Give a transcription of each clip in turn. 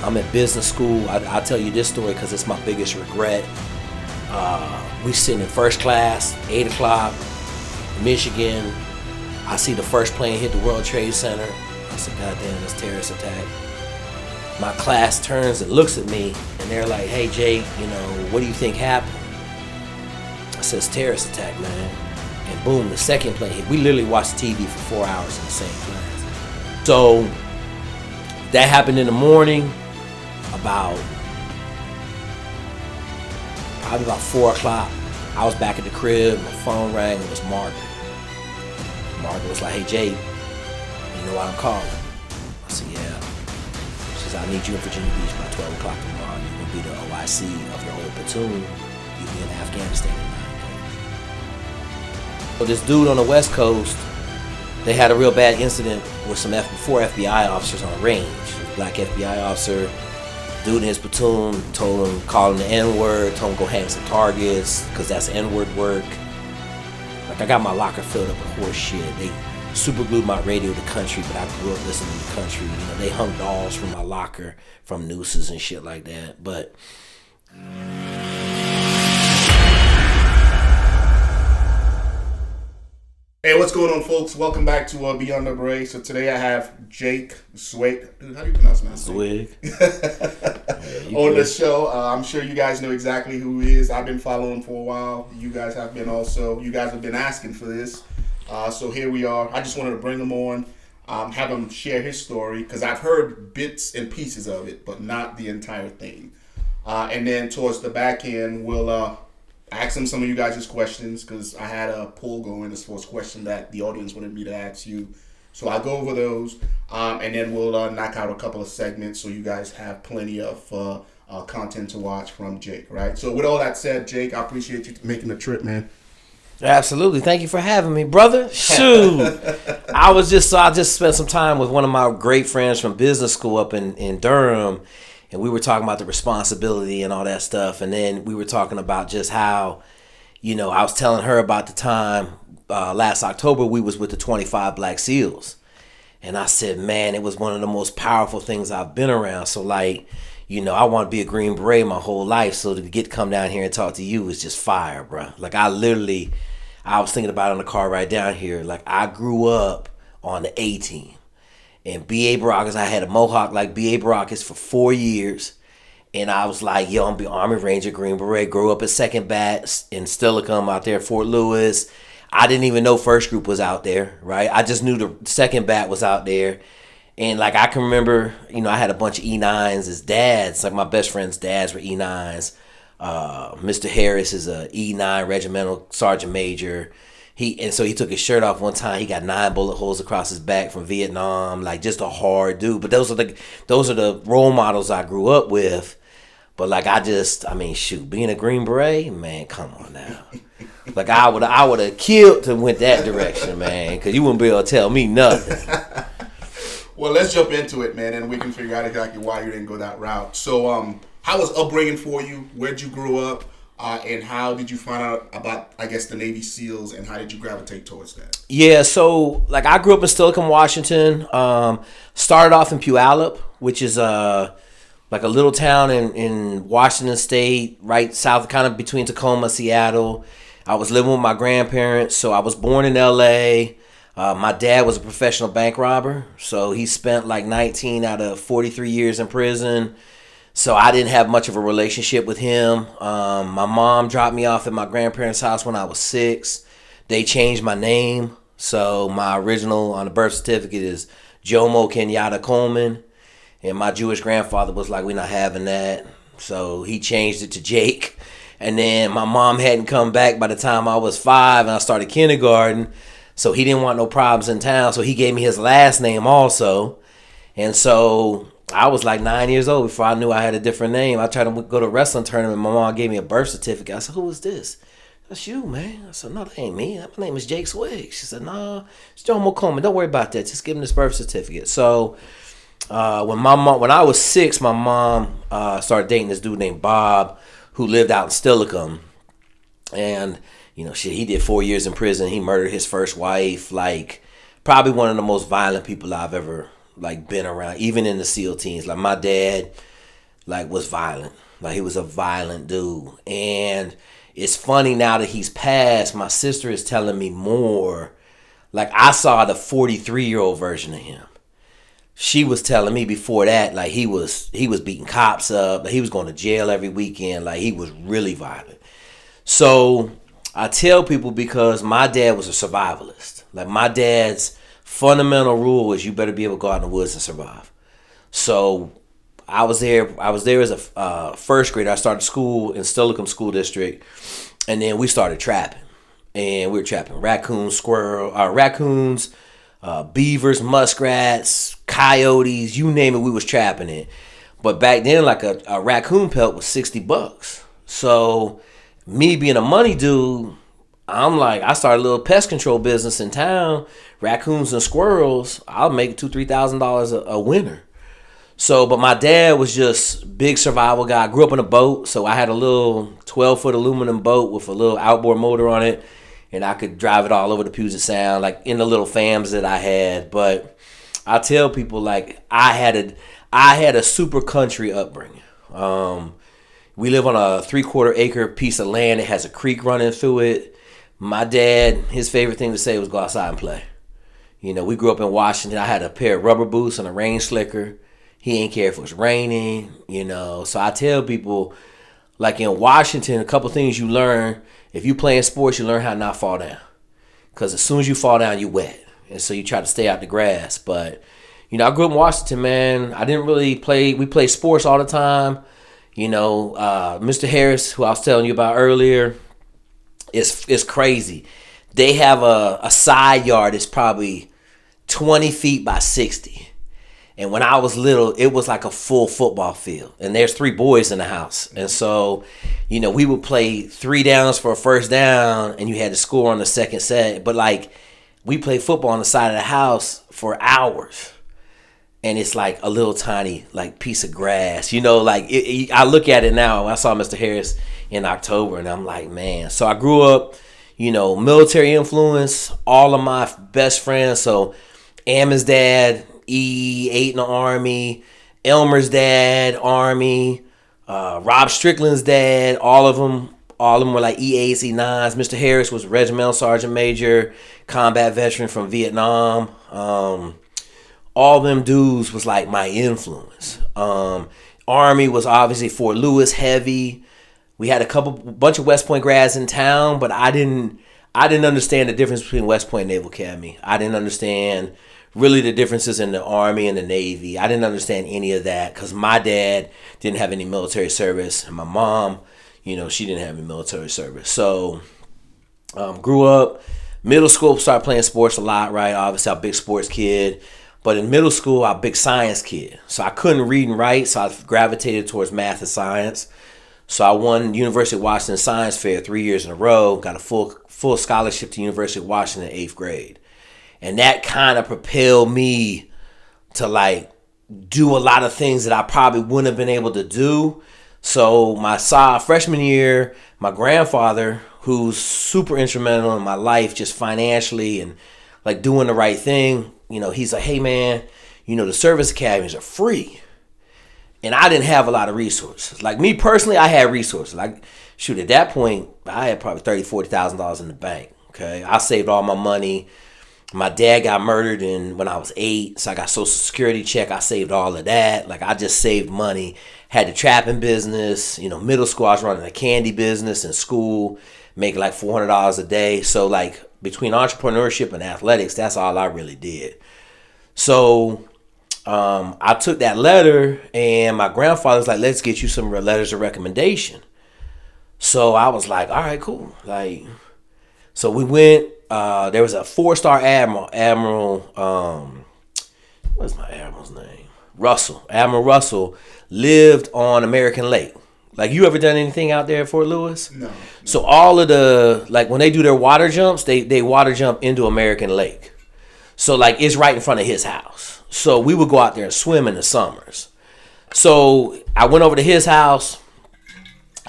I'm at business school. I'll tell you this story because it's my biggest regret. We sitting in first class, 8 o'clock, Michigan. I see the first plane hit the World Trade Center. I said, goddamn, this terrorist attack. My class turns and looks at me, and they're like, hey, Jake, what do you think happened? I said, it's a terrorist attack, man. And boom, the second plane hit. We literally watched TV for 4 hours in the same class. So that happened in the morning. Probably about 4 o'clock. I was back at the crib. My phone rang. It was Margaret. Margaret was like, hey, Jake, you know why I'm calling? I said, yeah. She said, I need you in Virginia Beach by 12 o'clock tomorrow. You're going to be the OIC of your old platoon. You'll be in Afghanistan in 9 days. So this dude on the West Coast, they had a real bad incident with some 4 FBI officers on range. A black FBI officer. Dude in his platoon told him, call him the N-word, told him go hang some targets, because that's N-word work. Like, I got my locker filled up with horse shit. They super glued my radio to country, but I grew up listening to country. They hung dolls from my locker from nooses and shit like that. But hey, what's going on, folks? Welcome back to Beyond the Beret. So today I have Jake Zweig. Dude, how do you pronounce my name? Zweig. On the show. I'm sure you guys know exactly who he is. I've been following for a while. You guys have been also. You guys have been asking for this. So here we are. I just wanted to bring him on, have him share his story, because I've heard bits and pieces of it, but not the entire thing. And then towards the back end, we'll ask him some of you guys' questions, because I had a poll going as far as question that the audience wanted me to ask you. So I'll go over those, and then we'll knock out a couple of segments so you guys have plenty of content to watch from Jake, right? So with all that said, Jake, I appreciate you making the trip, man. Absolutely. Thank you for having me, brother. Shoot. I just spent some time with one of my great friends from business school up in Durham, and we were talking about the responsibility and all that stuff. And then we were talking about just how, I was telling her about the time last October we was with the 25 Black SEALs. And I said, man, it was one of the most powerful things I've been around. So I want to be a Green Beret my whole life. So to come down here and talk to you is just fire, bro. Like, I was thinking about it on the car right down here. Like, I grew up on the A team. And B.A. Baracus, I had a mohawk like B.A. Baracus for 4 years. And I was like, yo, I'm be Army Ranger Green Beret. Grew up at 2nd Bat in Stillicum out there at Fort Lewis. I didn't even know First Group was out there, right? I just knew the 2nd Bat was out there. And I can remember, I had a bunch of E9s as dads. Like, my best friend's dads were E9s. Mr. Harris is a E9 regimental sergeant major. So he took his shirt off one time. He got 9 bullet holes across his back from Vietnam. Like, just a hard dude. But those are the role models I grew up with. But being a Green Beret, man, come on now. Like, I would have killed to went that direction, man, because you wouldn't be able to tell me nothing. Well, let's jump into it, man, and we can figure out exactly why you didn't go that route. So, how was upbringing for you? Where'd you grow up? And how did you find out about, I guess, the Navy SEALs, and how did you gravitate towards that? Yeah, so, I grew up in Stillicum, Washington. Started off in Puyallup, which is a little town in Washington State, right south, kind of between Tacoma, Seattle. I was living with my grandparents, so I was born in L.A. My dad was a professional bank robber, so he spent 19 out of 43 years in prison. So I didn't have much of a relationship with him. My mom dropped me off at my grandparents' house when I was 6. They changed my name. So my original on the birth certificate is Jomo Kenyatta Coleman. And my Jewish grandfather was like, we're not having that. So he changed it to Jake. And then my mom hadn't come back by the time I was 5 and I started kindergarten. So he didn't want no problems in town. So he gave me his last name also. And so I was 9 years old before I knew I had a different name. I tried to go to a wrestling tournament. My mom gave me a birth certificate. I said, who is this? That's you, man. I said, no, that ain't me. My name is Jake Zweig. She said, no, it's Jomo Coleman. Don't worry about that. Just give him this birth certificate. So when I was 6, my mom started dating this dude named Bob who lived out in Stillicum. And, he did 4 years in prison. He murdered his first wife. Probably one of the most violent people I've ever been around, even in the SEAL teams. My dad like was violent. Like he was a violent dude. And it's funny now that he's passed, my sister is telling me more. Like I saw the 43-year-old version of him. She was telling me before that, like he was beating cops up, like he was going to jail every weekend, like he was really violent. So I tell people because my dad was a survivalist. Like my dad's fundamental rule was you better be able to go out in the woods and survive. So I was there as a first grader. I started school in Steilacoom School District, and then we started trapping. And we were trapping raccoons, beavers, muskrats, coyotes, you name it, we was trapping it. But back then, like a raccoon pelt was $60. So me being a money dude, I'm like, I started a little pest control business in town, raccoons and squirrels. I'll make $2,000-$3,000 a winter. So, but my dad was just big survival guy. I grew up in a boat, so I had a little 12-foot aluminum boat with a little outboard motor on it, and I could drive it all over the Puget Sound, like in the little fams that I had. But I tell people, like, I had a super country upbringing. We live on a 3/4 acre piece of land that has a creek running through it. My dad, his favorite thing to say was go outside and play. You know, we grew up in Washington. I had a pair of rubber boots and a rain slicker. He ain't care if it was raining, you know. So I tell people, like in Washington, a couple things you learn. If you playing sports, you learn how to not fall down. Because as soon as you fall down, you wet. And so you try to stay out the grass. But, you know, I grew up in Washington, man. I didn't really play. We played sports all the time. You know, Mr. Harris, who I was telling you about earlier, it's crazy. They have a side yard that's probably 20 feet by 60. And when I was little, it was like a full football field. And there's 3 boys in the house. And so, you know, we would play 3 downs for a first down, and you had to score on the second set. But, like, we played football on the side of the house for hours. And it's like a little tiny, like, piece of grass. You know, like, I look at it now. I saw Mr. Harris in October, and I'm like, man. So I grew up, you know, military influence. All of my best friends. So Amma's dad, E8 in the Army, Elmer's dad, Army, Rob Strickland's dad, all of them were like E8s, E9s. Mr. Harris was regimental sergeant major, combat veteran from Vietnam. All them dudes was like my influence. Army was obviously Fort Lewis heavy. We had a bunch of West Point grads in town, but I didn't understand the difference between West Point and Naval Academy. I didn't understand really the differences in the Army and the Navy. I didn't understand any of that because my dad didn't have any military service, and my mom, you know, she didn't have any military service. So grew up, middle school, started playing sports a lot, right? Obviously, I'm a big sports kid. But in middle school, I'm a big science kid. So I couldn't read and write, so I gravitated towards math and science. So I won University of Washington Science Fair 3 years in a row, got a full scholarship to University of Washington in 8th grade. And that kind of propelled me to, like, do a lot of things that I probably wouldn't have been able to do. So my freshman year, my grandfather, who's super instrumental in my life just financially and, like, doing the right thing, you know, he's like, hey, man, you know, the service academies are free. And I didn't have a lot of resources. Like, me personally, I had resources. Like, shoot, at that point, I had probably $30,000, $40,000 in the bank, okay? I saved all my money. My dad got murdered when I was 8, so I got Social Security check. I saved all of that. Like, I just saved money. Had the trapping business. You know, middle school, I was running a candy business in school, making like $400 a day. So, like, between entrepreneurship and athletics, that's all I really did. So, I took that letter, and my grandfather was like, let's get you some letters of recommendation. So, I was like, all right, cool. Like, so we went. There was a 4-star admiral. What's my admiral's name? Russell. Admiral Russell lived on American Lake. Like, you ever done anything out there at Fort Lewis? No. So all of the, like, when they do their water jumps, they water jump into American Lake. So, like, it's right in front of his house. So we would go out there and swim in the summers. So I went over to his house.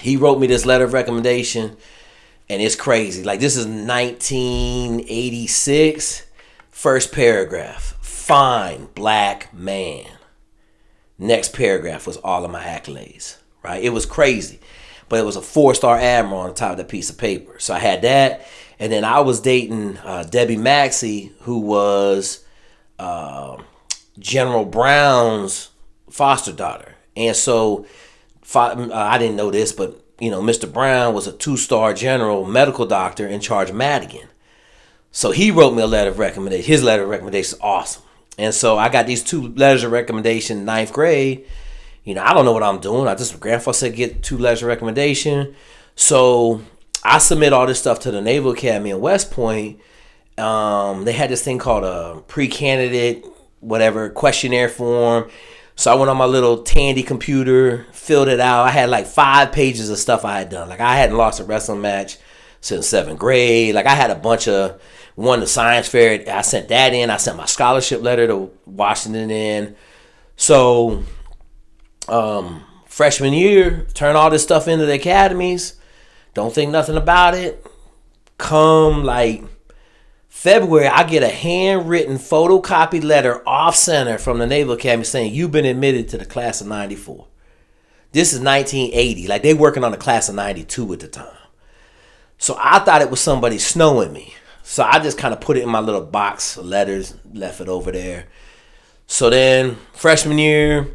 He wrote me this letter of recommendation. And it's crazy. Like, this is 1986. First paragraph. Fine black man. Next paragraph was all of my accolades, right? It was crazy. But it was a 4-star admiral on the top of that piece of paper. So I had that. And then I was dating Debbie Maxey, who was General Brown's foster daughter. And so I didn't know this, but Mr. Brown was a 2-star general medical doctor in charge of Madigan. So he wrote me a letter of recommendation. His letter of recommendation is awesome. And so I got these 2 letters of recommendation in 9th grade. I don't know what I'm doing. Grandfather said get 2 letters of recommendation. So I submit all this stuff to the Naval Academy in West Point. They had this thing called a pre-candidate, whatever, questionnaire form. So I went on my little Tandy computer, filled it out. I had like 5 pages of stuff I had done. Like I hadn't lost a wrestling match since 7th grade. Like I had a bunch of, won the science fair. I sent that in. I sent my scholarship letter to Washington in. So freshman year, turn all this stuff into the academies. Don't think nothing about it. Come like February, I get a handwritten photocopied letter off center from the Naval Academy saying you've been admitted to the class of 94. This is 1980. Like they working on the class of 92 at the time. So I thought it was somebody snowing me. So I just kind of put it in my little box of letters, left it over there. So then freshman year,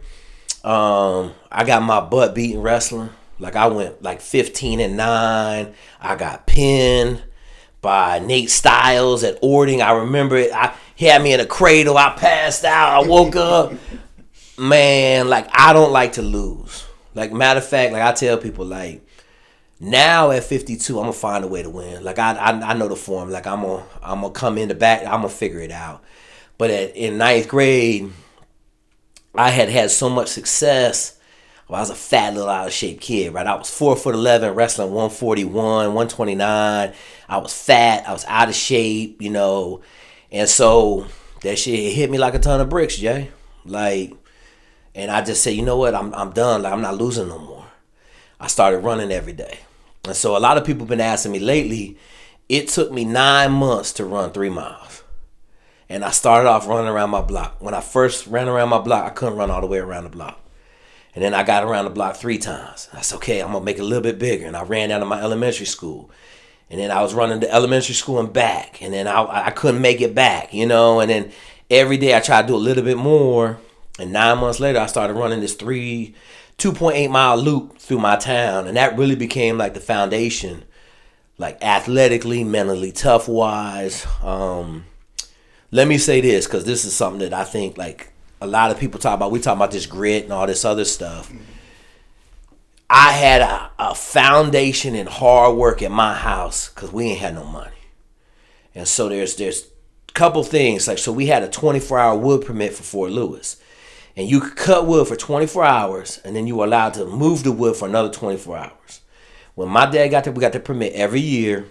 I got my butt beat in wrestling. Like I went like 15-9. I got pinned by Nate Styles at Ording. I remember it. He had me in a cradle. I passed out. I woke up. Man, like I don't like to lose. Like matter of fact, like I tell people, like now at 52, I'm gonna find a way to win. Like I know the form. Like I'm gonna come in the back. I'm gonna figure it out. But in 9th grade, I had so much success. Well, I was a fat little out of shape kid, right? I was 4'11", wrestling 141, 129. I was fat. I was out of shape, And so that shit hit me like a ton of bricks, Jay. Like, and I just said, you know what? I'm done. Like, I'm not losing no more. I started running every day. And so a lot of people have been asking me lately, it took me 9 months to run 3 miles. And I started off running around my block. When I first ran around my block, I couldn't run all the way around the block. And then I got around the block 3 times. I said, okay, I'm going to make it a little bit bigger. And I ran down to my elementary school. And then I was running to elementary school and back. And then I couldn't make it back, And then every day I tried to do a little bit more. And 9 months later, I started running this 2.8 mile loop through my town. And that really became like the foundation, like athletically, mentally, tough-wise. Let me say this, because this is something that I think like a lot of people talk about. We talk about this grit and all this other stuff. I had a foundation in hard work at my house because we ain't had no money. And so there's a couple things. Like, so we had a 24-hour wood permit for Fort Lewis. And you could cut wood for 24 hours, and then you were allowed to move the wood for another 24 hours. When my dad got there, we got the permit every year.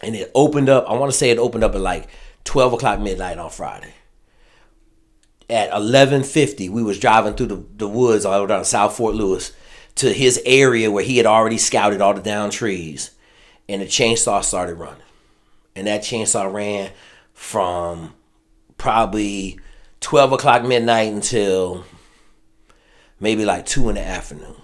And it opened up, I want to say it opened up at like 12 o'clock midnight on Friday. At 11:50, we was driving through the woods all around South Fort Lewis to his area where he had already scouted all the down trees. And the chainsaw started running. And that chainsaw ran from probably 12 o'clock midnight until maybe like 2 in the afternoon.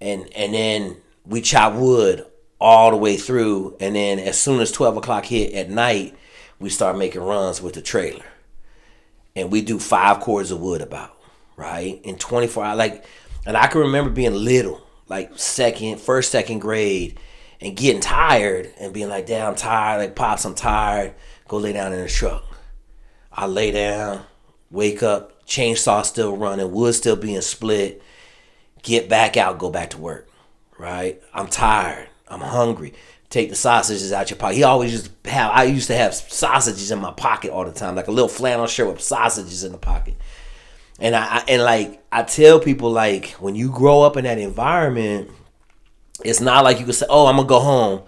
And then we chopped wood all the way through. And then as soon as 12 o'clock hit at night, we start making runs with the trailer. And we do 5 cords of wood about, right? In 24 hours. Like, and I can remember being little, like first, second grade, and getting tired and being like, Dad, I'm tired. Like, Pops, I'm tired. Go lay down in the truck. I lay down, wake up, chainsaw still running, wood still being split, get back out, go back to work, right? I'm tired. I'm hungry. Take the sausages out your pocket. I used to have sausages in my pocket all the time, like a little flannel shirt with sausages in the pocket. And I tell people, like, when you grow up in that environment, it's not like you can say, oh, I'm going to go home.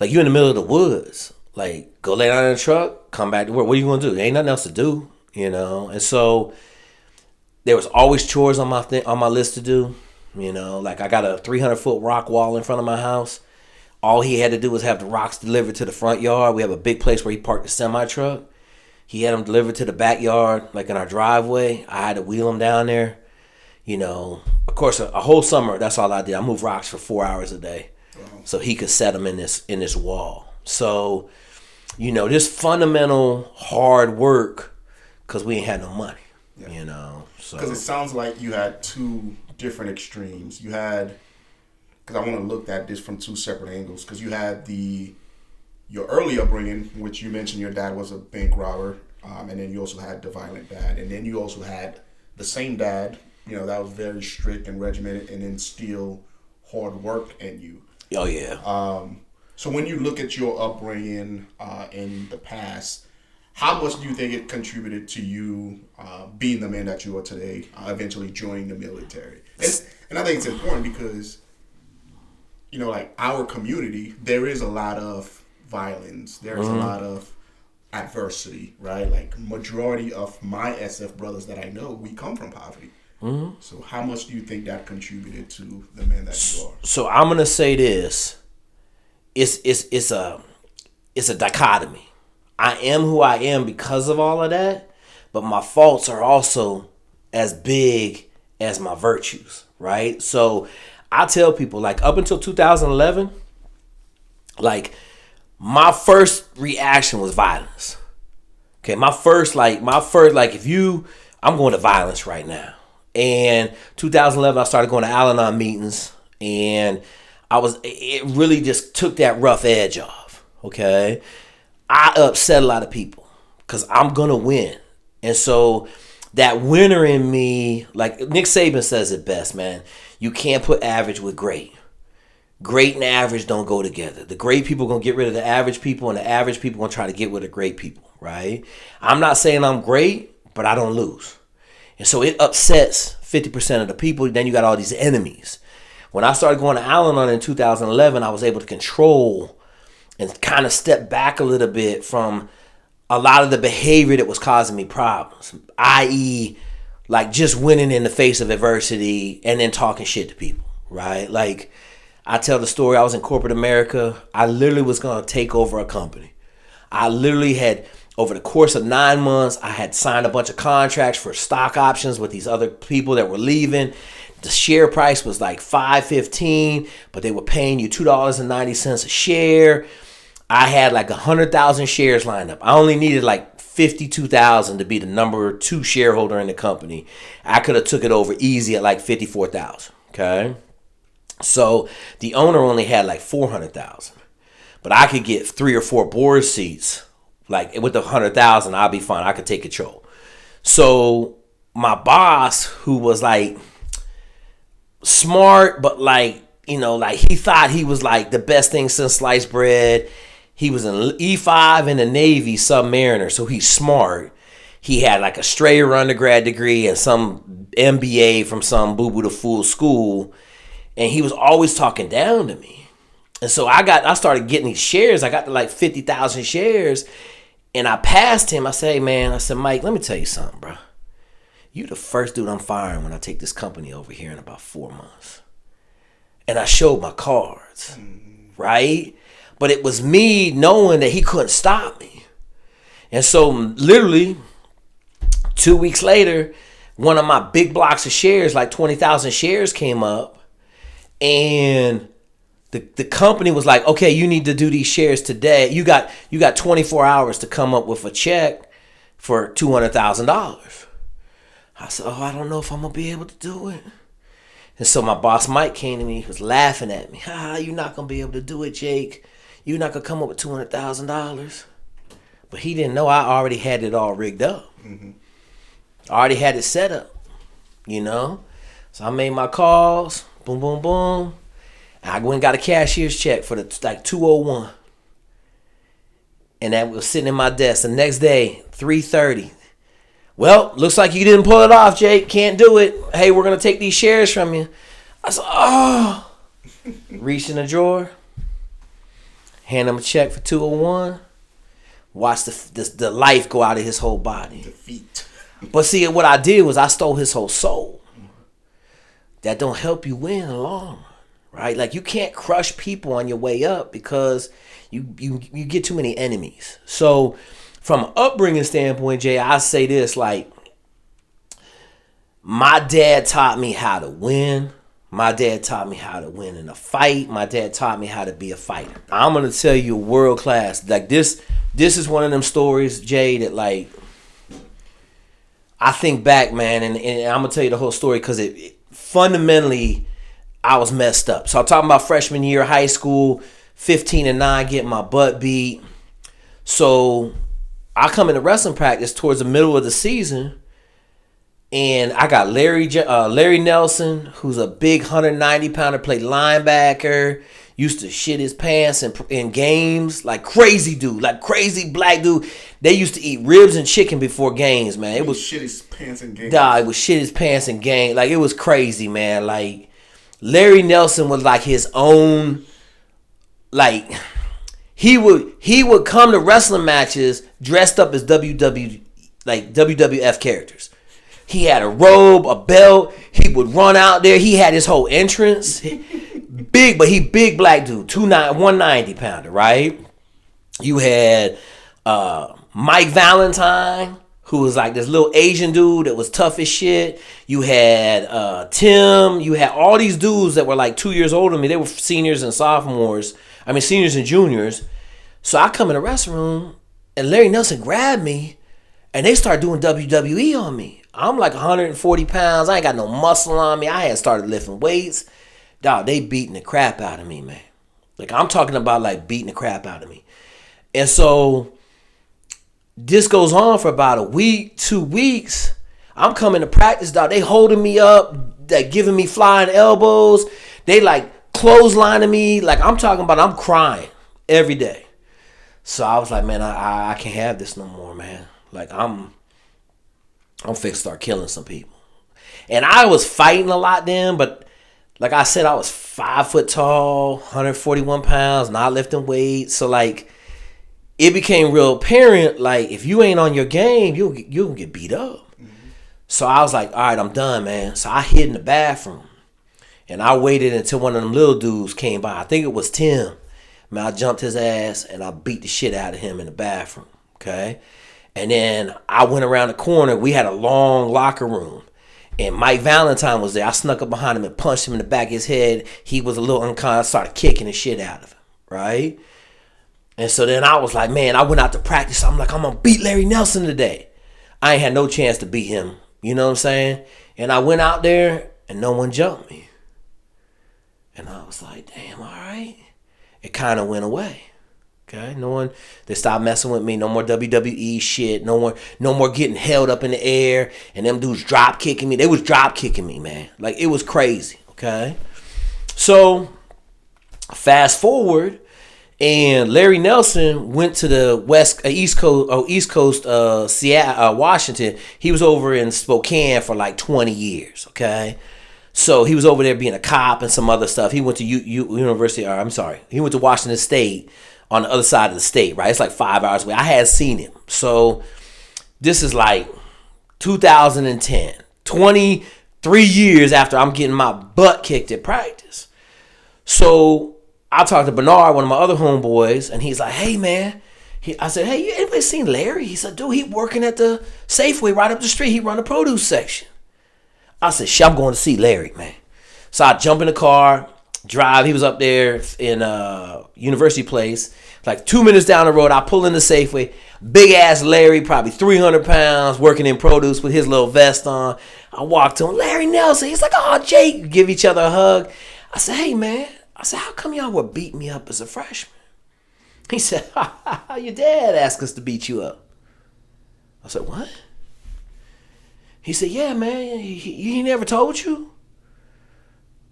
Like, you're in the middle of the woods. Like, go lay down in the truck, come back to work. What are you going to do? There ain't nothing else to do, And so there was always chores on my list to do, Like, I got a 300-foot rock wall in front of my house. All he had to do was have the rocks delivered to the front yard. We have a big place where he parked the semi-truck. He had them delivered to the backyard, like in our driveway. I had to wheel them down there. You know, of course, a whole summer, that's all I did. I moved rocks for 4 hours a day. Wow. So he could set them in this wall. So, you know, this fundamental hard work, because we ain't had no money, you know. Because it sounds like you had two different extremes. You had, because I want to look at this from two separate angles, because you had your early upbringing, which you mentioned your dad was a bank robber, and then you also had the violent dad, and then you also had the same dad, you know, that was very strict and regimented and instill hard work in you. Oh, yeah. So when you look at your upbringing in the past, how much do you think it contributed to you being the man that you are today, eventually joining the military? And I think it's important because, you know, like our community, there is a lot of violence. There's a lot of adversity, right? Like majority of my SF brothers that I know, we come from poverty. Mm-hmm. So how much do you think that contributed to the man that you are? So I'm gonna say this. It's a dichotomy. I am who I am because of all of that, but my faults are also as big as my virtues, right? So I tell people, like, up until 2011, like, my first reaction was violence. Okay, my first, I'm going to violence right now. And 2011, I started going to Al-Anon meetings, and it really just took that rough edge off, okay? I upset a lot of people because I'm going to win. And so that winner in me, like Nick Saban says it best, man, you can't put average with great. Great and average don't go together. The great people going to get rid of the average people, and the average people going to try to get with the great people, right? I'm not saying I'm great, but I don't lose. And so it upsets 50% of the people. Then you got all these enemies. When I started going to Al-Anon in 2011, I was able to control and kind of step back a little bit from a lot of the behavior that was causing me problems, i.e., like just winning in the face of adversity and then talking shit to people, right? Like, I tell the story, I was in corporate America. I literally was going to take over a company. I literally had, over the course of 9 months, I had signed a bunch of contracts for stock options with these other people that were leaving. The share price was like $5.15, but they were paying you $2.90 a share. I had like 100,000 shares lined up. I only needed like 52,000 to be the number 2 shareholder in the company. I could have took it over easy at like 54,000. Okay, so the owner only had like 400,000, but I could get 3 or 4 board seats. Like with the 100,000, I'll be fine. I could take control. So my boss, who was like smart, but like, you know, like he thought he was like the best thing since sliced bread. He was an E5 in the Navy submariner, so he's smart. He had like a straighter undergrad degree and some MBA from some boo-boo the fool school, and he was always talking down to me. And so I started getting these shares. I got to like 50,000 shares, and I passed him. I said, hey, man, I said, Mike, let me tell you something, bro. You the first dude I'm firing when I take this company over here in about 4 months. And I showed my cards, right? But it was me knowing that he couldn't stop me. And so literally 2 weeks later, one of my big blocks of shares, like 20,000 shares came up. And the company was like, okay, you need to do these shares today. You got 24 hours to come up with a check for $200,000. I said, oh, I don't know if I'm going to be able to do it. And so my boss, Mike, came to me. He was laughing at me. You're not going to be able to do it, Jake. You're not going to come up with $200,000. But he didn't know I already had it all rigged up. Mm-hmm. I already had it set up, you know. So I made my calls, boom, boom, boom. And I went and got a cashier's check for like 201. And that was sitting in my desk. The next day, 3:30. Well, looks like you didn't pull it off, Jake. Can't do it. Hey, we're going to take these shares from you. I said, oh. Reached in the drawer. Hand him a check for 201. Watch the life go out of his whole body. Defeat. But see, what I did was I stole his whole soul. That don't help you win in the long run, right? Like, you can't crush people on your way up because you get too many enemies. So from an upbringing standpoint, Jay, I say this, like, my dad taught me how to win. My dad taught me how to win in a fight. My dad taught me how to be a fighter. I'm going to tell you world class. Like, this is one of them stories, Jay, that, like, I think back, man, and I'm going to tell you the whole story because it fundamentally, I was messed up. So I'm talking about freshman year of high school, 15-9, getting my butt beat. So I come into wrestling practice towards the middle of the season, and I got Larry Nelson, who's a big 190-pounder, played linebacker, used to shit his pants in games, like crazy dude, like crazy black dude. They used to eat ribs and chicken before games, man. It was shit his pants in games. It was shit his pants in games. Like, it was crazy, man. Like, Larry Nelson was like his own, like, he would come to wrestling matches dressed up as WWF characters. He had a robe, a belt. He would run out there. He had his whole entrance. Big, but he big black dude, 190-pounder, right? You had Mike Valentine, who was like this little Asian dude that was tough as shit. You had Tim. You had all these dudes that were like 2 years older than me. They were seniors and sophomores. I mean, seniors and juniors. So I come in the restroom, and Larry Nelson grabbed me, and they start doing WWE on me. I'm like 140 pounds. I ain't got no muscle on me. I had started lifting weights. Dog, they beating the crap out of me, man. Like, I'm talking about, like, beating the crap out of me. And so this goes on for about a week, 2 weeks. I'm coming to practice, dog. They holding me up. They giving me flying elbows. They, like, clotheslining me. Like, I'm talking about, I'm crying every day. So I was like, man, I can't have this no more, man. Like, I'm fixing to start killing some people. And I was fighting a lot then, but like I said, I was 5 foot tall, 141 pounds, not lifting weights. So, like, it became real apparent, like, if you ain't on your game, you'll get beat up. Mm-hmm. So I was like, all right, I'm done, man. So I hid in the bathroom. And I waited until one of them little dudes came by. I think it was Tim. Man, I jumped his ass, and I beat the shit out of him in the bathroom, okay? And then I went around the corner. We had a long locker room. And Mike Valentine was there. I snuck up behind him and punched him in the back of his head. He was a little unconscious. I started kicking the shit out of him, right? And so then I was like, man, I went out to practice. I'm like, I'm going to beat Larry Nelson today. I ain't had no chance to beat him. You know what I'm saying? And I went out there, and no one jumped me. And I was like, damn, all right. It kind of went away. Okay, they stopped messing with me. No more WWE shit. No more getting held up in the air and them dudes drop kicking me. They was drop kicking me, man. Like, it was crazy. Okay, so fast forward, and Larry Nelson went to the East Coast, Seattle, Washington. He was over in Spokane for like 20 years. Okay. So he was over there being a cop and some other stuff. He went to he went to Washington State on the other side of the state, right? It's like 5 hours away. I had seen him. So this is like 2010, 23 years after I'm getting my butt kicked at practice. So I talked to Bernard, one of my other homeboys, and he's like, hey, man. I said, hey, anybody seen Larry? He said, dude, he working at the Safeway right up the street. He run the produce section. I said, shit, I'm going to see Larry, man. So I jump in the car, drive. He was up there in University Place. Like 2 minutes down the road, I pull in the Safeway. Big ass Larry, probably 300 pounds, working in produce with his little vest on. I walk to him, Larry Nelson. He's like, oh, Jake. Give each other a hug. I said, hey, man. I said, how come y'all would beat me up as a freshman? He said, your dad asked us to beat you up. I said, what? He said, yeah, man. He never told you?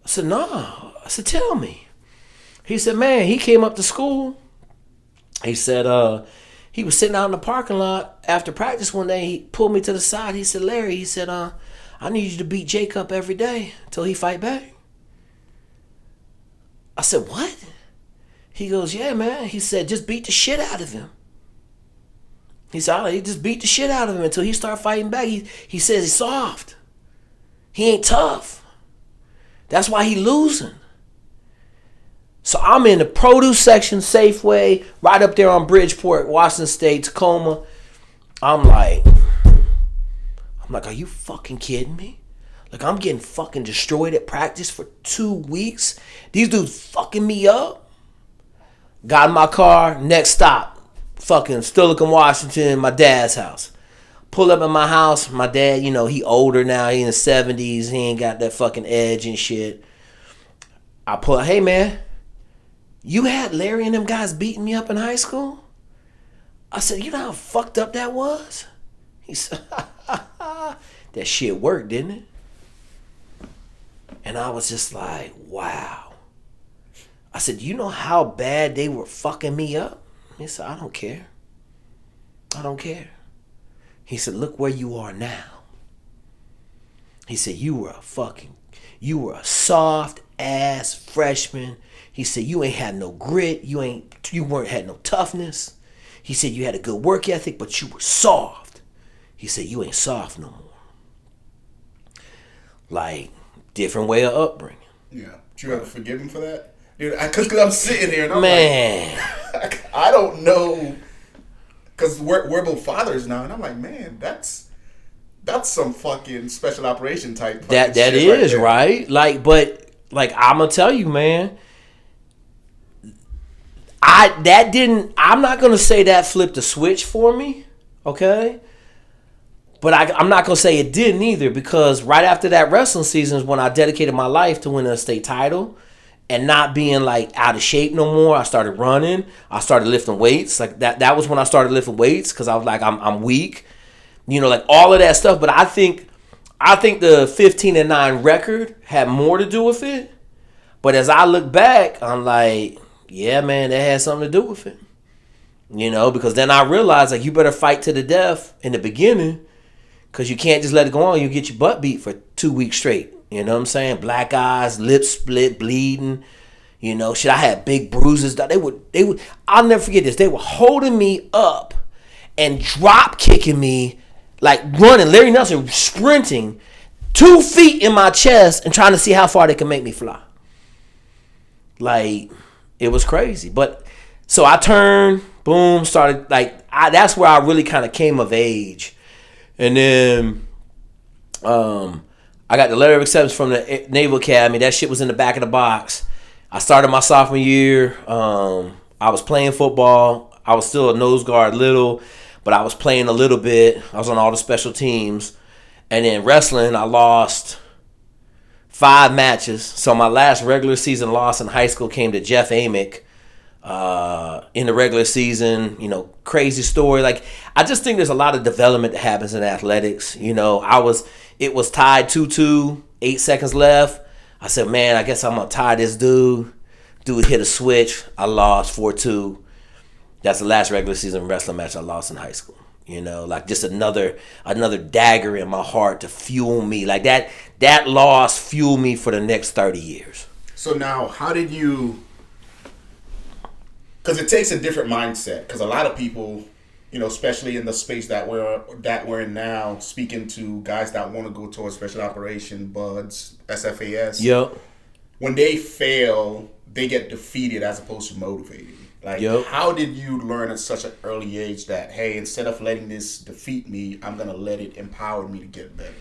I said, no. I said, tell me. He said, man, he came up to school. He said, he was sitting out in the parking lot after practice one day. He pulled me to the side. He said, Larry, he said, I need you to beat Jake up every day until he fight back. I said, what? He goes, yeah, man. He said, just beat the shit out of him. He said, he just beat the shit out of him until he start fighting back. He says he's soft. He ain't tough. That's why he losing. So I'm in the produce section, Safeway, right up there on Bridgeport, Washington State, Tacoma. I'm like, are you fucking kidding me? Like, I'm getting fucking destroyed at practice for 2 weeks. These dudes fucking me up. Got in my car, next stop, fucking Stilicham, Washington, my dad's house. Pull up at my house. My dad, you know, he older now. He in his 70s. He ain't got that fucking edge and shit. I pull up, hey, man, you had Larry and them guys beating me up in high school? I said, you know how fucked up that was? He said, that shit worked, didn't it? And I was just like, wow. I said, you know how bad they were fucking me up? He said, I don't care. I don't care. He said, look where you are now. He said, you were a soft ass freshman. He said, you ain't had no grit. You weren't had no toughness. He said, you had a good work ethic, but you were soft. He said, you ain't soft no more. Like, different way of upbringing. Yeah. Did you ever forgive him for that? Dude, because I'm sitting here and I'm like, I don't know. Because we're both fathers now, and I'm like, man, that's some fucking special operation type. That is right. Like, but like I'm gonna tell you, man. I'm not gonna say that flipped a switch for me, okay? But I'm not gonna say it didn't either, because right after that wrestling season is when I dedicated my life to winning a state title. And not being like out of shape no more. I started running. I started lifting weights. Like that was when I started lifting weights, because I was like, I'm weak. You know, like all of that stuff. But I think the 15-9 record had more to do with it. But as I look back, I'm like, yeah, man, that had something to do with it. You know, because then I realized, like, you better fight to the death in the beginning, because you can't just let it go on. You get your butt beat for 2 weeks straight. You know what I'm saying? Black eyes, lips split, bleeding. You know, shit, I had big bruises. They would. I'll never forget this. They were holding me up and drop kicking me, like running. Larry Nelson sprinting 2 feet in my chest and trying to see how far they can make me fly. Like, it was crazy. But so I turned, boom, started that's where I really kind of came of age. And then I got the letter of acceptance from the Naval Academy. That shit was in the back of the box. I started my sophomore year. I was playing football. I was still a nose guard little, but I was playing a little bit. I was on all the special teams. And then wrestling, I lost 5 matches. So my last regular season loss in high school came to Jeff Amick in the regular season. You know, crazy story. Like, I just think there's a lot of development that happens in athletics. You know, it was tied 2-2, 8 seconds left. I said, man, I guess I'm going to tie this dude. Dude hit a switch. I lost 4-2. That's the last regular season wrestling match I lost in high school. You know, like just another dagger in my heart to fuel me. Like that loss fueled me for the next 30 years. So now, how did you... Because it takes a different mindset. Because a lot of people... You know, especially in the space that we're in now, speaking to guys that want to go towards special operation, buds, SFAS. Yep. When they fail, they get defeated as opposed to motivated. Like, How did you learn at such an early age that, hey, instead of letting this defeat me, I'm going to let it empower me to get better?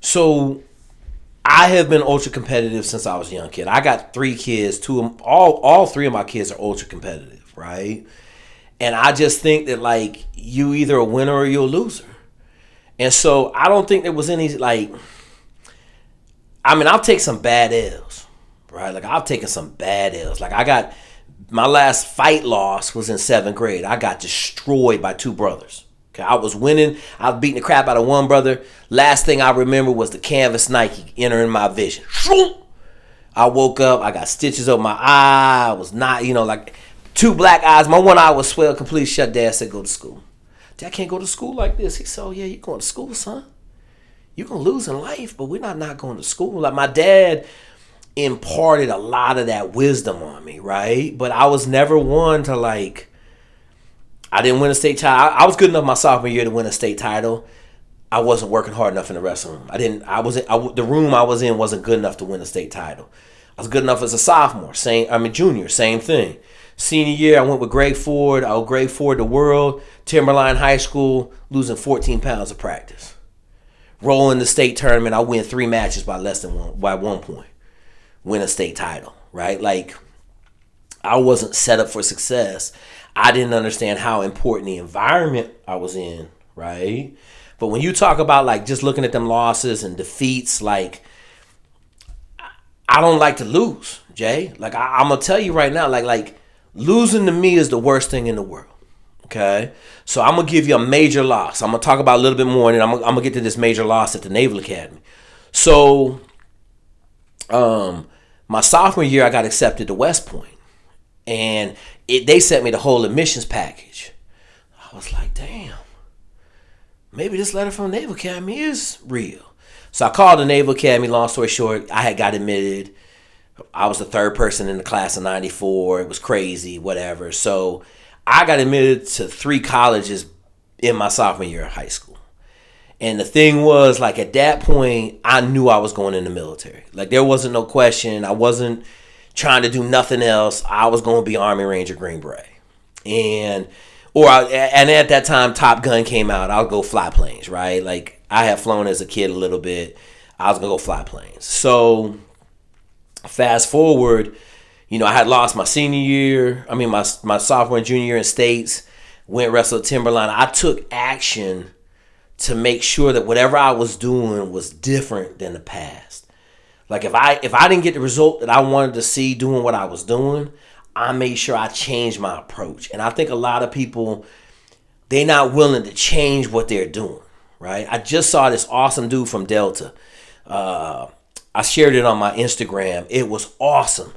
So, I have been ultra competitive since I was a young kid. I got 3 kids. All 3 of my kids are ultra competitive, right? And I just think that, like, you either a winner or you're a loser. And so I don't think there was any, like, I mean, I'll take some bad L's, right? Like, I've taken some bad L's. Like, my last fight loss was in 7th grade. I got destroyed by 2 brothers. Okay, I was winning. I was beating the crap out of one brother. Last thing I remember was the canvas Nike entering my vision. I woke up. I got stitches up my eye. I was not, you know, like... 2 black eyes. My one eye was swelled, completely shut. Dad said, go to school. Dad, can't go to school like this. He said, oh, yeah, you're going to school, son. You're going to lose in life, but we're not going to school. Like, my dad imparted a lot of that wisdom on me, right? But I was never one to, like, I didn't win a state title. I was good enough my sophomore year to win a state title. I wasn't working hard enough in the wrestling room. The room I was in wasn't good enough to win a state title. I was good enough as a sophomore, junior, same thing. Senior year, I went with Greg Ford. I was Greg Ford the world. Timberline High School, losing 14 pounds of practice. Rolling the state tournament, I win 3 matches by one point. Win a state title, right? Like, I wasn't set up for success. I didn't understand how important the environment I was in, right? But when you talk about like just looking at them losses and defeats, like, I don't like to lose, Jay. Like, I'm gonna tell you right now, like losing to me is the worst thing in the world. Okay, so I'm gonna give you a major loss. I'm gonna talk about a little bit more, and then I'm gonna get to this major loss at the Naval Academy. So, my sophomore year, I got accepted to West Point, and they sent me the whole admissions package. I was like, damn, maybe this letter from the Naval Academy is real. So I called the Naval Academy. Long story short, I had got admitted. I was the 3rd person in the class of '94. It was crazy, whatever. So I got admitted to 3 colleges in my sophomore year of high school. And the thing was, like, at that point, I knew I was going in the military. Like, there wasn't no question. I wasn't trying to do nothing else. I was going to be Army Ranger Green Beret. And at that time, Top Gun came out. I would go fly planes, right? Like, I had flown as a kid a little bit. I was going to go fly planes. So, fast forward, you know, I had lost my senior year. I mean, my sophomore and junior year in states. Went wrestle at Timberline. I took action to make sure that whatever I was doing was different than the past. Like, if I didn't get the result that I wanted to see doing what I was doing, I made sure I changed my approach. And I think a lot of people, they're not willing to change what they're doing, right? I just saw this awesome dude from Delta. I shared it on my Instagram. It was awesome.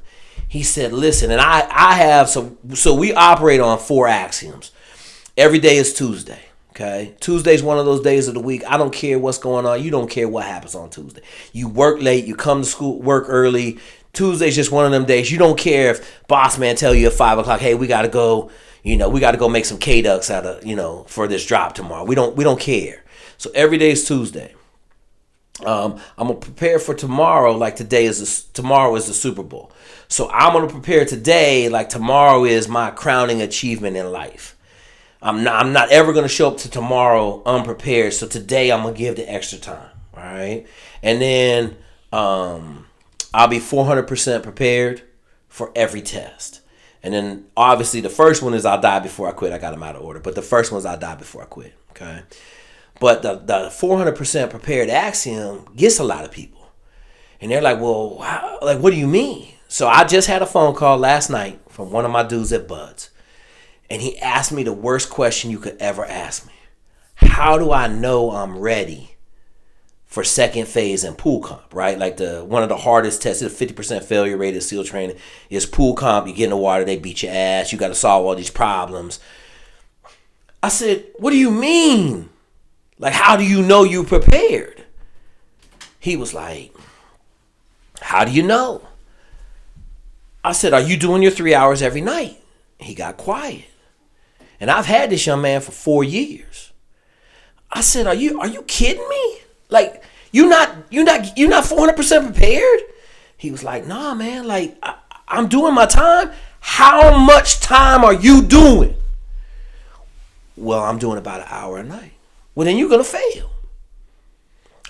He said, listen, and I have, so we operate on 4 axioms. Every day is Tuesday, okay? Tuesday's one of those days of the week. I don't care what's going on. You don't care what happens on Tuesday. You work late. You come to school, work early. Tuesday's just one of them days. You don't care if boss man tell you at 5 o'clock, hey, we got to go, we got to go make some K-Ducks out of, for this drop tomorrow. We don't care. So every day is Tuesday. I'm gonna prepare for tomorrow like tomorrow is the Super Bowl. So I'm gonna prepare today like tomorrow is my crowning achievement in life. I'm not ever gonna show up to tomorrow unprepared. So today I'm gonna give the extra time. All right, and then I'll be 400% prepared for every test. And then obviously the first one is I'll die before I quit. I got them out of order, but the first one is I'll die before I quit. Okay. But the 400% prepared axiom gets a lot of people. And they're like, well, what do you mean? So I just had a phone call last night from one of my dudes at Bud's. And he asked me the worst question you could ever ask me. How do I know I'm ready for second phase and pool comp, right? Like one of the hardest tests, 50% failure rate of SEAL training is pool comp. You get in the water, they beat your ass. You got to solve all these problems. I said, what do you mean? Like, how do you know you prepared? He was like, how do you know? I said, are you doing your 3 hours every night? He got quiet. And I've had this young man for 4 years. I said, are you kidding me? Like, you're not 400% prepared? He was like, nah, man, like, I'm doing my time. How much time are you doing? Well, I'm doing about an hour a night. Well, then you're going to fail.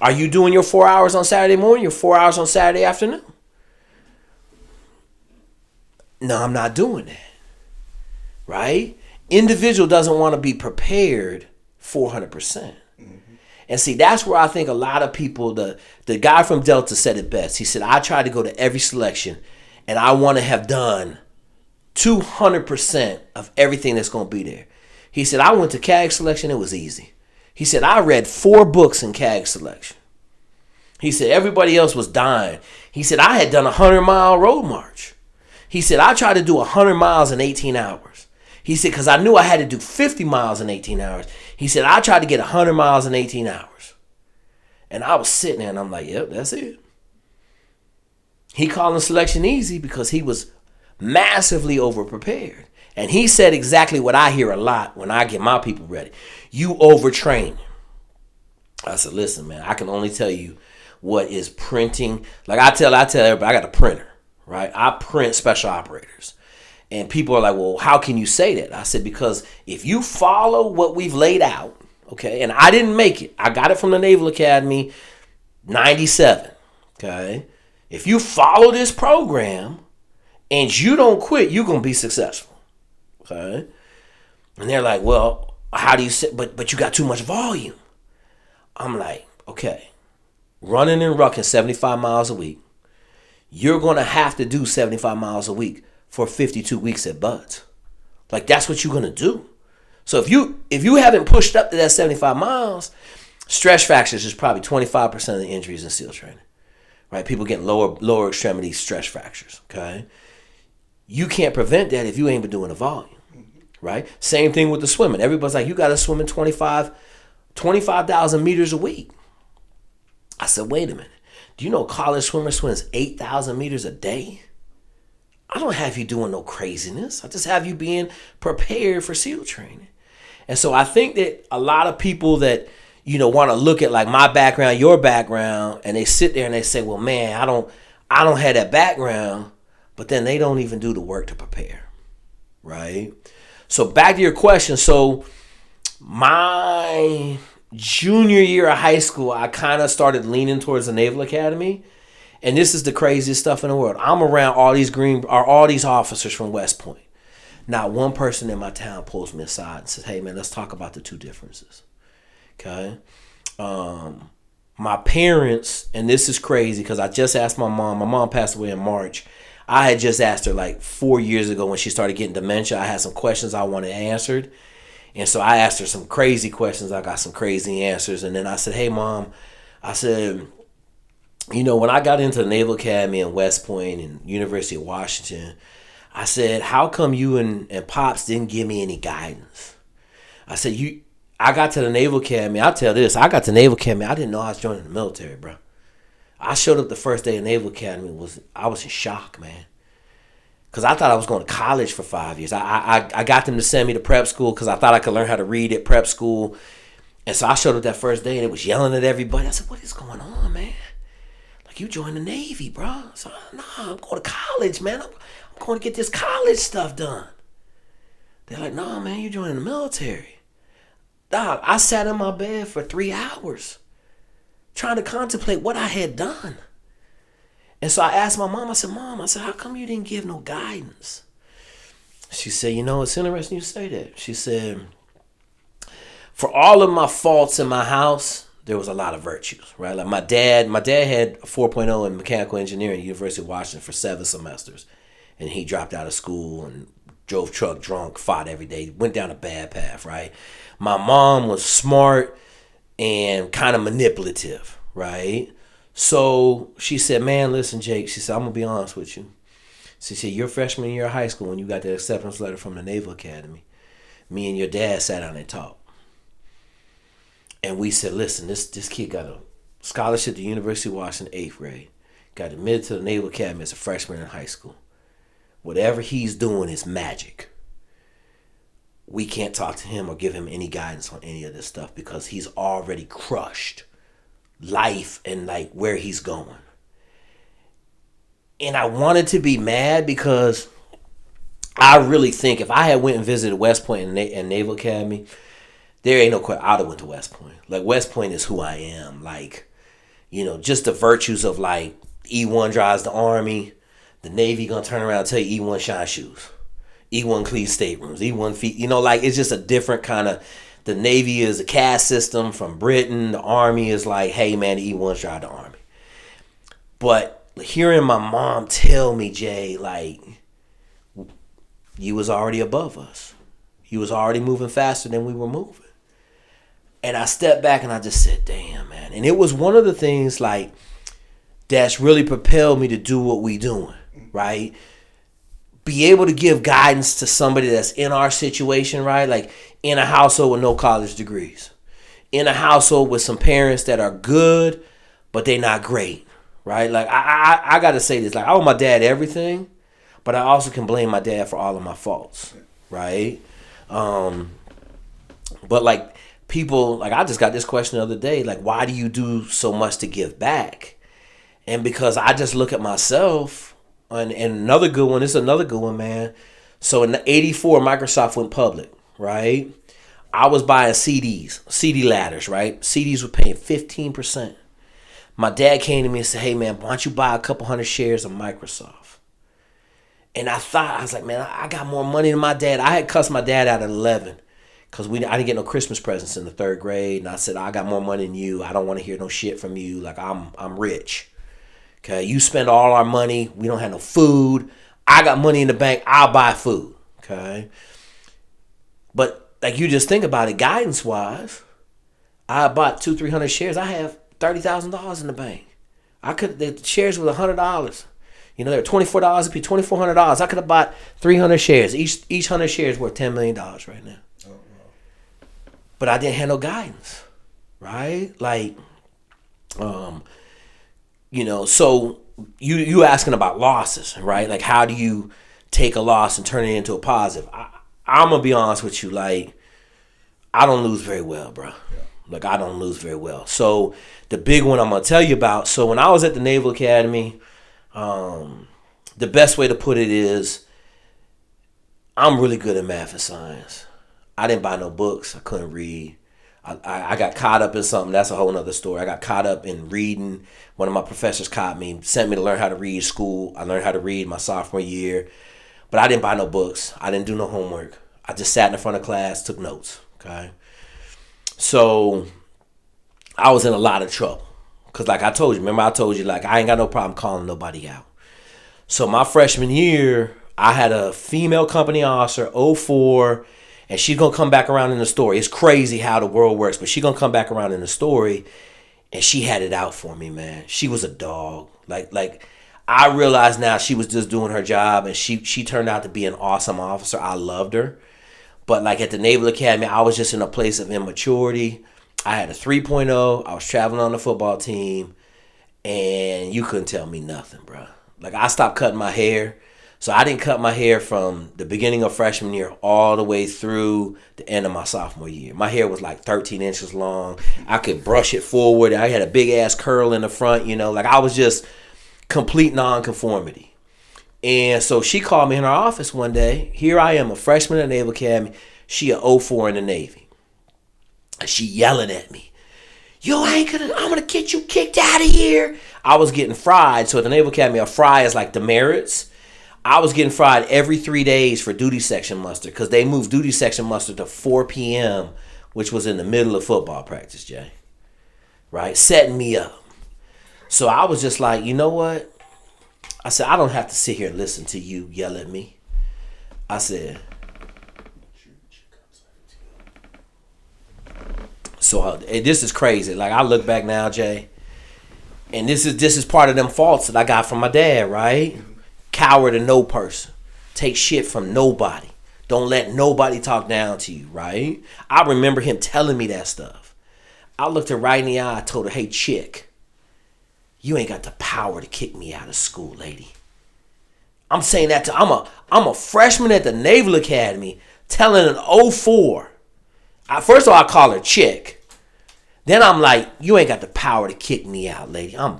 Are you doing your 4 hours on Saturday morning, your 4 hours on Saturday afternoon? No, I'm not doing that. Right? Individual doesn't want to be prepared 400%. Mm-hmm. And see, that's where I think a lot of people, the guy from Delta said it best. He said, I try to go to every selection and I want to have done 200% of everything that's going to be there. He said, I went to CAG selection. It was easy. He said, I read 4 books in CAG selection. He said, everybody else was dying. He said, I had done a 100-mile road march. He said, I tried to do 100 miles in 18 hours. He said, because I knew I had to do 50 miles in 18 hours. He said, I tried to get 100 miles in 18 hours. And I was sitting there and I'm like, yep, that's it. He called the selection easy because he was massively overprepared. And he said exactly what I hear a lot when I get my people ready. You overtrain. I said, listen, man, I can only tell you what is printing. Like I tell everybody, I got a printer, right? I print special operators. And people are like, well, how can you say that? I said, because if you follow what we've laid out, okay, and I didn't make it. I got it from the Naval Academy, 97, okay? If you follow this program and you don't quit, you're going to be successful, okay? And they're like, well, how do you say, but you got too much volume. I'm like, okay, running and rucking 75 miles a week, you're going to have to do 75 miles a week for 52 weeks at Buds. Like, that's what you're going to do. So if you haven't pushed up to that 75 miles, stress fractures is probably 25% of the injuries in SEAL training, right? People getting lower extremity stress fractures, okay? You can't prevent that if you ain't been doing the volume, right? Same thing with the swimming. Everybody's like, you got to swim in 25,000 meters a week. I said, wait a minute. Do you know a college swimmer swims 8,000 meters a day? I don't have you doing no craziness. I just have you being prepared for SEAL training. And so I think that a lot of people that, want to look at like my background, your background, and they sit there and they say, well, man, I don't have that background, but then they don't even do the work to prepare, right? So back to your question. So my junior year of high school, I kind of started leaning towards the Naval Academy. And this is the craziest stuff in the world. I'm around all these officers from West Point. Not one person in my town pulls me aside and says, hey, man, let's talk about the two differences. Okay? My parents, and this is crazy because I just asked my mom. My mom passed away in March. I had just asked her like 4 years ago when she started getting dementia. I had some questions I wanted answered. And so I asked her some crazy questions. I got some crazy answers. And then I said, hey, Mom, I said, when I got into the Naval Academy and West Point and University of Washington, I said, how come you and Pops didn't give me any guidance? I said, I got to the Naval Academy. I'll tell this. I got to Naval Academy. I didn't know I was joining the military, bro. I showed up the first day of Naval Academy. I was in shock, man. Because I thought I was going to college for 5 years. I got them to send me to prep school because I thought I could learn how to read at prep school. And so I showed up that first day and it was yelling at everybody. I said, what is going on, man? Like, you joined the Navy, bro. So, nah, I'm going to college, man. I'm going to get this college stuff done. They're like, nah, man, you joining the military. Dog, I sat in my bed for 3 hours trying to contemplate what I had done. And so I asked my mom, I said, Mom, how come you didn't give no guidance? She said, it's interesting you say that. She said, for all of my faults in my house, there was a lot of virtues, right? Like my dad had a 4.0 in mechanical engineering at the University of Washington for 7 semesters. And he dropped out of school and drove truck drunk, fought every day, went down a bad path, right? My mom was smart and kind of manipulative, right? So she said, man, listen, Jake, she said, I'm going to be honest with you. She said, your freshman year of high school, when you got the acceptance letter from the Naval Academy, me and your dad sat down and talked. And we said, listen, this kid got a scholarship to the University of Washington, 8th grade. Got admitted to the Naval Academy as a freshman in high school. Whatever he's doing is magic. We can't talk to him or give him any guidance on any of this stuff because he's already crushed life and like where he's going. And I wanted to be mad because I really think if I had went and visited West Point and Naval Academy, there ain't no question. I'd have went to West Point. Like, West Point is who I am. Like, just the virtues of, like, E1 drives the Army. The Navy gonna turn around and tell you E1 shine shoes. E1 clean staterooms. E1 feet. It's just a different kind of... The Navy is a caste system from Britain. The Army is like, hey, man, the E1s drive the Army. But hearing my mom tell me, Jay, like, you was already above us. You was already moving faster than we were moving. And I stepped back and I just said, damn, man. And it was one of the things like that's really propelled me to do what we doing, right? Be able to give guidance to somebody that's in our situation, right? Like in a household with no college degrees. In a household with some parents that are good, but they not great, right? Like I got to say this. Like I owe my dad everything, but I also can blame my dad for all of my faults, right? But like people, like I just got this question the other day, like why do you do so much to give back? And because I just look at myself, and another good one, this is another good one, man. So in the 84, Microsoft went public, right? I was buying CDs, CD ladders, right? CDs were paying 15%. My dad came to me and said, hey, man, why don't you buy a couple hundred shares of Microsoft? And I was like, man, I got more money than my dad. I had cussed my dad out at 11 because I didn't get no Christmas presents in the 3rd grade. And I said, I got more money than you. I don't want to hear no shit from you. Like, I'm rich. Okay, you spend all our money. We don't have no food. I got money in the bank. I'll buy food. Okay. But like you just think about it, guidance-wise, I bought 200-300 shares. I have $30,000 in the bank. The shares were $100. You know, they were $24 a piece, $2,400. I could have bought 300 shares. Each 100 shares worth $10 million right now. Oh, wow. But I didn't have no guidance, right? Like, you know, so you asking about losses, right? Like, how do you take a loss and turn it into a positive? I'm going to be honest with you. Like, I don't lose very well, bro. Yeah. Like, I don't lose very well. So the big one I'm going to tell you about. So when I was at the Naval Academy, the best way to put it is I'm really good at math and science. I didn't buy no books. I couldn't read. I got caught up in something. That's a whole nother story. I got caught up in reading. One of my professors caught me, sent me to learn how to read school. I learned how to read my sophomore year. But I didn't buy no books. I didn't do no homework. I just sat in front of class, took notes. Okay. So I was in a lot of trouble. Because like I told you, remember I told you, like, I ain't got no problem calling nobody out. So my freshman year, I had a female company officer, 04, and she's going to come back around in the story. It's crazy how the world works, but she's going to come back around in the story, and she had it out for me, man. She was a dog. Like I realize now she was just doing her job, and she turned out to be an awesome officer. I loved her. But like at the Naval Academy, I was just in a place of immaturity. I had a 3.0. I was traveling on the football team, and you couldn't tell me nothing, bro. Like, I stopped cutting my hair. So I didn't cut my hair from the beginning of freshman year all the way through the end of my sophomore year. My hair was like 13 inches long. I could brush it forward. I had a big-ass curl in the front, you know. Like, I was just complete nonconformity. And so she called me in her office one day. Here I am, a freshman at the Naval Academy. She a 04 in the Navy. She yelling at me. I'm gonna get you kicked out of here. I was getting fried. So at the Naval Academy, a fry is like demerits. I was getting fried every 3 days for duty section muster because they moved duty section muster to 4 p.m., which was in the middle of football practice, Jay. Right? Setting me up. So I was just like, you know what? I said, I don't have to sit here and listen to you yell at me. I said, so this is crazy. Like, I look back now, Jay, and this is part of them faults that I got from my dad, right? Coward and no person. Take shit from nobody. Don't let nobody talk down to you, right? I remember him telling me that stuff. I looked her right in the eye. I told her, hey, chick, you ain't got the power to kick me out of school, lady. I'm saying that I'm a freshman at the Naval Academy telling an 04. First of all, I call her chick. Then I'm like, you ain't got the power to kick me out, lady. I'm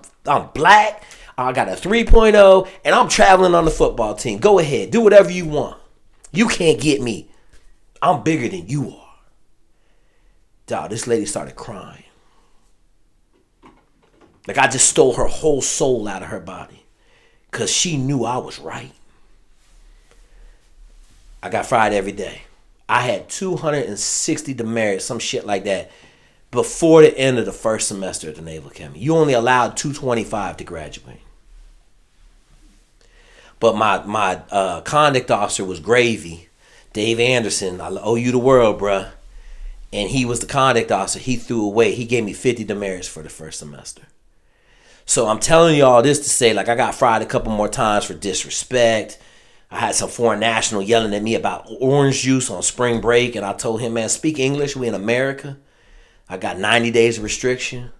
black. I got a 3.0, and I'm traveling on the football team. Go ahead. Do whatever you want. You can't get me. I'm bigger than you are. Dog, this lady started crying. Like I just stole her whole soul out of her body because she knew I was right. I got fried every day. I had 260 demerits, some shit like that, before the end of the first semester at the Naval Academy. You only allowed 225 to graduate. But my conduct officer was gravy. Dave Anderson, I owe you the world, bruh. And he was the conduct officer. He threw away. He gave me 50 demerits for the first semester. So I'm telling you all this to say, like, I got fried a couple more times for disrespect. I had some foreign national yelling at me about orange juice on spring break. And I told him, man, speak English. We in America. I got 90 days of restriction.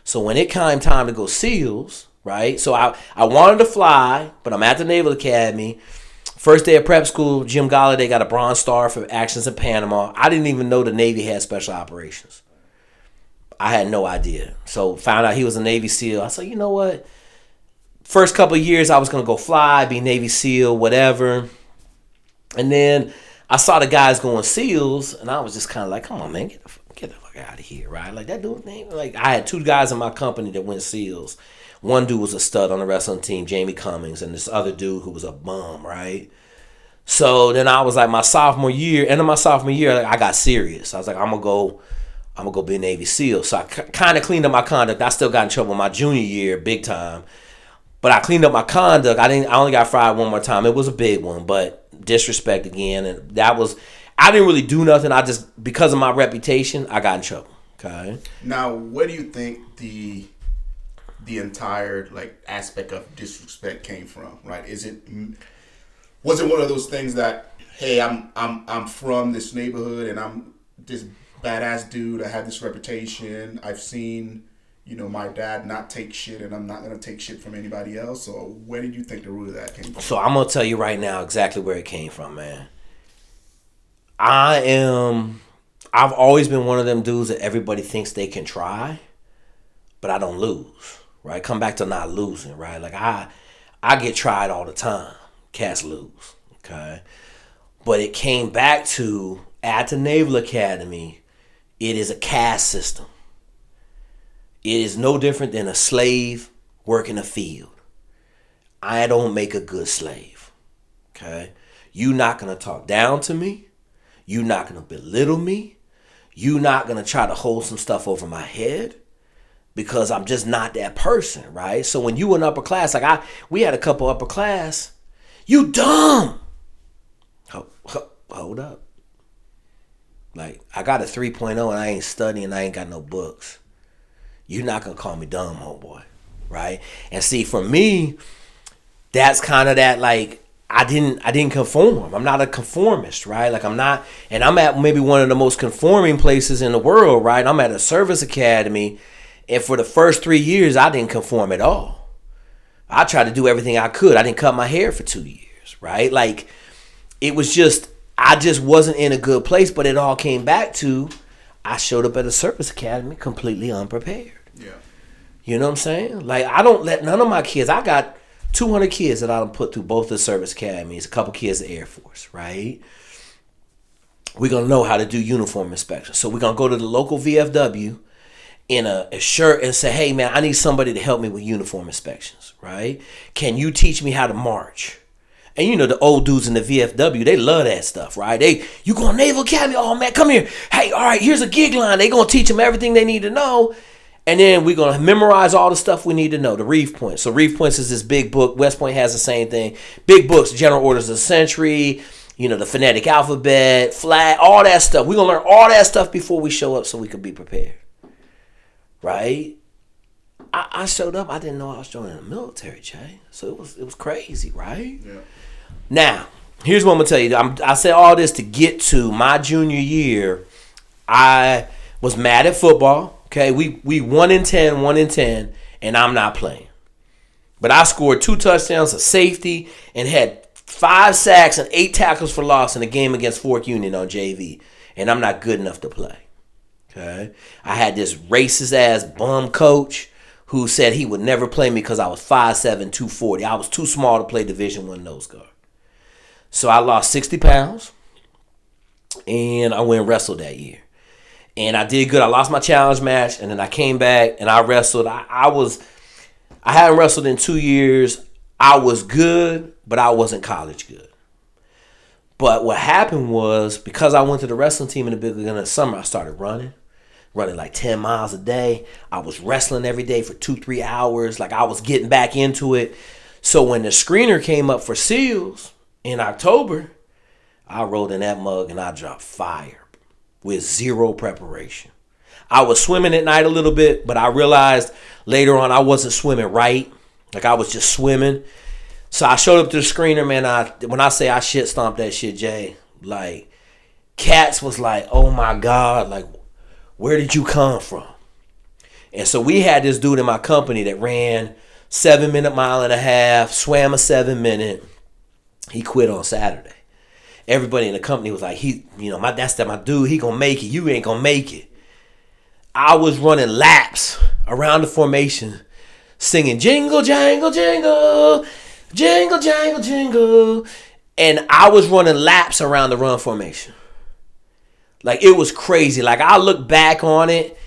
So when it came time to go SEALs, right? So I wanted to fly, but I'm at the Naval Academy. First day of prep school, Jim Galladay got a Bronze Star for actions in Panama. I didn't even know the Navy had special operations. I had no idea. So found out he was a Navy SEAL. I said, you know what? First couple of years, I was going to go fly, be Navy SEAL, whatever. And then I saw the guys going SEALs, and I was just kind of like, come on, man, get the fuck out of here, right? Like, that dude's name, like, I had 2 guys in my company that went SEALs. One dude was a stud on the wrestling team, Jamie Cummings, and this other dude who was a bum, right? So then I was like, end of my sophomore year, like, I got serious. I was like, I'm gonna go be a Navy SEAL. So I kind of cleaned up my conduct. I still got in trouble my junior year, big time. But I cleaned up my conduct. I only got fried one more time. It was a big one, but disrespect again. And I didn't really do nothing. I just, because of my reputation, I got in trouble. Okay. Now, where do you think the entire like aspect of disrespect came from? Right? Was it one of those things that, hey, I'm from this neighborhood and I'm this badass dude. I have this reputation. I've seen, my dad not take shit, and I'm not going to take shit from anybody else. So where did you think the root of that came from? So I'm going to tell you right now exactly where it came from, man. I've always been one of them dudes that everybody thinks they can try, but I don't lose, right? Come back to not losing, right? Like, I get tried all the time. Cats lose, okay? But it came back to, at the Naval Academy, it is a caste system. It is no different than a slave working a field. I don't make a good slave. Okay? You're not going to talk down to me. You're not going to belittle me. You're not going to try to hold some stuff over my head, because I'm just not that person, right? So when you in upper class, like we had a couple upper class, you dumb. Hold up. Like, I got a 3.0 and I ain't studying, I ain't got no books. You're not going to call me dumb, homeboy, right? And see, for me, that's kind of that, like, I didn't conform. I'm not a conformist, right? Like, I'm not, and I'm at maybe one of the most conforming places in the world, right? I'm at a service academy, and for the first 3 years, I didn't conform at all. I tried to do everything I could. I didn't cut my hair for 2 years, right? Like, it was just, I just wasn't in a good place, but it all came back to, I showed up at a service academy completely unprepared. Yeah. You know what I'm saying? Like, I don't let none of my kids, I got 200 kids that I done put through both the service academies, a couple kids in the Air Force, right? We're going to know how to do uniform inspection. So we're going to go to the local VFW in a shirt and say, hey, man, I need somebody to help me with uniform inspections, right? Can you teach me how to march? And the old dudes in the VFW, they love that stuff, right? You going to Naval Academy? Oh, man, come here. Hey, all right, here's a gig line. They going to teach them everything they need to know. And then we're going to memorize all the stuff we need to know, the Reef Points. So Reef Points is this big book. West Point has the same thing. Big books, General Orders of the Century, the phonetic alphabet, flag, all that stuff. We're going to learn all that stuff before we show up so we can be prepared, right? I showed up. I didn't know I was joining the military, Jay. So it was crazy, right? Yeah. Now, here's what I'm going to tell you. I said all this to get to my junior year. I was mad at football. Okay, we 1-10, and I'm not playing. But I scored 2 touchdowns, a safety, and had 5 sacks and 8 tackles for loss in a game against Fork Union on JV. And I'm not good enough to play. Okay, I had this racist-ass bum coach who said he would never play me because I was 5'7", 240. I was too small to play Division I nose guard. So I lost 60 pounds, and I went and wrestled that year. And I did good. I lost my challenge match, and then I came back, and I wrestled. I hadn't wrestled in 2 years. I was good, but I wasn't college good. But what happened was, because I went to the wrestling team in the beginning of the summer, I started running like 10 miles a day. I was wrestling every day for 2-3 hours. Like, I was getting back into it. So when the screener came up for SEALs in October, I rolled in that mug and I dropped fire with 0 preparation. I was swimming at night a little bit, but I realized later on I wasn't swimming right. Like, I was just swimming. So I showed up to the screener, man. When I say I shit stomped that shit, Jay, like, cats was like, oh my God, like, where did you come from? And so we had this dude in my company that ran 7-minute mile and a half, swam a 7-minute. He quit on Saturday. Everybody in the company was like, that's my dude. He gonna make it. You ain't gonna make it. I was running laps around the formation, singing jingle, jangle, jingle, jingle, jangle, jingle. And I was running laps around the run formation. Like, it was crazy. Like, I look back on it,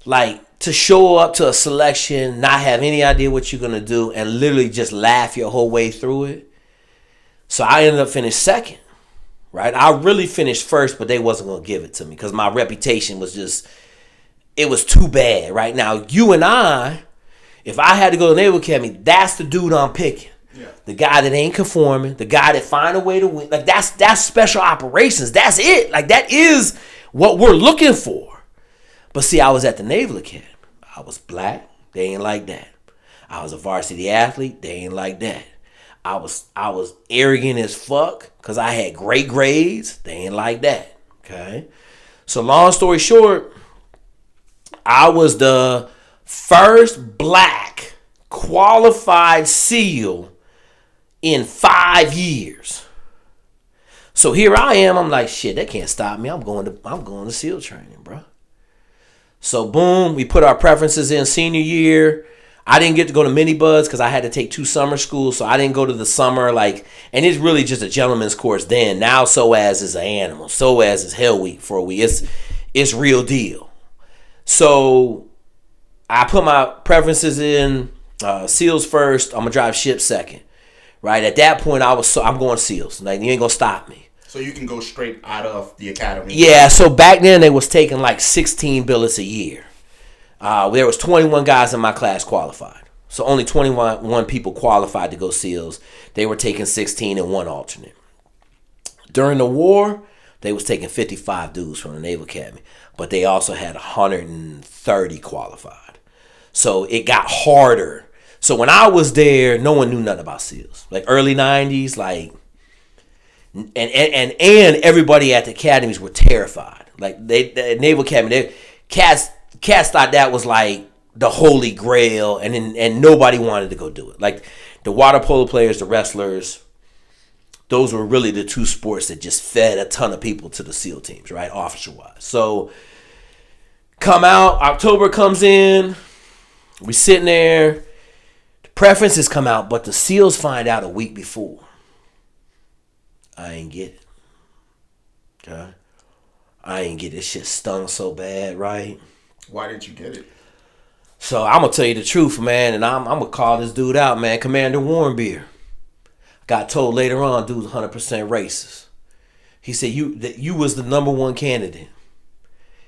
like, to show up to a selection, not have any idea what you're going to do, and literally just laugh your whole way through it. So I ended up finishing second, right? I really finished first, but they wasn't going to give it to me because my reputation was just, it was too bad. Right now, you and I, if I had to go to Naval Academy, that's the dude I'm picking. Yeah. The guy that ain't conforming, the guy that find a way to win. Like, that's special operations. That's it. Like, that is what we're looking for. But see, I was at the Naval Academy. I was black. They ain't like that. I was a varsity athlete. They ain't like that. I was arrogant as fuck because I had great grades. They ain't like that. Okay. So long story short, I was the first black qualified SEAL in 5 years. So here I am. I'm like, shit, that can't stop me. I'm going to SEAL training, bro. So boom, we put our preferences in senior year. I didn't get to go to mini buds because I had to take 2 summer schools, so I didn't go to the summer. Like, and it's really just a gentleman's course then. Now SOAS is an animal. SOAS is hell week for a week. It's real deal. So I put my preferences in SEALs first. I'm gonna drive ship second. Right at that point, I'm going SEALs. Like, you ain't gonna stop me. So you can go straight out of the academy. Yeah. So back then they was taking like 16 billets a year. There was 21 guys in my class qualified. So only 21 people qualified to go SEALs. They were taking 16 and 1 alternate. During the war, they was taking 55 dudes from the Naval Academy. But they also had 130 qualified. So it got harder. So when I was there, no one knew nothing about SEALs. Like early 90s, like, and everybody at the academies were terrified. Like the Naval Academy, cats thought that was like the holy grail, and nobody wanted to go do it. Like the water polo players, the wrestlers, those were really the 2 sports that just fed a ton of people to the SEAL teams, right, officer-wise. So come out, October comes in, we sitting there, the preferences come out, but the SEALs find out a week before. I ain't get it. Okay? I ain't get it. This shit stung so bad, right? Why didn't you get it? So I'm going to tell you the truth, man, and I'm going to call this dude out, man. Commander Warrenbeer. Got told later on, dude's 100% racist. He said, you was the number 1 candidate.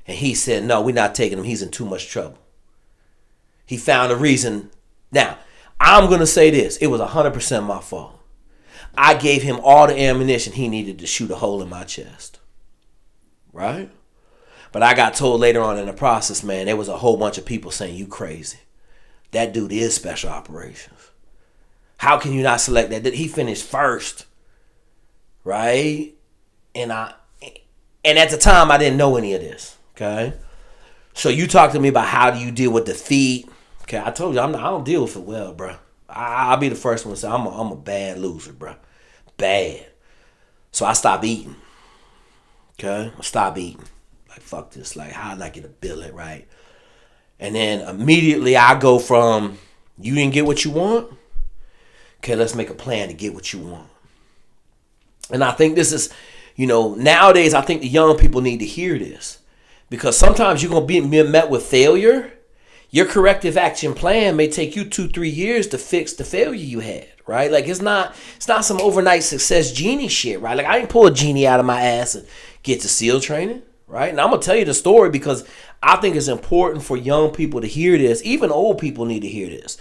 And he said, no, we're not taking him. He's in too much trouble. He found a reason. Now, I'm going to say this. It was 100% my fault. I gave him all the ammunition he needed to shoot a hole in my chest. Right? But I got told later on in the process, man, there was a whole bunch of people saying, you crazy. That dude is special operations. How can you not select that? He finished first. Right? And at the time, I didn't know any of this. Okay? So you talk to me about how do you deal with defeat. Okay, I told you, I don't deal with it well, bro. I'll be the first one to say I'm a bad loser, bro. Bad. So I stopped eating. Okay? I stopped eating. Like, fuck this. Like, how did I get a billet, right? And then immediately I go from, you didn't get what you want? Okay, let's make a plan to get what you want. And I think this is, nowadays I think the young people need to hear this. Because sometimes you're going to be met with failure. Your corrective action plan may take you 2-3 years to fix the failure you had, right? Like, it's not some overnight success genie shit, right? Like, I didn't pull a genie out of my ass and get to SEAL training, right? And I'm going to tell you the story because I think it's important for young people to hear this. Even old people need to hear this.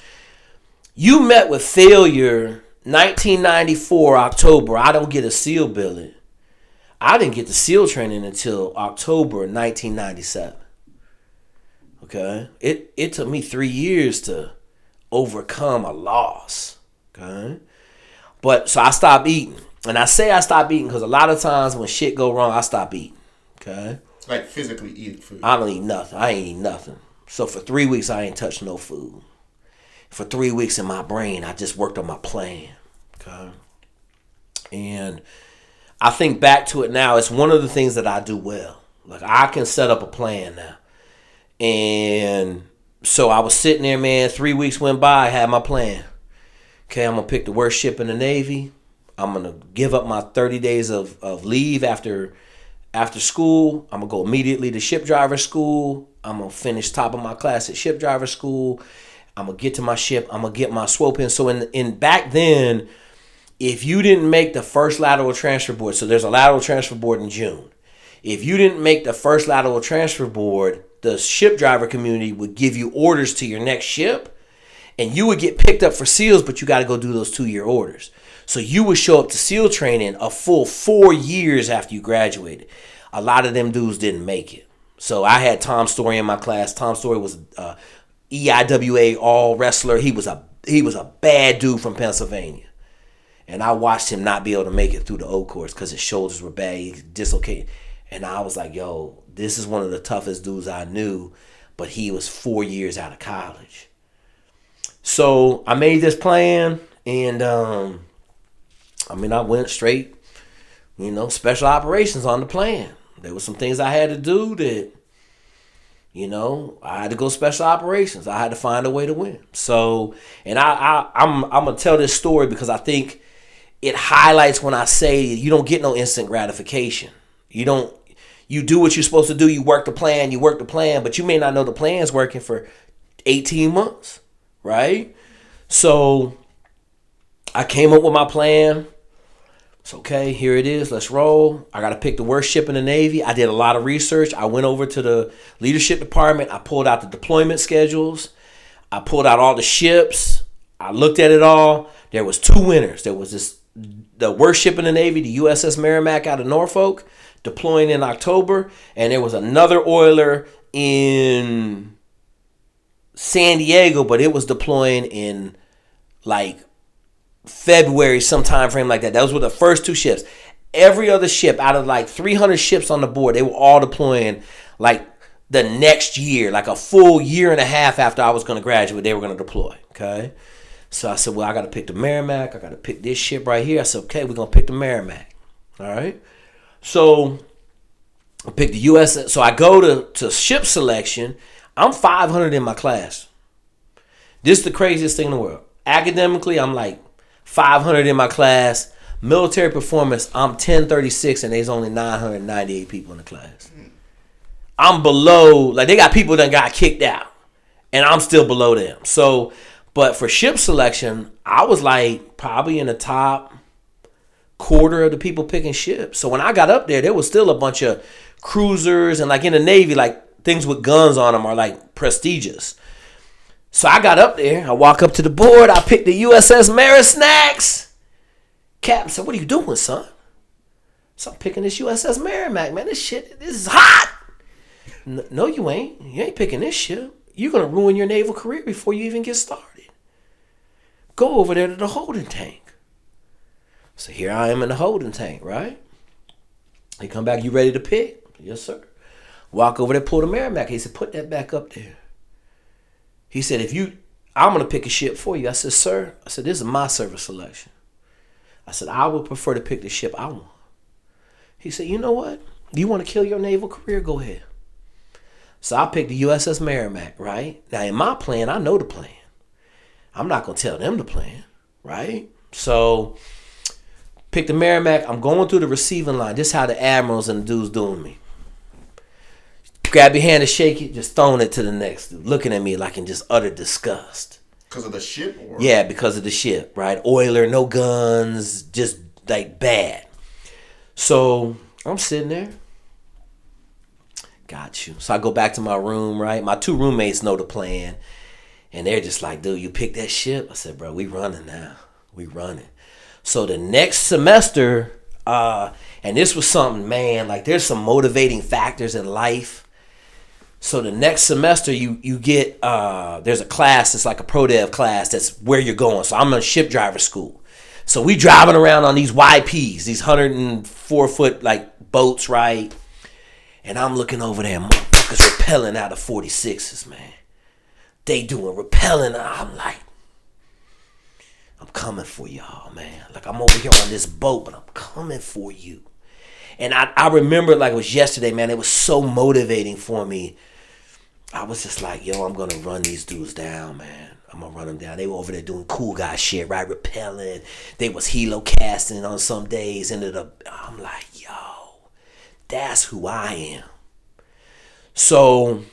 You met with failure 1994, October. I don't get a SEAL billet. I didn't get the SEAL training until October 1997. Okay? It took me 3 years to overcome a loss. Okay? But, so I stopped eating. And I say I stopped eating because a lot of times when shit go wrong, I stop eating. Okay? Like physically eating food. I don't eat nothing. I ain't eat nothing. So for 3 weeks, I ain't touched no food. For 3 weeks in my brain, I just worked on my plan. Okay? And I think back to it now, it's one of the things that I do well. Like, I can set up a plan now. And so I was sitting there, man, 3 weeks went by, I had my plan. Okay, I'm going to pick the worst ship in the Navy. I'm going to give up my 30 days of leave after school. I'm going to go immediately to ship driver school. I'm going to finish top of my class at ship driver school. I'm going to get to my ship. I'm going to get my swope in. So in back then, if you didn't make the first lateral transfer board, so there's a lateral transfer board in June. If you didn't make the first lateral transfer board, the ship driver community would give you orders to your next ship, and you would get picked up for SEALs, but you got to go do those 2-year orders. So you would show up to SEAL training a full 4 years after you graduated. A lot of them dudes didn't make it. So I had Tom Story in my class. Tom Story was EIWA all wrestler. He was a bad dude from Pennsylvania. And I watched him not be able to make it through the O course because his shoulders were bad. He dislocated. And I was like, yo, this is one of the toughest dudes I knew. But he was 4 years out of college. So I made this plan. And, I went straight, special operations on the plan. There were some things I had to do that, I had to go special operations. I had to find a way to win. So, and I'm going to tell this story because I think it highlights when I say you don't get no instant gratification. You do what you're supposed to do. You work the plan, but you may not know the plan's working for 18 months, right? So I came up with my plan. It's okay, here it is, let's roll. I got to pick the worst ship in the Navy. I did a lot of research. I went over to the leadership department. I pulled out the deployment schedules. I pulled out all the ships. I looked at it all. There was 2 winners. There was the worst ship in the Navy, the USS Merrimack out of Norfolk, deploying in October. And there was another oiler in San Diego, but it was deploying in February, some time frame like that. Those were the first 2 ships. Every other ship out of 300 ships on the board, they were all deploying the next year, a full year and a half after I was going to graduate, they were going to deploy. Okay. So I said, well, I got to pick the Merrimack. I got to pick this ship right here. I said, okay, we're going to pick the Merrimack. All right. So I picked the US. So I go to ship selection. I'm 500 in my class. This is the craziest thing in the world. Academically, I'm 500 in my class. Military performance, I'm 1036, and there's only 998 people in the class. I'm below, they got people that got kicked out, and I'm still below them. So, but for ship selection, I was probably in the top quarter of the people picking ships. So when I got up there was still a bunch of cruisers, and in the Navy, things with guns on them are prestigious. So I got up there. I walk up to the board. I picked the USS Merrimack. Captain said, what are you doing, son? So I'm picking this USS Merrimack, man. This is hot. No, you ain't. You ain't picking this ship. You're going to ruin your naval career before you even get started. Go over there to the holding tank. So here I am in the holding tank, right? They come back, you ready to pick? Yes, sir. Walk over there, pull the Merrimack. He said, put that back up there. He said, I'm going to pick a ship for you. I said, sir, this is my service selection. I said, I would prefer to pick the ship I want. He said, you know what? You want to kill your naval career? Go ahead. So I picked the USS Merrimack, right? Now, in my plan, I know the plan. I'm not going to tell them the plan, right? So, pick the Merrimack. I'm going through the receiving line. This is how the admirals and the dudes doing me. Grab your hand and shake it, just throwing it to the next dude, looking at me in just utter disgust. Because of the ship? Or? Yeah, because of the ship, right? Oiler, no guns, just bad. So I'm sitting there. Got you. So I go back to my room, right? My 2 roommates know the plan. And they're just dude, you picked that ship? I said, bro, we running now. We running. So the next semester, and this was something, man, there's some motivating factors in life. So the next semester you get, there's a class, it's a pro dev class, that's where you're going. So I'm in ship driver school. So we driving around on these YPs, these 104-foot boats, right? And I'm looking over there, motherfuckers rappelling out of 46s, man. They doing rappelling. I'm I'm coming for y'all, man. I'm over here on this boat, but I'm coming for you. And I remember it was yesterday, man. It was so motivating for me. I was just yo, I'm going to run these dudes down, man. I'm gonna run them down. They were over there doing cool guy shit, right? Rappelling. They was helo casting on some days. I'm like, yo, that's who I am. So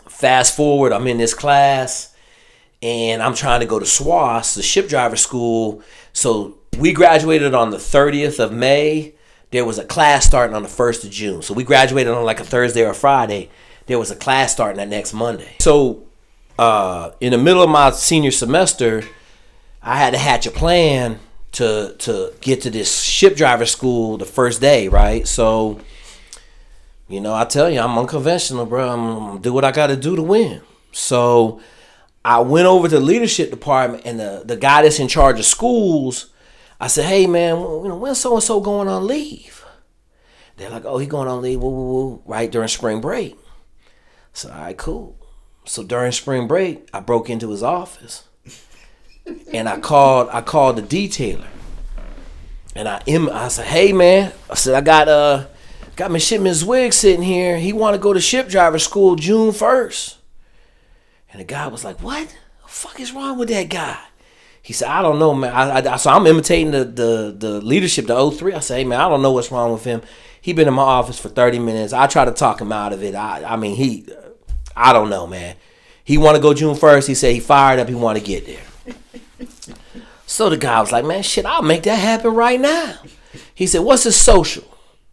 fast forward, I'm in this class and I'm trying to go to SWAS, the ship driver school. So we graduated on the 30th of May. There was a class starting on the 1st of June. So we graduated on like a Thursday or a Friday. There was a class starting that next Monday. So in the middle of my senior semester, I had to hatch a plan to get to this ship driver school the first day, right? So, I tell you, I'm unconventional, bro. I'm gonna do what I got to do to win. So I went over to the leadership department, and the guy that's in charge of schools, I said, hey, man, when's so-and-so going on leave? They're like, oh, he going on leave, right during spring break. So, all right, cool. So during spring break, I broke into his office, and I called the detailer, and I said, "Hey man," I said, "I got my shipment Zweig sitting here. He want to go to ship driver school June 1st." And the guy was like, "What? The fuck is wrong with that guy?" He said, "I don't know, man." So I'm imitating the leadership, the 03. I say, "Hey man, I don't know what's wrong with him. He been in my office for 30 minutes. I try to talk him out of it. I don't know, man. He want to go June 1st. He said he fired up. He want to get there." So the guy was like, "Man, shit, I'll make that happen right now." He said, "What's his social?"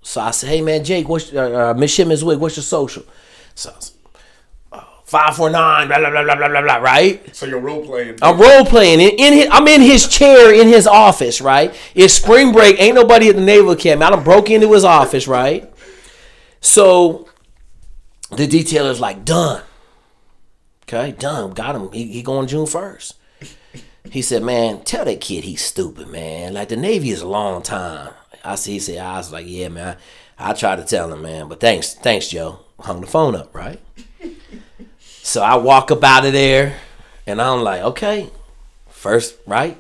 So I said, "Hey, man, Jake, what's Midshipman Zweig, what's your social?" So I said, 549, blah, blah, blah, blah, blah, blah, right? So you're role playing. I'm role playing. I'm in his chair in his office, right? It's spring break. Ain't nobody at the Naval Academy. I done broke into his office, right? So the detailer's like, done. Okay, done. Got him. He going June 1st. He said, "Man, tell that kid he's stupid, man. Like, the Navy is a long time." I was like, "Yeah, man. I tried to tell him, man. But thanks, Joe." Hung the phone up, right? So I walk up out of there, and I'm like, okay, first, right?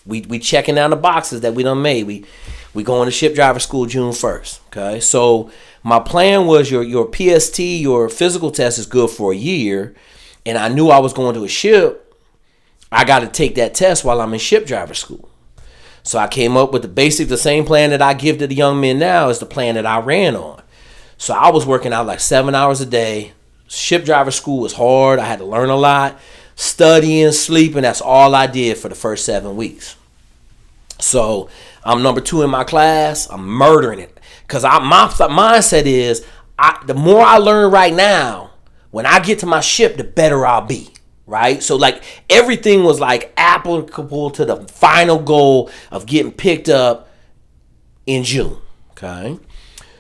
We checking down the boxes that we done made. We going to ship driver school June 1st, okay? So my plan was your PST, your physical test is good for a year, and I knew I was going to a ship. I got to take that test while I'm in ship driver school. So I came up with the same plan that I give to the young men now is the plan that I ran on. So I was working out like 7 hours a day. Ship driver school was hard. I had to learn a lot. Studying, sleeping, that's all I did for the first 7 weeks. So I'm number 2 in my class. I'm murdering it. Because my mindset is, the more I learn right now, when I get to my ship, the better I'll be. Right? So like everything was like applicable to the final goal of getting picked up in June. Okay.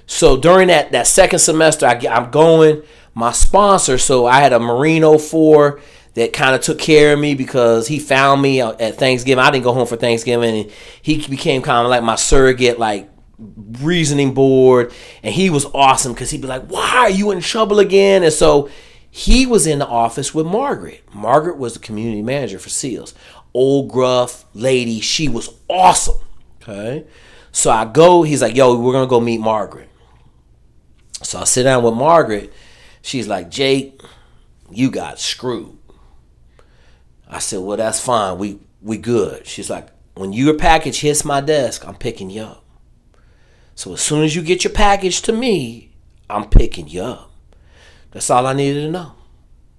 So during that second semester, I'm going. My sponsor, so I had a Marine 04 that kind of took care of me because he found me at Thanksgiving. I didn't go home for Thanksgiving, and he became kind of like my surrogate, like reasoning board. And he was awesome because he'd be like, "Why are you in trouble again?" And so he was in the office with Margaret. Margaret was the community manager for SEALs. Old gruff lady. She was awesome. Okay. So I go, he's like, "Yo, we're going to go meet Margaret." So I sit down with Margaret. She's like, "Jake, you got screwed." I said, "Well, that's fine. We good." She's like, "When your package hits my desk, I'm picking you up. So as soon as you get your package to me, I'm picking you up." That's all I needed to know.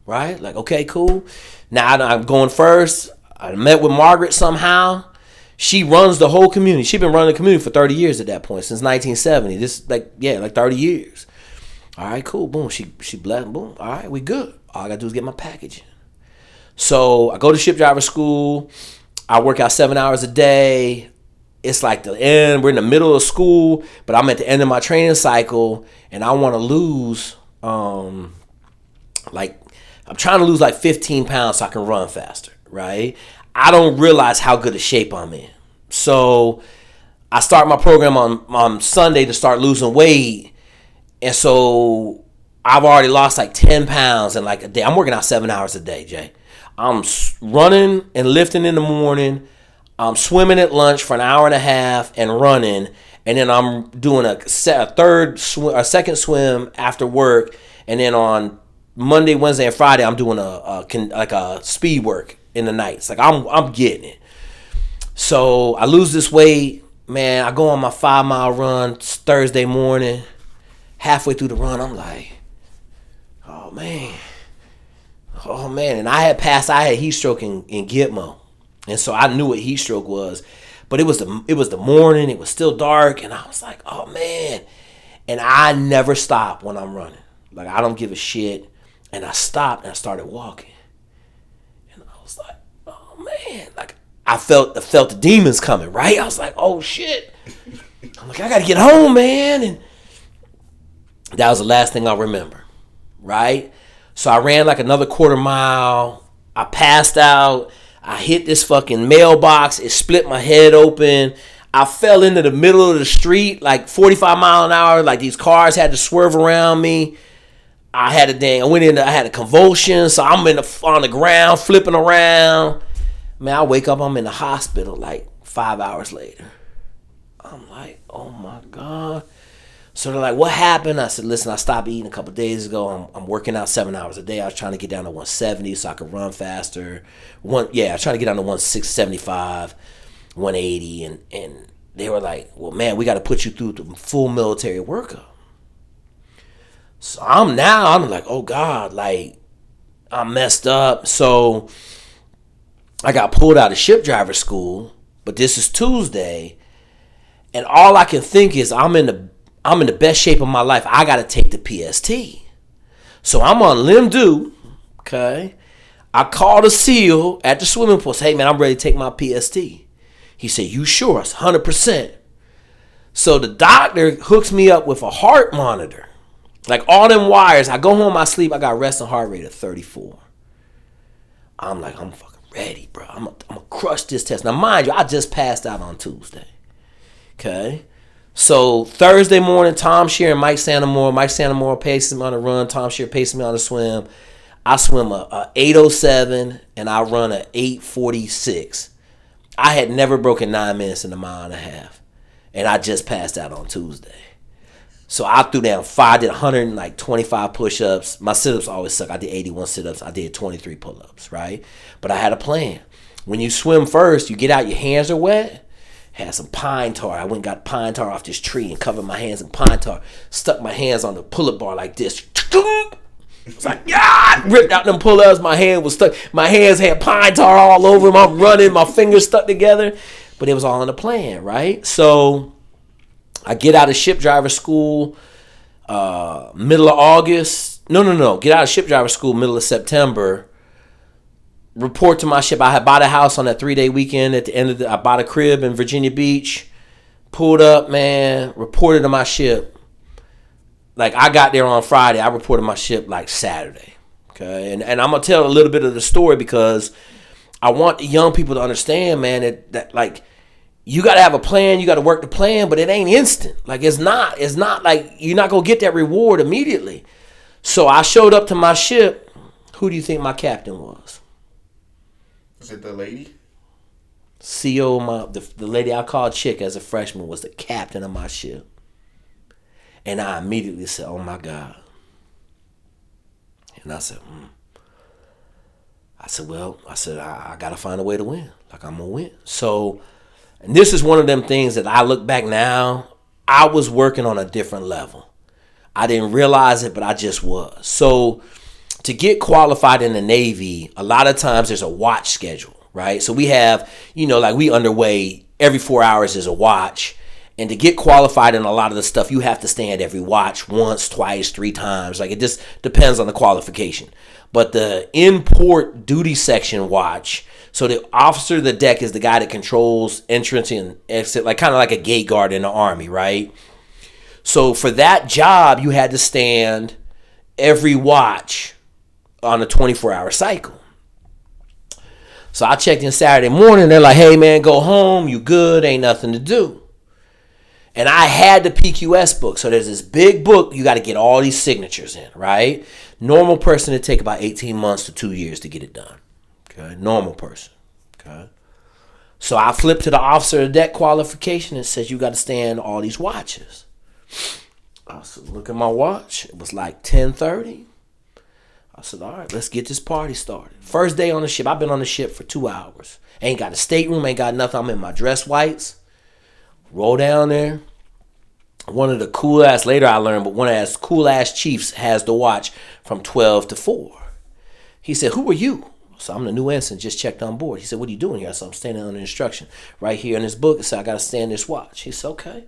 Right? Like, okay, cool. Now I'm going first. I met with Margaret somehow. She runs the whole community. She's been running the community for 30 years at that point, since 1970. This, like 30 years. All right, cool. Boom. She blessed. Boom. All right, we good. All I got to do is get my package in. So I go to ship driver school. I work out 7 hours a day. It's like the end. We're in the middle of school, but I'm at the end of my training cycle, and I want to lose, I'm trying to lose like 15 pounds so I can run faster, right? I don't realize how good a shape I'm in. So I start my program on Sunday to start losing weight. And so I've already lost like 10 pounds in like a day. I'm working out 7 hours a day, Jay. I'm running and lifting in the morning. I'm swimming at lunch for an hour and a half and running. And then I'm doing a second swim after work. And then on Monday, Wednesday, and Friday, I'm doing a speed work in the nights. Like I'm getting it. So I lose this weight, man. I go on my 5-mile run Thursday morning. Halfway through the run, I'm like, oh man. And I had heat stroke in Gitmo, and so I knew what heat stroke was. But it was the morning. It was still dark, and I was like, oh man. And I never stop when I'm running. Like I don't give a shit. And I stopped and I started walking. And I was like, oh man. Like I felt the demons coming, right? I was like, oh shit. I'm like, I gotta get home, man. And that was the last thing I remember. Right? So I ran like another quarter mile. I passed out. I hit this fucking mailbox. It split my head open. I fell into the middle of the street, like 45 mile an hour. Like these cars had to swerve around me. I had a convulsion, so I'm on the ground, flipping around. Man, I wake up, I'm in the hospital like 5 hours later. I'm like, oh my God. So they're like, what happened? I said, listen, I stopped eating a couple of days ago. I'm working out 7 hours a day. I was trying to get down to 170 so I could run faster. I was trying to get down to 175, 180. And they were like, well, man, we got to put you through the full military workup. So I'm like, oh God, like I'm messed up. So I got pulled out of ship driver school, but this is Tuesday, and all I can think is I'm in the best shape of my life. I got to take the PST. So I'm on limb due, okay? I called a SEAL at the swimming pool. Hey man, I'm ready to take my PST. He said, you sure? It's 100%. So the doctor hooks me up with a heart monitor. Like all them wires, I go home, I sleep, I got resting heart rate of 34. I'm like, I'm fucking ready, bro. I'm gonna crush this test. Now, mind you, I just passed out on Tuesday. Okay? So Thursday morning, Tom Shear and Mike Santamore paces me on the run. Tom Shear paces me on the swim. I swim a 8:07 and I run a 8:46. I had never broken 9 minutes in a mile and a half. And I just passed out on Tuesday. So I threw down 5, did 125 push-ups. My sit-ups always suck. I did 81 sit-ups. I did 23 pull-ups, right? But I had a plan. When you swim first, you get out, your hands are wet. Had some pine tar. I went and got pine tar off this tree and covered my hands in pine tar. Stuck my hands on the pull-up bar like this. It's like, yeah! Ripped out them pull-ups. My hand was stuck. My hands had pine tar all over them. I'm running. My fingers stuck together. But it was all in the plan, right? So I get out of ship driver school middle of August. No. Get out of ship driver school middle of September. Report to my ship. I had bought a house on that 3-day weekend. At the end of I bought a crib in Virginia Beach. Pulled up, man. Reported to my ship. Like I got there on Friday. I reported my ship like Saturday. Okay, and I'm gonna tell a little bit of the story because I want the young people to understand, man, that like. You got to have a plan. You got to work the plan, but it ain't instant. Like it's not like you're not going to get that reward immediately. So I showed up to my ship. Who do you think my captain was? Was it the lady? CO, the lady I called Chick as a freshman was the captain of my ship. And I immediately said, oh my God. And I said, I got to find a way to win. Like I'm going to win. So, and this is one of them things that I look back now, I was working on a different level. I didn't realize it, but I just was. So to get qualified in the Navy, a lot of times there's a watch schedule, right? So we have, like we underway every 4 hours is a watch. And to get qualified in a lot of the stuff, you have to stand every watch once, twice, 3 times. Like it just depends on the qualification. But the in-port duty section watch, so the officer of the deck is the guy that controls entrance and exit, like kind of like a gate guard in the Army, right? So for that job, you had to stand every watch on a 24-hour cycle. So I checked in Saturday morning. They're like, hey, man, go home. You good. Ain't nothing to do. And I had the PQS book. So there's this big book. You got to get all these signatures in, right? Normal person, it'd take about 18 months to 2 years to get it done. Okay, normal person. Okay. So I flipped to the officer of deck qualification and says you got to stand all these watches. I said, look at my watch. It was like 10:30. I said, all right, let's get this party started. First day on the ship, I've been on the ship for 2 hours. Ain't got a stateroom, ain't got nothing. I'm in my dress whites. Roll down there. One of the cool ass, later I learned, but one of the cool ass chiefs has the watch from 12 to 4. He said, who are you? So I'm the new ensign, just checked on board. He said, what are you doing here? I said, I'm standing under instruction. Right here in this book, it said, I got to stand this watch. He said, okay.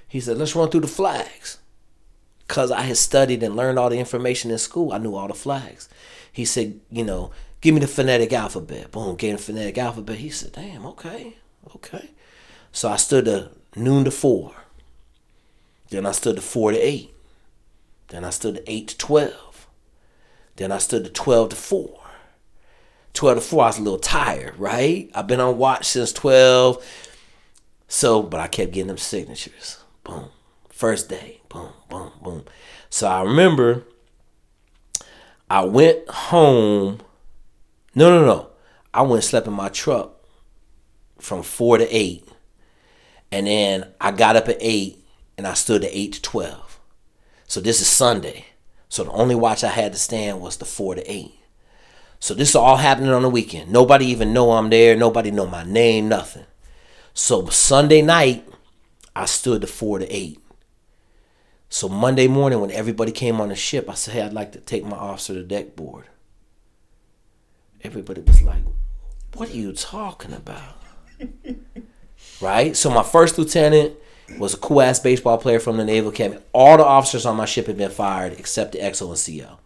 He said, let's run through the flags. Because I had studied and learned all the information in school, I knew all the flags. He said, give me the phonetic alphabet. Boom, gave him the phonetic alphabet. He said, damn, okay. So I stood the noon to 4. Then I stood the 4 to 8. Then I stood the 8 to 12. Then I stood the 12 to 4. 12 to 4, I was a little tired, right? I've been on watch since 12. But I kept getting them signatures. Boom. First day. Boom, boom, boom. So I remember I went home. No. I went and slept in my truck from 4 to 8. And then I got up at 8 and I stood at 8 to 12. So this is Sunday. So the only watch I had to stand was the 4 to 8. So this is all happening on the weekend. Nobody even know I'm there. Nobody know my name, nothing. So Sunday night, I stood the 4 to 8. So Monday morning when everybody came on the ship, I said, hey, I'd like to take my officer to deck board. Everybody was like, what are you talking about? Right? So my first lieutenant was a cool-ass baseball player from the Naval Academy. All the officers on my ship had been fired except the XO and CO.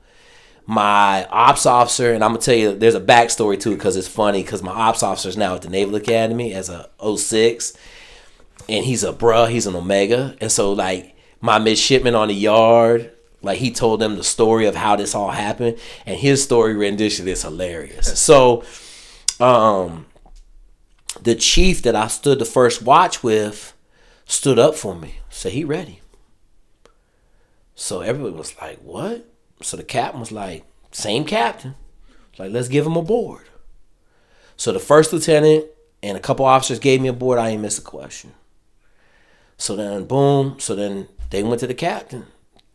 My ops officer, and I'm going to tell you, there's a backstory to it because it's funny, because my ops officer is now at the Naval Academy as a 06, and he's a bruh, he's an Omega. And so, like, my midshipman on the yard, like, he told them the story of how this all happened, and his story rendition is hilarious. So, the chief that I stood the first watch with stood up for me, said he ready. So everybody was like, what? So the captain was like, same captain. Like, let's give him a board. So the first lieutenant and a couple officers gave me a board. I ain't missed a question. So then, boom. So then they went to the captain.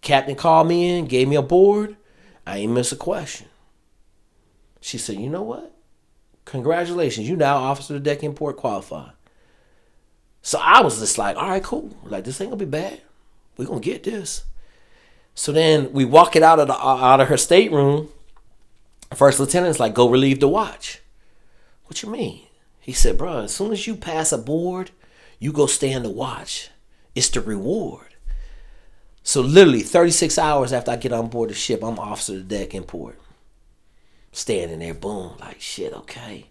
Captain called me in, gave me a board. I ain't missed a question. She said, you know what? Congratulations. You now officer of the deck import qualified. So I was just like, all right, cool. Like, this ain't gonna be bad. We're gonna get this. So then we walk it out of her stateroom. First lieutenant's like, go relieve the watch. What you mean? He said, bro, as soon as you pass a board, you go stand the watch. It's the reward. So literally 36 hours after I get on board the ship, I'm officer of the deck import. Standing there, boom, like, shit, okay.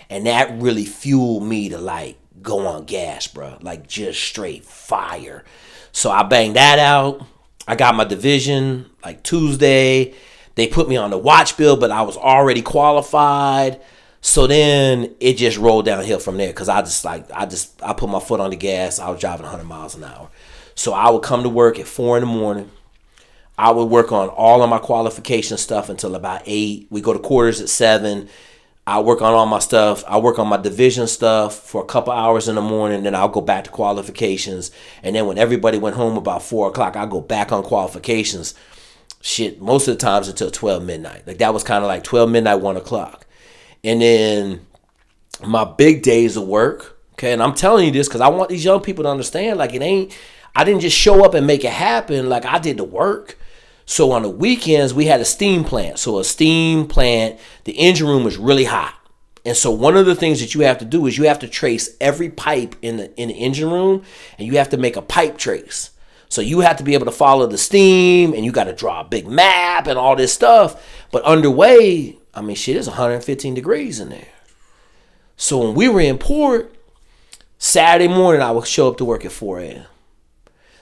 And that really fueled me to, like, go on gas, bro. Like, just straight fire. So I banged that out. I got my division like Tuesday. They put me on the watch bill, but I was already qualified. So then it just rolled downhill from there because I put my foot on the gas. I was driving 100 miles an hour. So I would come to work at 4 in the morning. I would work on all of my qualification stuff until about 8. We go to quarters at 7. I work on all my stuff. I work on my division stuff for a couple hours in the morning. Then I'll go back to qualifications. And then when everybody went home about 4 o'clock, I go back on qualifications. Shit, most of the times until 12 midnight. Like, that was kind of like 12 midnight, 1 o'clock. And then my big days of work. Okay, and I'm telling you this because I want these young people to understand, like, I didn't just show up and make it happen. Like, I did the work. So on the weekends, we had a steam plant. So a steam plant, the engine room is really hot. And so one of the things that you have to do is you have to trace every pipe in the engine room, and you have to make a pipe trace. So you have to be able to follow the steam, and you got to draw a big map and all this stuff. But underway, I mean, shit, it's 115 degrees in there. So when we were in port, Saturday morning, I would show up to work at 4 a.m.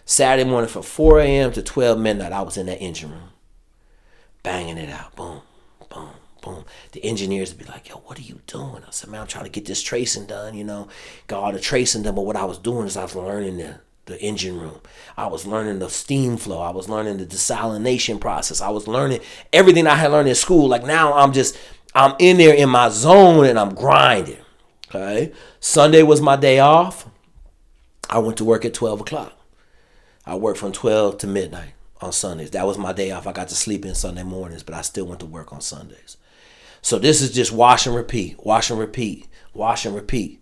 Saturday morning from 4 a.m. to 12 midnight, I was in that engine room, banging it out. Boom, boom, boom. The engineers would be like, yo, what are you doing? I said, man, I'm trying to get this tracing done, got all the tracing done. But what I was doing is I was learning the engine room. I was learning the steam flow. I was learning the desalination process. I was learning everything I had learned in school. Like, now I'm in there in my zone and I'm grinding. Okay. Sunday was my day off. I went to work at 12 o'clock. I worked from 12 to midnight on Sundays. That was my day off. I got to sleep in Sunday mornings, but I still went to work on Sundays. So this is just wash and repeat, wash and repeat, wash and repeat.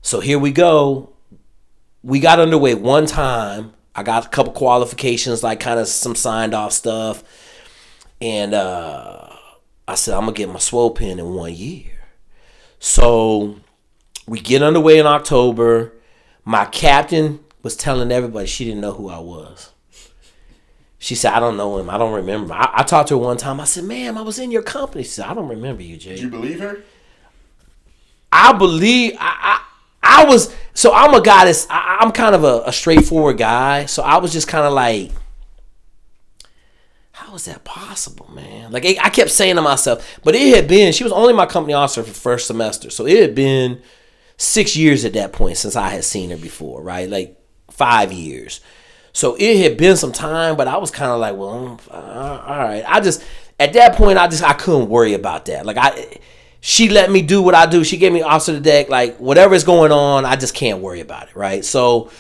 So here we go. We got underway one time. I got a couple qualifications, like kind of some signed off stuff. And I said, I'm going to get my SWO pin in 1 year. So we get underway in October. My captain was telling everybody she didn't know who I was. She said, I don't know him. I don't remember. I talked to her one time. I said, ma'am, I was in your company. She said, I don't remember you, Jay. Did you believe her? I believe, I was, so I'm a guy that's, I'm kind of a straightforward guy. So I was just kind of like, how is that possible, man? Like, I kept saying to myself, but it had been, she was only my company officer for the first semester. So it had been 6 years at that point since I had seen her before, right? Like 5 years. So it had been some time, but I was kind of like, well, all right. At that point, I couldn't worry about that. Like she let me do what I do. She gave me officer to deck. Like whatever is going on, I just can't worry about it, right? So,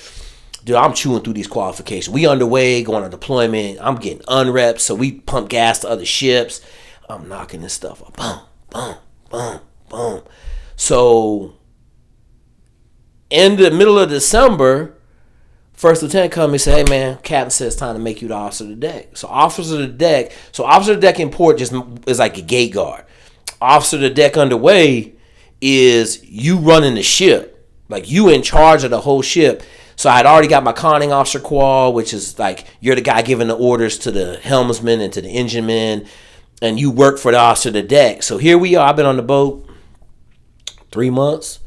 dude, I'm chewing through these qualifications. We underway, going on deployment. I'm getting unreps, so we pump gas to other ships. I'm knocking this stuff up. Boom, boom, boom, boom. So, in the middle of December, first lieutenant come and say, hey, man, captain says it's time to make you the officer of the deck. So officer of the deck in port just is like a gate guard. Officer of the deck underway is you running the ship. Like you in charge of the whole ship. So I had already got my conning officer qual, which is like you're the guy giving the orders to the helmsman and to the engineman, and you work for the officer of the deck. So here we are. I've been on the boat 3 months.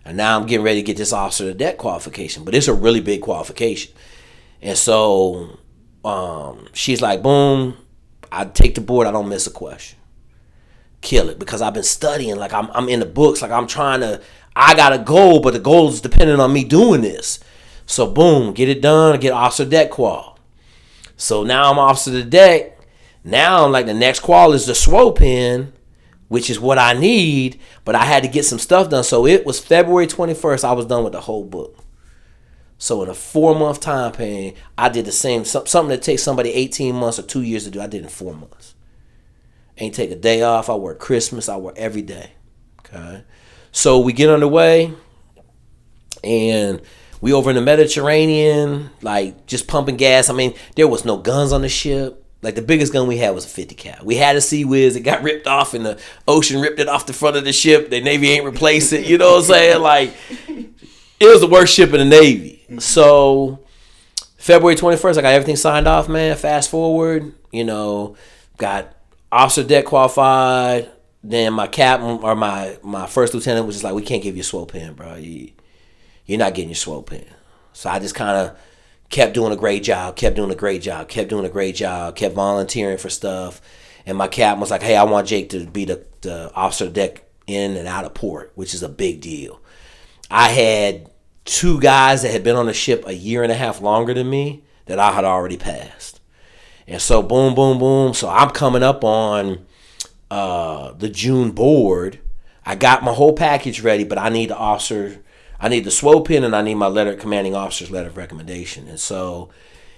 And now I'm getting ready to get this officer of the deck qualification. But it's a really big qualification. And so she's like, boom, I take the board. I don't miss a question. Kill it. Because I've been studying. Like I'm in the books. Like I got a goal. But the goal is dependent on me doing this. So boom, get it done. Get officer of deck qual. So now I'm officer of the deck. Now like the next qual is the SWO pin, which is what I need, but I had to get some stuff done. So it was February 21st, I was done with the whole book. So in a 4-month time span, I did the same, something that takes somebody 18 months or 2 years to do, I did in 4 months. Ain't take a day off, I work Christmas, I work every day, okay? So we get underway, and we over in the Mediterranean, like just pumping gas. I mean, there was no guns on the ship. Like the biggest gun we had was a 50 cal. We had a Sea Whiz. It got ripped off in the ocean, ripped it off the front of the ship. The Navy ain't replaced it. You know what I'm saying? Like it was the worst ship in the Navy. So February 21st, I got everything signed off, man. Fast forward, got officer deck qualified. Then my captain or my first lieutenant was just like, we can't give you a SWO pin, bro. You're not getting your SWO pin. So I just kind of kept doing a great job, kept volunteering for stuff. And my captain was like, hey, I want Jake to be the officer of deck in and out of port, which is a big deal. I had 2 guys that had been on the ship a year and a half longer than me that I had already passed. And so boom, boom, boom. So I'm coming up on the June board. I got my whole package ready, but I need the SWO pin and I need my commanding officer's letter of recommendation. And so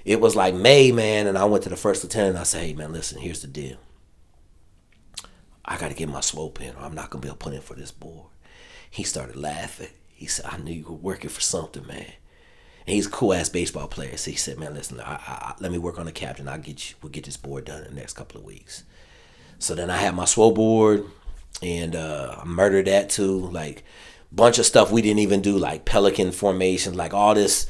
it was like May, man, and I went to the first lieutenant and I said, hey, man, listen, here's the deal. I got to get my SWO pin or I'm not going to be able to put in for this board. He started laughing. He said, I knew you were working for something, man. And he's a cool-ass baseball player. So he said, man, listen, let me work on the captain. We'll get this board done in the next couple of weeks. So then I had my SWO board and I murdered that too, like bunch of stuff we didn't even do, like Pelican formation, like all this,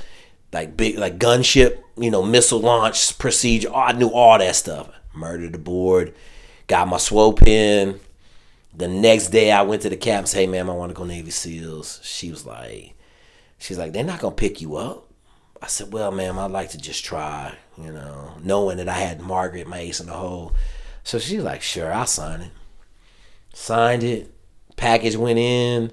like big, like gunship, missile launch procedure. I knew all that stuff. Murdered the board, got my SWO pin. The next day I went to the captain and said, hey man, I want to go Navy SEALs. She's like, they're not going to pick you up. I said, well, ma'am, I'd like to just try, knowing that I had Margaret, my ace in the hole. So she's like, sure, I'll sign it. Signed it. Package went in.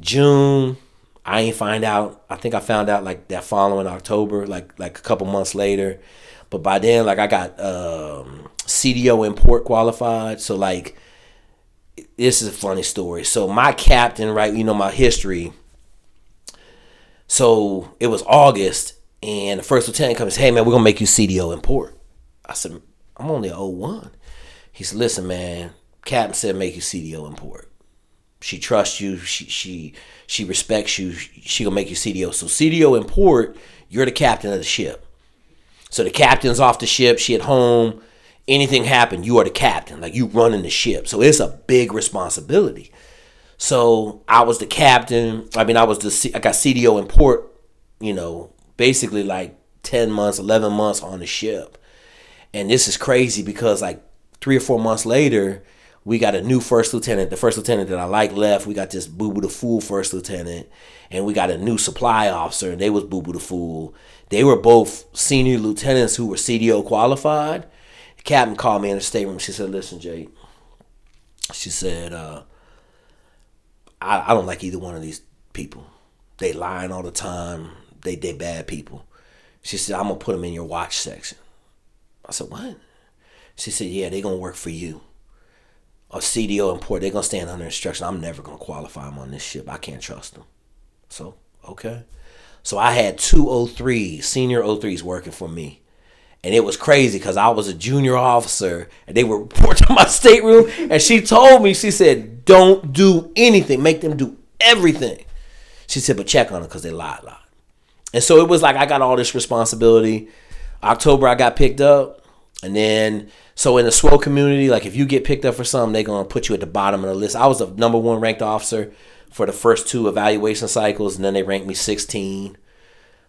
June, I ain't find out. I think I found out like that following October, like a couple months later. But by then, like I got CDO in port qualified. So like, this is a funny story. So my captain, right, my history. So it was August, and the first lieutenant comes, hey man, we're gonna make you CDO in port. I said, I'm only a 01. He said, listen, man, Captain said make you CDO import. She trusts you. She respects you. She gonna make you CDO. So CDO import, you're the captain of the ship. So the captain's off the ship. She at home. Anything happened, you are the captain. Like, you running the ship. So it's a big responsibility. So I was the captain. I got CDO import, basically like 10 months, 11 months on the ship. And this is crazy because like 3 or 4 months later, we got a new first lieutenant. The first lieutenant that I like left. We got this Boo Boo the Fool first lieutenant. And we got a new supply officer, and they was Boo Boo the Fool. They were both senior lieutenants who were CDO qualified. The captain called me in the stateroom. She said, listen, Jake. She said, I don't like either one of these people. They lying all the time. They bad people. She said, I'm going to put them in your watch section. I said, what? She said, yeah, they going to work for you. A CDO import, they're going to stand under instruction. I'm never going to qualify them on this ship. I can't trust them. So, okay. So I had 2 03s, senior 03s working for me. And it was crazy because I was a junior officer and they would report to my stateroom. And she told me, she said, don't do anything. Make them do everything. She said, but check on them because they lie a lot. And so it was like I got all this responsibility. October, I got picked up. And then, so in the SWO community, like if you get picked up for something, they're going to put you at the bottom of the list. I was the number 1 ranked officer for the first 2 evaluation cycles. And then they ranked me 16.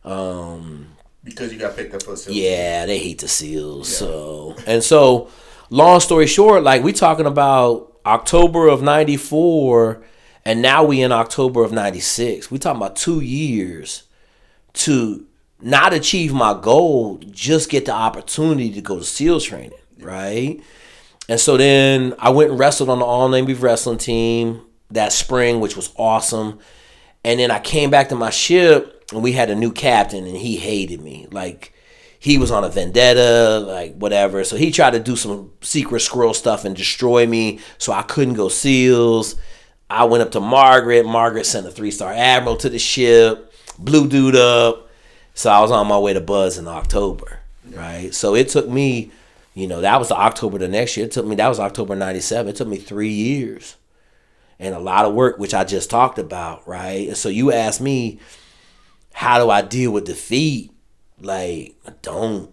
Because you got picked up for the SEALs. Yeah, they hate the SEALs. Yeah. So long story short, like we talking about October of 94 and now we in October of 96. We talking about 2 years to not achieve my goal, just get the opportunity to go to SEALs training, right? And so then I went and wrestled on the All-Navy wrestling team that spring, which was awesome. And then I came back to my ship and we had a new captain and he hated me. Like, he was on a vendetta, like whatever. So he tried to do some secret squirrel stuff and destroy me so I couldn't go SEALs. I went up to Margaret. Margaret sent a 3-star admiral to the ship, blew dude up. So I was on my way to Buzz in October, right? So it took me, that was the October the next year. That was October 97. It took me 3 years and a lot of work, which I just talked about, right? And so you asked me, how do I deal with defeat? Like, I don't,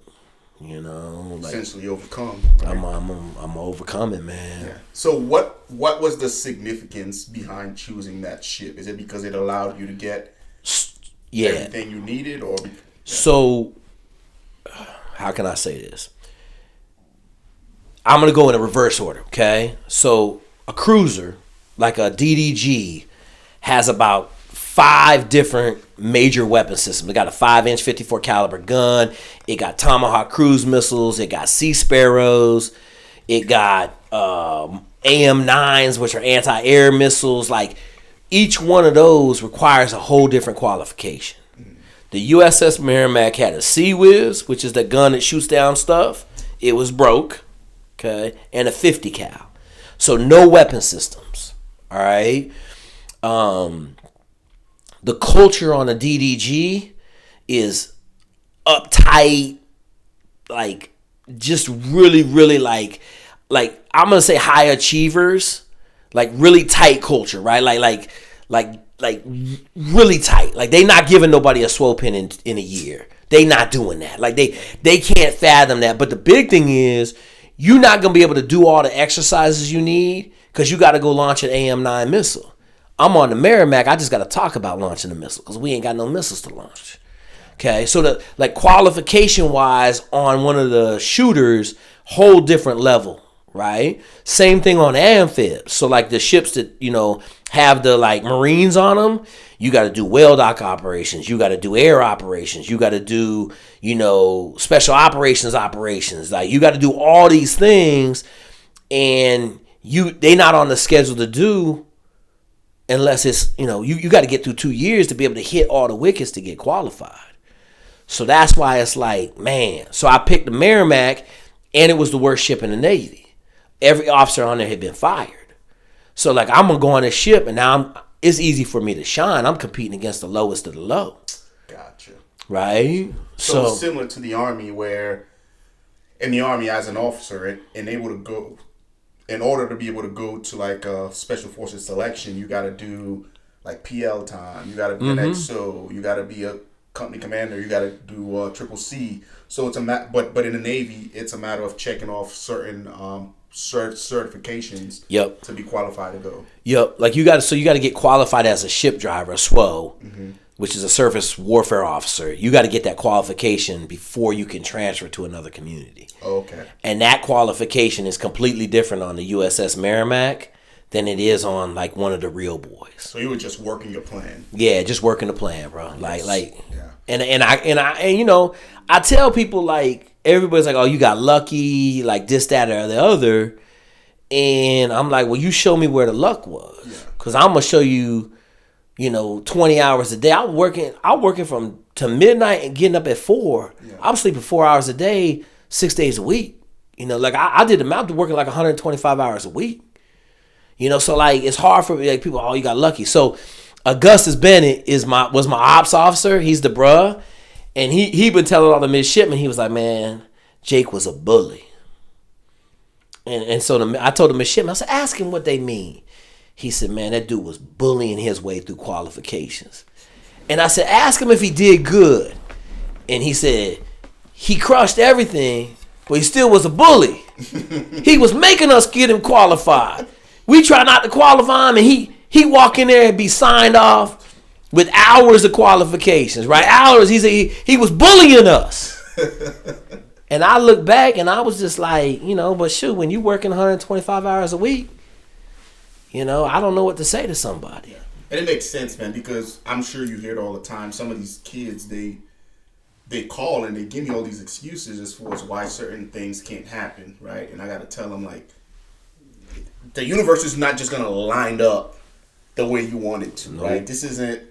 like, essentially overcome. Right? I'm overcoming, man. Yeah. So what was the significance behind choosing that ship? Is it because it allowed you to get everything you needed, or? Yeah. So, how can I say this? I'm gonna go in a reverse order, okay? So a cruiser, like a DDG, has about 5 different major weapon systems. It got a 5-inch 54 caliber gun. It got Tomahawk cruise missiles. It got Sea Sparrows. It got AM9s, which are anti-air missiles. Like, each one of those requires a whole different qualification. The USS Merrimack had a Sea Whiz, which is the gun that shoots down stuff. It was broke, okay, and a 50 cal. So no weapon systems, all right? The culture on a DDG is uptight, like just really, really like I'm gonna say high achievers, like really tight culture, right? Like really tight. Like they not giving nobody a SWO pin in a year. They not doing that. Like they can't fathom that. But the big thing is you're not gonna be able to do all the exercises you need because you got to go launch an AM9 missile. I'm on the Merrimack. I just got to talk about launching a missile because we ain't got no missiles to launch. Okay, so the qualification wise on one of the shooters, whole different level, right? Same thing on amphibs. So like the ships that have the Marines on them, you got to do whale dock operations, you got to do air operations, you got to do special operations. Like you got to do all these things, and they not on the schedule to do. Unless it's, you got to get through 2 years to be able to hit all the wickets to get qualified. So that's why it's like, man. So I picked the Merrimack, and it was the worst ship in the Navy. Every officer on there had been fired. So I'm going to go on this ship, and now it's easy for me to shine. I'm competing against the lowest of the low. Gotcha. Right? So similar to the Army where in the Army as an officer and able to go, in order to be able to go to like a Special Forces selection, you got to do like PL time. You got to be an XO. You got to be a company commander. You got to do Triple C. So it's but in the Navy, it's a matter of checking off certain certifications. Yep. To be qualified to go. Yep. Like you got to get qualified as a ship driver, a SWO, which is a surface warfare officer. You got to get that qualification before you can transfer to another community. Okay. And that qualification is completely different on the USS Merrimack than it is on like one of the real boys. So you were just working your plan. Yeah, just working the plan, bro. Yes. Yeah. And you know, I tell people like everybody's like, oh, you got lucky, like this, that, or the other. And I'm like, well, you show me where the luck was. Yeah. Cause I'm gonna show you, 20 hours a day. I'm working from to midnight and getting up at 4. Yeah. I'm sleeping 4 hours a day, 6 days a week. Like I did the math, working like 125 hours a week. So like it's hard for like people. Oh, you got lucky. So Augustus Bennett was my ops officer. He's the bruh, and he been telling all the midshipmen. He was like, man, Jake was a bully. And so I told the midshipmen, I said, ask him what they mean. He said, man, that dude was bullying his way through qualifications. And I said, ask him if he did good. And he said, he crushed everything, but he still was a bully. He was making us get him qualified. We try not to qualify him, and he walk in there and be signed off with hours of qualifications, right? Hours. He said he was bullying us. And I look back, and I was just like, but shoot, when you working 125 hours a week, I don't know what to say to somebody. Yeah. And it makes sense, man, because I'm sure you hear it all the time. Some of these kids, they call and they give me all these excuses as far as why certain things can't happen, right? And I got to tell them, like, the universe is not just going to line up the way you want it to, right? This isn't,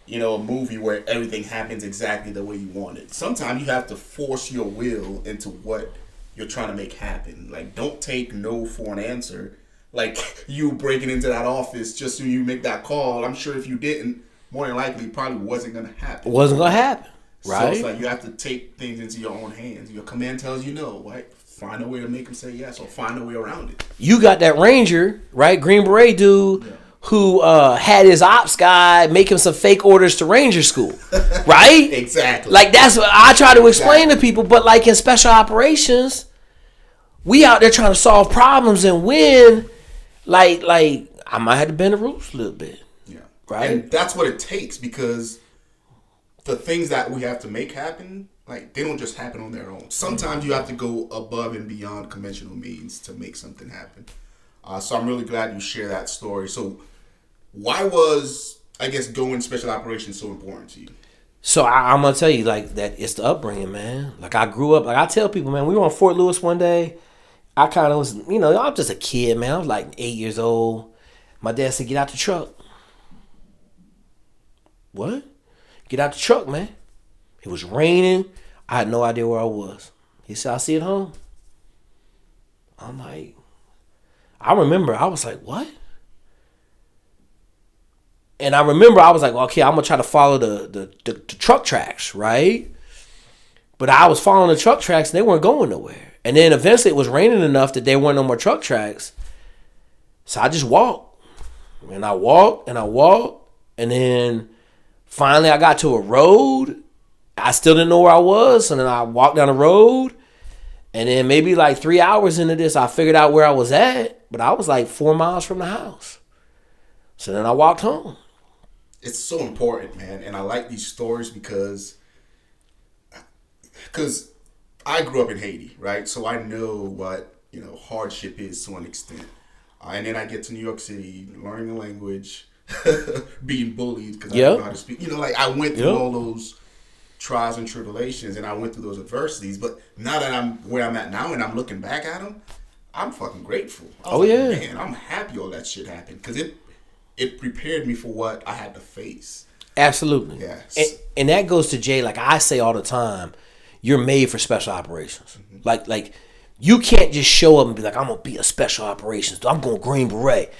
a movie where everything happens exactly the way you want it. Sometimes you have to force your will into what you're trying to make happen. Like, don't take no for an answer. Like, you breaking into that office just so you make that call. I'm sure if you didn't, more than likely, it probably wasn't going to happen. It wasn't going to happen, right? So it's like you have to take things into your own hands. Your command tells you no, right? Find a way to make them say yes, or find a way around it. You got that Ranger, right? Green Beret dude who had his ops guy make him some fake orders to Ranger school, right? Exactly. Like, that's what I try to explain to people. But like in special operations, we out there trying to solve problems and win. Like I might have to bend the rules a little bit. Yeah. Right? And that's what it takes, because the things that we have to make happen, like, they don't just happen on their own. Sometimes you have to go above and beyond conventional means to make something happen. So I'm really glad you share that story. So why was, I guess, going special operations so important to you? So I'm going to tell you, like, that it's the upbringing, man. Like, I grew up, like, I tell people, man, we were on Fort Lewis one day. I kind of was, I'm just a kid, man. I was like 8 years old. My dad said, get out the truck. What? Get out the truck, man. It was raining. I had no idea where I was. He said, I'll see you at home. I'm like, I remember, I was like, what? And I remember I was like, well, okay, I'm going to try to follow the truck tracks, right? But I was following the truck tracks and they weren't going nowhere. And then eventually it was raining enough that there weren't no more truck tracks. So I just walked. And I walked and I walked. And then finally I got to a road. I still didn't know where I was. And then I walked down the road. And then maybe like 3 hours into this, I figured out where I was at. But I was like 4 miles from the house. So then I walked home. It's so important, man. And I like these stories because I grew up in Haiti, right? So I know what, hardship is to an extent. And then I get to New York City, learning the language, being bullied because I don't know how to speak. I went through all those trials and tribulations, and I went through those adversities. But now that I'm where I'm at now and I'm looking back at them, I'm fucking grateful. Man, I'm happy all that shit happened, because it prepared me for what I had to face. Absolutely. Yes. And that goes to Jay, like I say all the time, you're made for special operations. Mm-hmm. Like you can't just show up and be like, I'm going to be a special operations. I'm going Green Beret.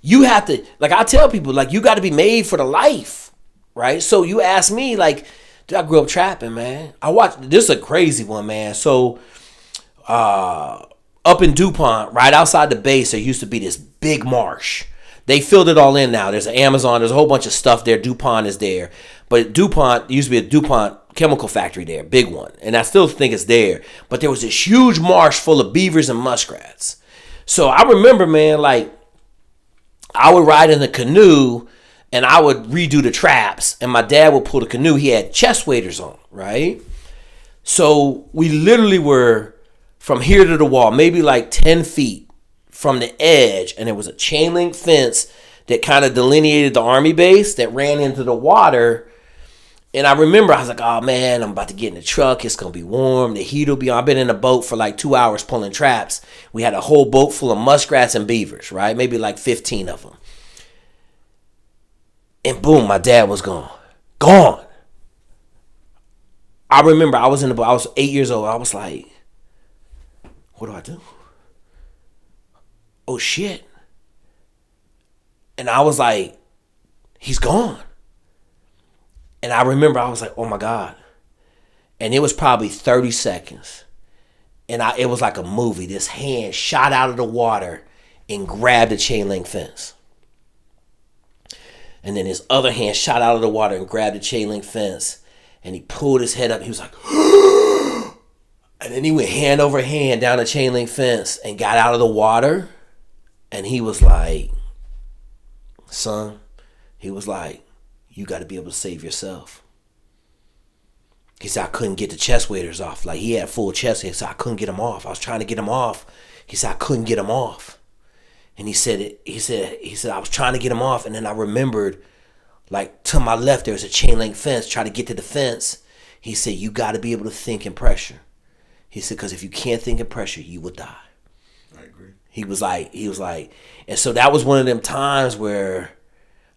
You have to, like I tell people, like you got to be made for the life, right? So you ask me, like, dude, I grew up trapping, man. This is a crazy one, man. So up in DuPont, right outside the base, there used to be this big marsh. They filled it all in now. There's an Amazon. There's a whole bunch of stuff there. DuPont is there. But DuPont, used to be a DuPont chemical factory there, big one. And I still think it's there. But there was this huge marsh full of beavers and muskrats. So I remember, man, like, I would ride in the canoe and I would redo the traps. And my dad would pull the canoe. He had chest waders on, right? So we literally were from here to the wall, maybe like 10 feet from the edge, and there was a chain link fence that kind of delineated the army base that ran into the water. And I remember I was like, oh man, I'm about to get in the truck. It's going to be warm. The heat will be on. I've been in a boat for like 2 hours pulling traps. We had a whole boat full of muskrats and beavers, right? Maybe like 15 of them. And boom, my dad was gone. Gone. I remember I was in the boat. I was 8 years old. I was like, what do I do? Oh shit. And I was like, he's gone. And I remember I was like, oh my God. And it was probably 30 seconds. And it was like a movie. This hand shot out of the water and grabbed the chain link fence. And then his other hand shot out of the water and grabbed the chain link fence. And he pulled his head up. He was like, and then he went hand over hand down the chain link fence and got out of the water. And he was like, son, he was like, you got to be able to save yourself. He said, I couldn't get the chest waders off. Like, he had full chest. He said, I couldn't get them off. I was trying to get them off. He said, I couldn't get them off. And he said, I was trying to get them off. And then I remembered, like, to my left, there was a chain link fence. Try to get to the fence. He said, you got to be able to think in pressure. He said, because if you can't think in pressure, you will die. I agree. He was like, and so that was one of them times where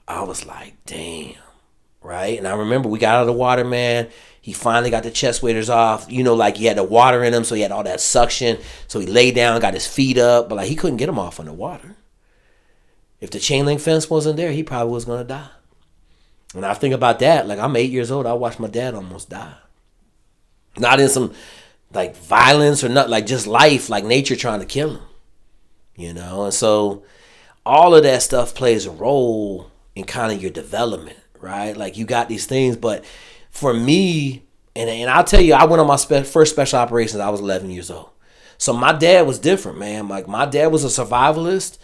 I was like, damn, right? And I remember we got out of the water, man. He finally got the chest waders off. You know, like, he had the water in him, so he had all that suction. So he laid down, got his feet up, but like, he couldn't get them off on the water. If the chain link fence wasn't there, he probably was gonna die. And I think about that, like, I'm 8 years old. I watched my dad almost die. Not in some like violence or not, like just life, like nature trying to kill him. You know, and so all of that stuff plays a role in kind of your development, right? Like, you got these things, but for me, and I'll tell you, I went on my first special operations, I was 11 years old. So my dad was different, man. Like, my dad was a survivalist.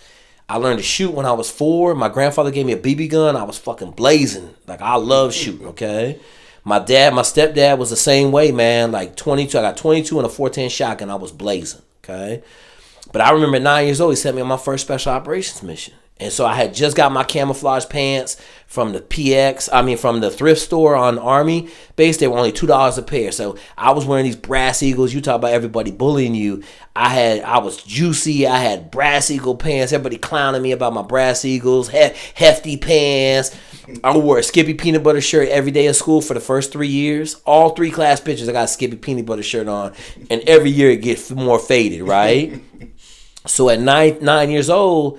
I learned to shoot when I was 4. My grandfather gave me a BB gun. I was fucking blazing. Like, I love shooting, okay? My stepdad was the same way, man. Like, 22, I got 22 and a 410 shotgun. I was blazing, okay? But I remember at 9 years old, he sent me on my first special operations mission. And so I had just got my camouflage pants from the from the thrift store on Army base. They were only $2 a pair. So I was wearing these Brass Eagles. You talk about everybody bullying you. I was juicy. I had Brass Eagle pants. Everybody clowning me about my Brass Eagles, hefty pants. I wore a Skippy peanut butter shirt every day of school for the first 3 years. All 3 class pictures, I got a Skippy peanut butter shirt on. And every year it gets more faded, right? So at 9 years old,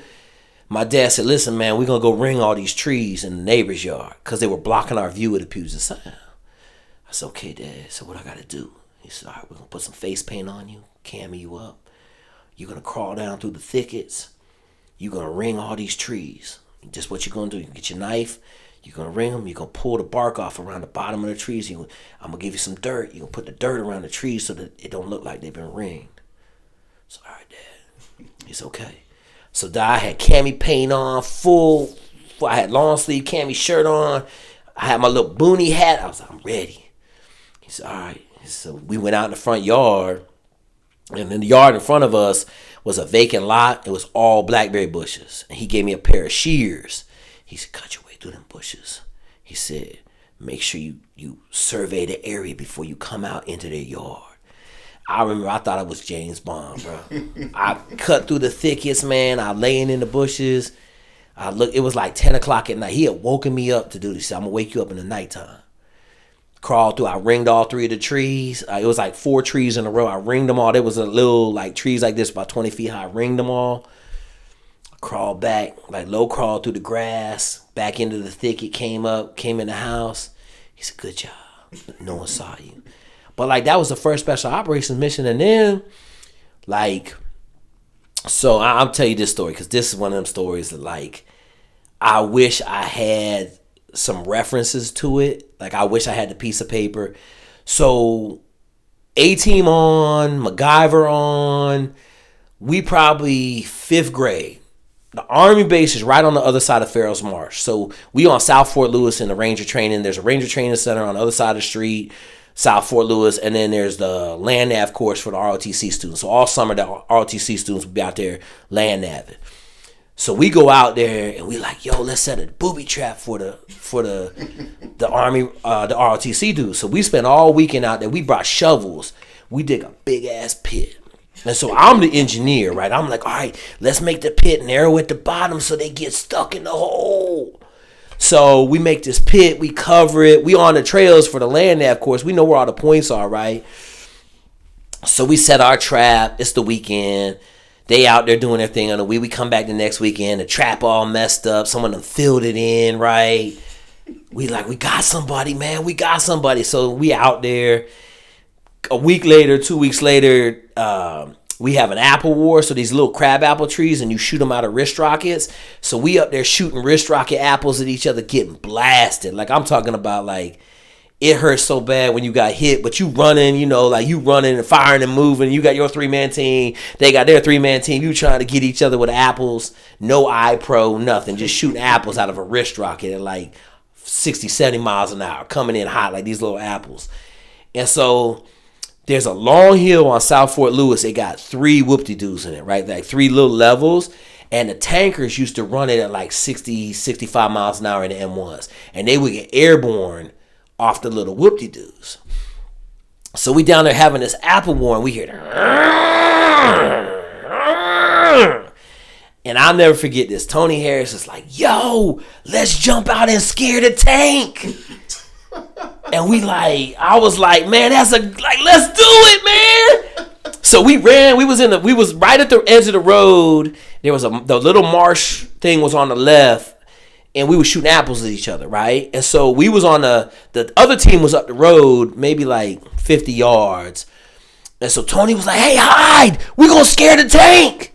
my dad said, listen, man, we're going to go ring all these trees in the neighbor's yard because they were blocking our view of the Puget Sound. I said, okay, Dad. So what I got to do? He said, all right, we're going to put some face paint on you, cam you up. You're going to crawl down through the thickets. You're going to ring all these trees. Just what you're going to do. You get your knife. You're going to ring them. You're going to pull the bark off around the bottom of the trees. I'm going to give you some dirt. You're going to put the dirt around the trees so that it don't look like they've been ringed. So, all right, Dad. He's okay. So I had cami paint on, full. I had long sleeve cami shirt on. I had my little boonie hat. I was like, I'm ready. He said, all right. So we went out in the front yard. And in the yard in front of us was a vacant lot. It was all blackberry bushes. And he gave me a pair of shears. He said, cut your way through them bushes. He said, make sure you survey the area before you come out into their yard. I remember I thought I was James Bond, bro. I cut through the thickets, man. I laying in the bushes. It was like 10 o'clock at night. He had woken me up to do this. I'm going to wake you up in the nighttime. Crawled through. I ringed all 3 of the trees. It was like 4 trees in a row. I ringed them all. There was a little like trees like this about 20 feet high. I ringed them all. I crawled back, like low crawled through the grass, back into the thicket, came in the house. He said, good job. No one saw you. But like that was the first special operations mission. And then Like, so I'll tell you this story because this is one of them stories that, like, I wish I had some references to it. Like, I wish I had the piece of paper. So, A-Team on, MacGyver on, we probably 5th grade. The Army base is right on the other side of Farrell's Marsh. So, we on South Fort Lewis in the Ranger training. There's a Ranger training center on the other side of the street, South Fort Lewis, and then there's the land nav course for the ROTC students. So, all summer, the ROTC students will be out there land naving. So we go out there and we like, yo, let's set a booby trap for the Army, the ROTC dudes. So we spent all weekend out there. We brought shovels. We dig a big ass pit. And so I'm the engineer, right? I'm like, all right, let's make the pit narrow at the bottom so they get stuck in the hole. So we make this pit, we cover it. We on the trails for the land nav course. We know where all the points are, right? So we set our trap. It's the weekend. They out there doing their thing on the week. We come back the next weekend. The trap all messed up. Someone done filled it in, right? We like, we got somebody, man. We got somebody. So we out there. A week later, 2 weeks later, we have an apple war. So these little crab apple trees, and you shoot them out of wrist rockets. So we up there shooting wrist rocket apples at each other, getting blasted. Like, I'm talking about, like, it hurts so bad when you got hit, but you running, you know, like you running and firing and moving. You got your 3-man team. They got their 3-man team. You trying to get each other with apples. No eye pro, nothing. Just shooting apples out of a wrist rocket at like 60, 70 miles an hour. Coming in hot like these little apples. And so there's a long hill on South Fort Lewis. It got 3 whoop-de-doos in it, right? Like 3 little levels. And the tankers used to run it at like 60, 65 miles an hour in the M1s. And they would get airborne off the little whoop-de-doos. So we down there having this apple war, and we hear and I'll never forget this. Tony Harris is like, yo, let's jump out and scare the tank. And I was like, man, let's do it, man. So we ran. We was right at the edge of the road. There was the little marsh thing was on the left. And we were shooting apples at each other, right? And so we was on the other team was up the road, maybe like 50 yards. And so Tony was like, hey, hide! We're going to scare the tank!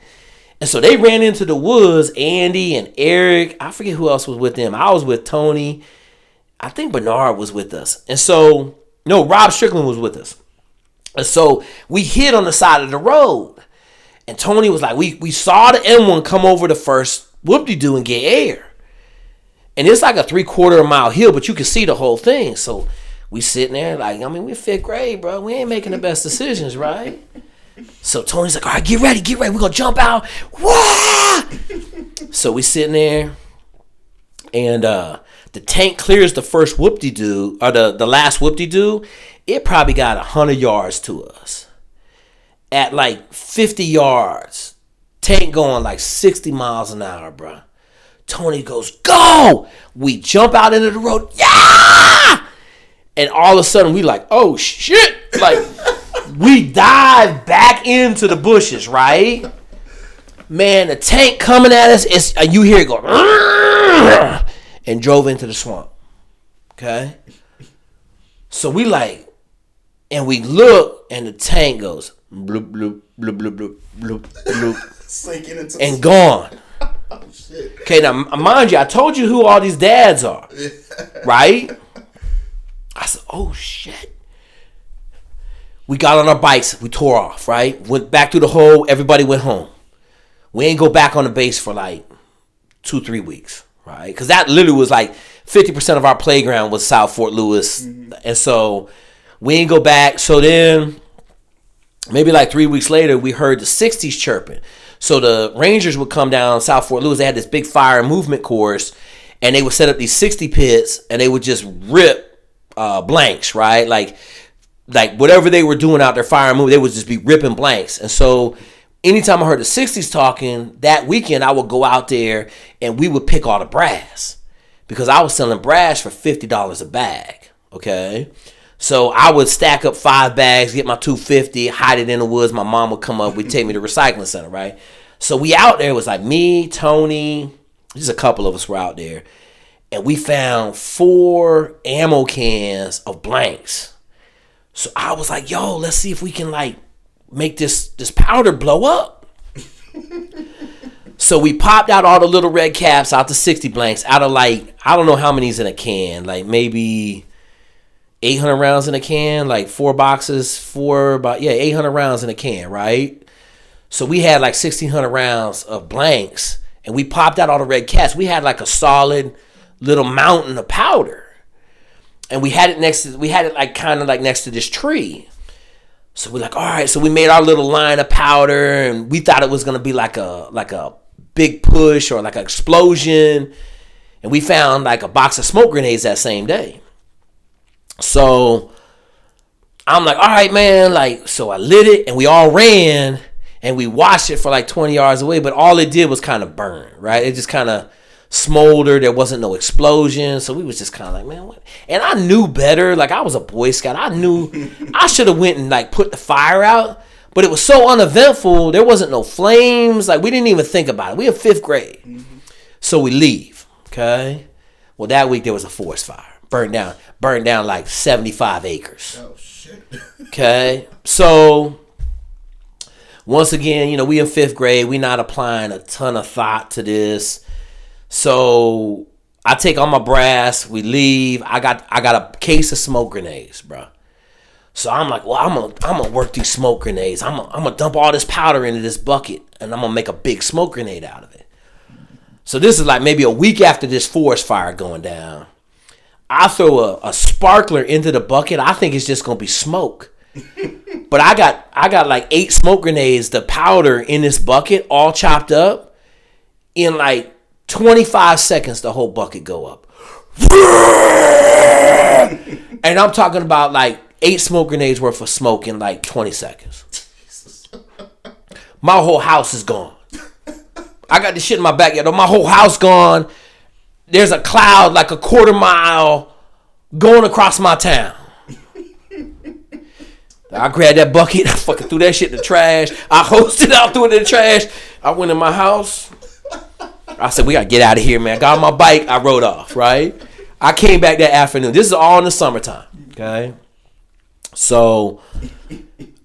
And so they ran into the woods, Andy and Eric. I forget who else was with them. I was with Tony. I think Bernard was with us. And so, no, Rob Strickland was with us. And so we hid on the side of the road. And Tony was like, we saw the M1 come over the first whoop-de-doo and get air. And it's like a 3/4 mile hill, but you can see the whole thing. So we sitting there like, I mean, we're 5th grade, bro. We ain't making the best decisions, right? So Tony's like, all right, get ready. We're going to jump out. Wah! So we sitting there, and the tank clears the first whoop-de-doo, or the last whoop-de-doo. It probably got 100 yards to us. At like 50 yards, tank going like 60 miles an hour, bro. Tony goes, go! We jump out into the road. Yeah! And all of a sudden, we like, oh, shit. Like, we dive back into the bushes, right? Man, the tank coming at us, you hear it go, and drove into the swamp. Okay? So we like, and we look, and the tank goes, bloop, bloop, bloop, bloop, bloop, bloop, bloop, sinking into and gone. Oh, shit. Okay, now, mind you, I told you who all these dads are, right? I said, oh, shit. We got on our bikes. We tore off, right? Went back through the hole. Everybody went home. We ain't go back on the base for like 2-3 weeks, right? Because that literally was like 50% of our playground was South Fort Lewis. Mm-hmm. And so we ain't go back. So then maybe like 3 weeks later, we heard the 60s chirping. So the Rangers would come down South Fort Lewis. They had this big fire and movement course, and they would set up these 60 pits, and they would just rip blanks, right? Like whatever they were doing out there, fire and movement, they would just be ripping blanks. And so anytime I heard the 60s talking, that weekend I would go out there, and we would pick all the brass because I was selling brass for $50 a bag, okay? So I would stack up 5 bags, get my $250, hide it in the woods. My mom would come up, we'd take me to the recycling center, right? So we out there, it was like me, Tony, just a couple of us were out there. And we found 4 ammo cans of blanks. So I was like, yo, let's see if we can like make this powder blow up. So we popped out all the little red caps out the 60 blanks out of like, I don't know how many's in a can, like maybe 800 rounds in a can, like 4 boxes, 800 rounds in a can, right? So we had like 1,600 rounds of blanks, and we popped out all the red caps. We had like a solid little mountain of powder, and we had it next to this tree. So we're like, all right. So we made our little line of powder, and we thought it was gonna be like a big push or like an explosion. And we found like a box of smoke grenades that same day. So I'm like, all right, man. Like, so I lit it, and we all ran, and we watched it for like 20 yards away. But all it did was kind of burn, right? It just kind of smoldered. There wasn't no explosion. So we was just kind of like, man, what? And I knew better. Like, I was a Boy Scout. I knew I should have went and like put the fire out. But it was so uneventful. There wasn't no flames. Like, we didn't even think about it. We were 5th grade. Mm-hmm. So we leave. Okay. Well, that week there was a forest fire. Burned down like 75 acres. Oh, shit. Okay. So once again, you know, we in 5th grade. We not applying a ton of thought to this. So I take all my brass. We leave. I got a case of smoke grenades, bro. So I'm like, well, I'm gonna work these smoke grenades. I'm gonna dump all this powder into this bucket, and I'm gonna make a big smoke grenade out of it. So this is like maybe a week after this forest fire going down. I throw a sparkler into the bucket. I think it's just gonna be smoke. But I got like 8 smoke grenades, the powder in this bucket, all chopped up. In like 25 seconds, the whole bucket go up. And I'm talking about like 8 smoke grenades worth of smoke in like 20 seconds. Jesus. My whole house is gone. I got this shit in my backyard. My whole house gone. There's a cloud like a quarter mile going across my town. I grabbed that bucket. I fucking threw that shit in the trash. I hosed it out, threw it in the trash. I went in my house. I said, we got to get out of here, man. Got on my bike. I rode off, right? I came back that afternoon. This is all in the summertime, okay? So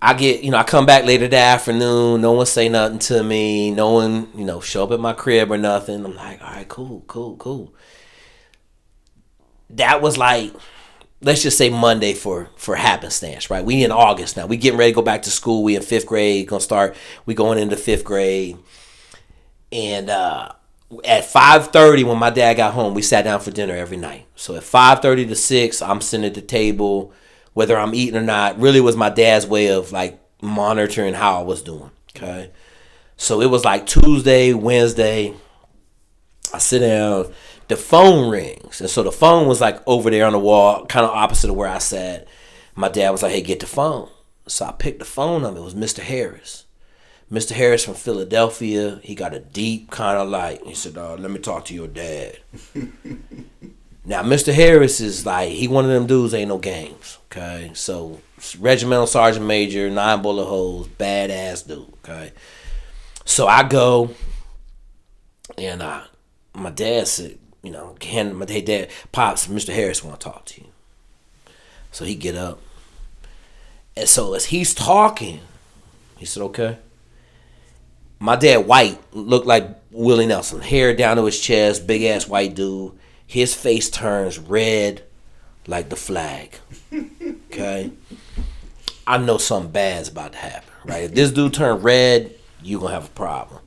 I come back later that afternoon. No one say nothing to me. No one, show up at my crib or nothing. I'm like, all right, cool. That was like, let's just say Monday for happenstance, right? We in August now. We getting ready to go back to school. We in 5th grade. We going into 5th grade. And at 5:30 when my dad got home, we sat down for dinner every night. So at 5:30 to 6, I'm sitting at the table, whether I'm eating or not. Really was my dad's way of like monitoring how I was doing. Okay. So it was like Tuesday, Wednesday. I sit down, the phone rings. And so the phone was like over there on the wall, kind of opposite of where I sat. My dad was like, hey, get the phone. So I picked the phone up. It was Mr. Harris. Mr. Harris from Philadelphia. He got a deep kind of light. He said, let me talk to your dad. Now, Mr. Harris is like, he one of them dudes, ain't no games, okay? So, regimental sergeant major, 9 bullet holes, badass dude, okay? So, I go, and my dad said, hey, Dad, Pops, Mr. Harris want to talk to you. So, he get up. And so, as he's talking, he said, okay. My dad, white, looked like Willie Nelson. Hair down to his chest, big-ass white dude. His face turns red like the flag, okay? I know something bad's about to happen, right? If this dude turned red, you gonna have a problem.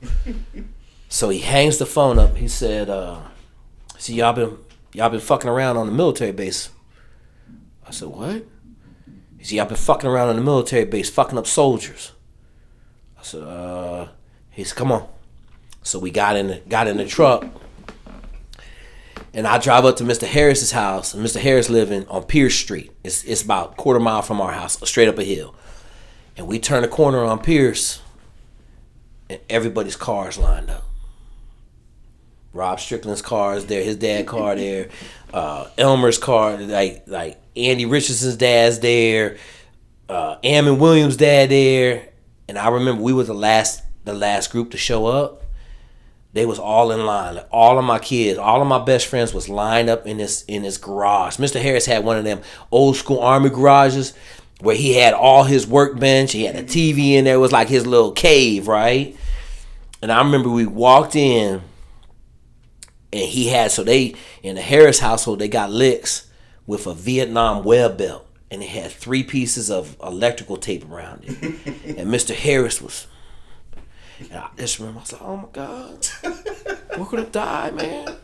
So he hangs the phone up. He said, see, y'all been fucking around on the military base. I said, what? He said, y'all been fucking around on the military base, fucking up soldiers. I said, he said, come on. So we got in the truck. And I drive up to Mr. Harris's house. And Mr. Harris living on Pierce Street. It's about a quarter mile from our house, straight up a hill. And we turn the corner on Pierce, and everybody's cars lined up. Rob Strickland's car is there, his dad's car there, Elmer's car, like Andy Richardson's dad's there, Ammon Williams' dad there. And I remember we were the last group to show up. They was all in line. Like all of my kids, all of my best friends was lined up in this garage. Mr. Harris had one of them old school army garages. where he had all his workbench. He had a TV in there. It was like his little cave, right? And I remember we walked in, and he had, so they, in the Harris household, they got licks with a Vietnam web belt. And it had 3 pieces of electrical tape around it. And Mr. Harris was, and I just remember, I was like, oh my God, we're going to die, man.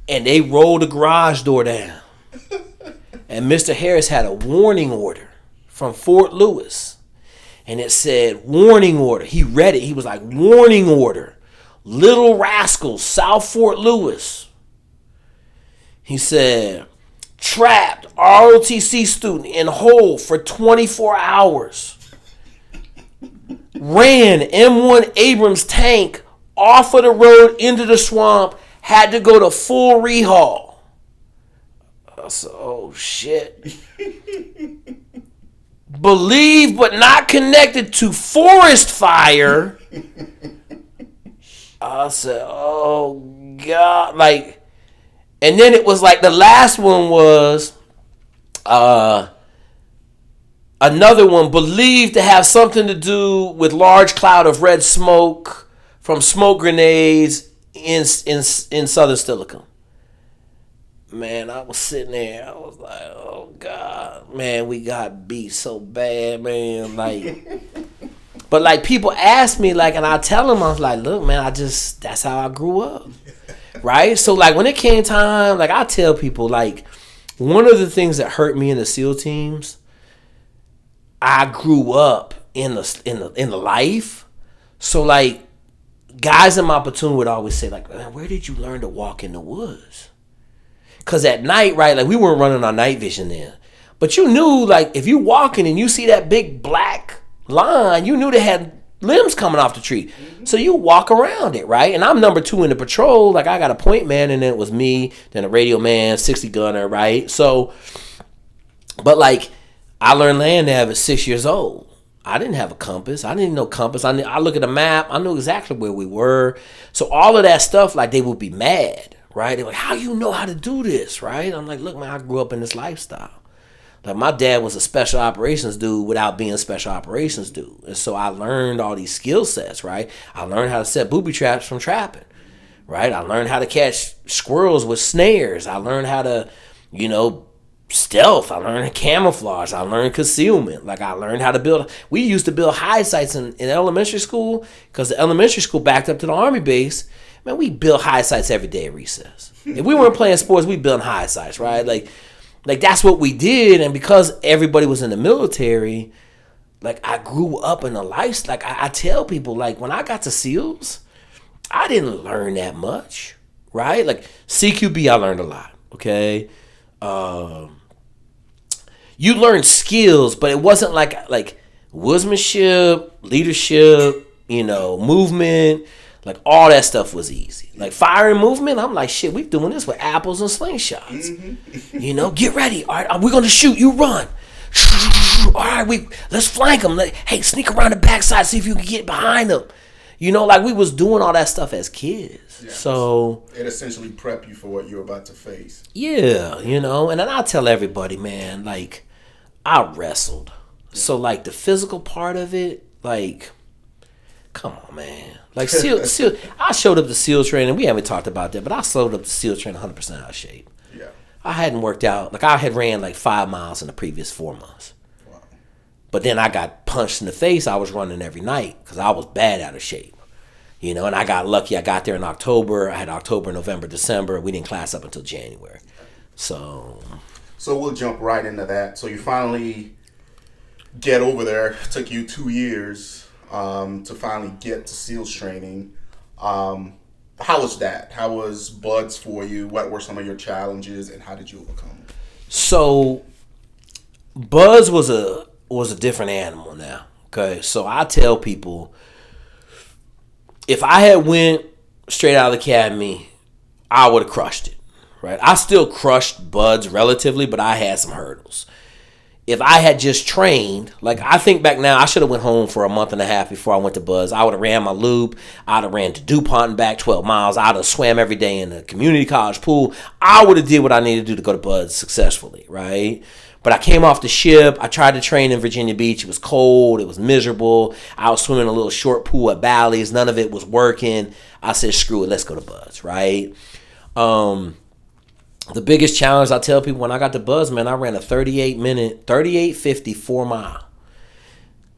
And they rolled the garage door down. And Mr. Harris had a warning order from Fort Lewis. And it said, warning order. He read it. He was like, warning order. Little Rascals, South Fort Lewis. He said, trapped ROTC student in hole for 24 hours. Ran M1 Abrams tank off of the road into the swamp. Had to go to full rehaul. I said, oh shit. Believed but not connected to forest fire. I said, oh God. Like, and then it was like the last one was another one believed to have something to do with large cloud of red smoke from smoke grenades in Southern Steilacoom. Man, I was sitting there. I was like, oh God, man, we got beat so bad, man. Like, but like people ask me, like, and I tell them, I was like, look, man, that's how I grew up. Right? So like when it came time, like I tell people, like, one of the things that hurt me in the SEAL teams, I grew up in the life. So like guys in my platoon would always say, like, man, where did you learn to walk in the woods? Because at night, right, like we weren't running our night vision then. But you knew, like, if you walking and you see that big black line, you knew they had limbs coming off the tree. Mm-hmm. So you walk around it, right? And I'm number 2 in the patrol. Like, I got a point man, and then it was me, then a radio man, 60 gunner, right? So, but like, I learned land nav at 6 years old. I didn't have a compass. I didn't know compass. I look at a map. I knew exactly where we were. So all of that stuff, like, they would be mad. Right? They're like, how you know how to do this, right? I'm like, look, man, I grew up in this lifestyle. Like, my dad was a special operations dude without being a special operations dude. And so I learned all these skill sets, right? I learned how to set booby traps from trapping, right? I learned how to catch squirrels with snares. I learned how to, stealth. I learned camouflage. I learned concealment. Like, I learned how to build. We used to build high sites in elementary school because the elementary school backed up to the Army base. Man, we built high sites every day at recess. If we weren't playing sports, we built high sites, right? Like that's what we did. And because everybody was in the military, like, I grew up in a life. Like, I tell people, like, when I got to SEALs, I didn't learn that much, right? Like, CQB, I learned a lot, okay? You learned skills, but it wasn't like woodsmanship, leadership, movement. Like, all that stuff was easy. Like, fire and movement, I'm like, shit, we doing this with apples and slingshots. Mm-hmm. Get ready. All right, we're going to shoot. You run. All right, let's flank them. Hey, sneak around the backside, see if you can get behind them. Like, we was doing all that stuff as kids. Yeah, so it essentially prep you for what you're about to face. Yeah, and then I tell everybody, man, like, I wrestled. Yeah. So, like, the physical part of it, like, come on, man. Like, SEAL, I showed up to SEAL training. We haven't talked about that, but I showed up to SEAL training 100% out of shape. Yeah. I hadn't worked out. Like, I had ran like 5 miles in the previous 4 months. Wow. But then I got punched in the face. I was running every night because I was bad out of shape. And I got lucky. I got there in October. I had October, November, December. We didn't class up until January. So we'll jump right into that. So you finally get over there. It took you 2 years. To finally get to SEALs training. How was that? How was BUDS for you? What were some of your challenges, and how did you overcome them? So, BUDS was a different animal now. Okay, so I tell people, if I had went straight out of the academy, I would have crushed it. Right? I still crushed BUDS relatively, but I had some hurdles. If I had just trained, like, I think back now, I should have went home for a month and a half before I went to BUDS. I would have ran my loop. I'd have ran to DuPont and back 12 miles. I'd have swam every day in the community college pool. I would have did what I needed to do to go to BUDS successfully, right? But I came off the ship. I tried to train in Virginia Beach. It was cold. It was miserable. I was swimming in a little short pool at Bally's. None of it was working. I said, screw it. Let's go to Buzz, right? The biggest challenge I tell people when I got to Buzz, man, I ran a 38:50 4 mile.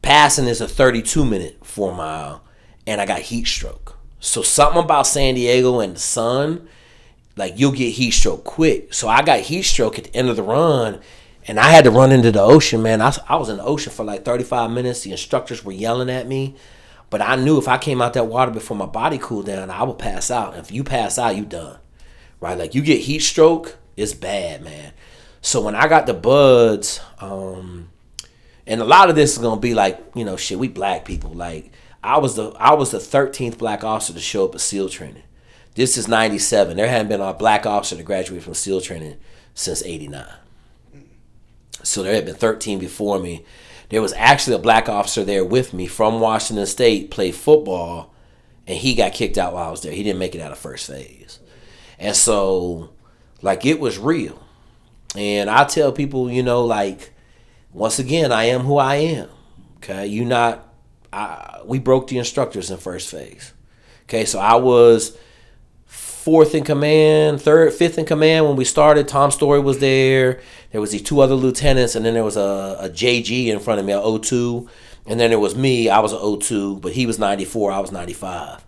Passing is a 32-minute 4 mile. And I got heat stroke. So something about San Diego and the sun, like you'll get heat stroke quick. So I got heat stroke at the end of the run, and I had to run into the ocean, man. I was in the ocean for like 35 minutes. The instructors were yelling at me, but I knew if I came out that water before my body cooled down, I would pass out. If you pass out, you done, right? Like you get heat stroke, it's bad, man. So when I got the Buds, and a lot of this is gonna be like, you know, shit, we black people. Like I was the 13th black officer to show up at SEAL training. This is 97. There hadn't been a black officer to graduate from SEAL training since 89. So there had been 13 before me. There was actually a black officer there with me from Washington State, played football, and he got kicked out while I was there. He didn't make it out of first phase. And so, like, it was real. And I tell people, you know, like, once again, I am who I am. Okay? We broke the instructors in first phase. Okay? So I was fifth in command when we started. Tom Story was there. There was these two other lieutenants, and then there was a JG in front of me, an 02. And then there was me. I was an 02, but he was 94. I was 95.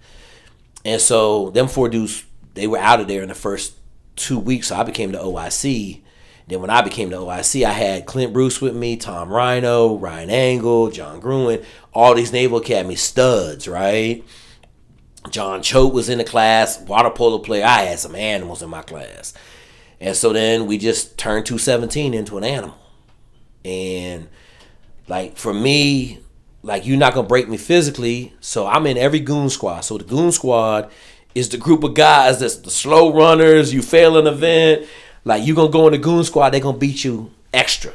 And so them four dudes, they were out of there in the first 2 weeks. So I became the OIC. Then when I became the OIC, I had Clint Bruce with me, Tom Rhino, Ryan Angle, John Gruen, all these Naval Academy studs, right? John Choate was in the class, water polo player. I had some animals in my class. And so then we just turned 217 into an animal. And like for me, like you're not going to break me physically. So I'm in every goon squad. So the goon squad is the group of guys that's the slow runners. You fail an event. Like you're going to go in the goon squad, they're going to beat you extra.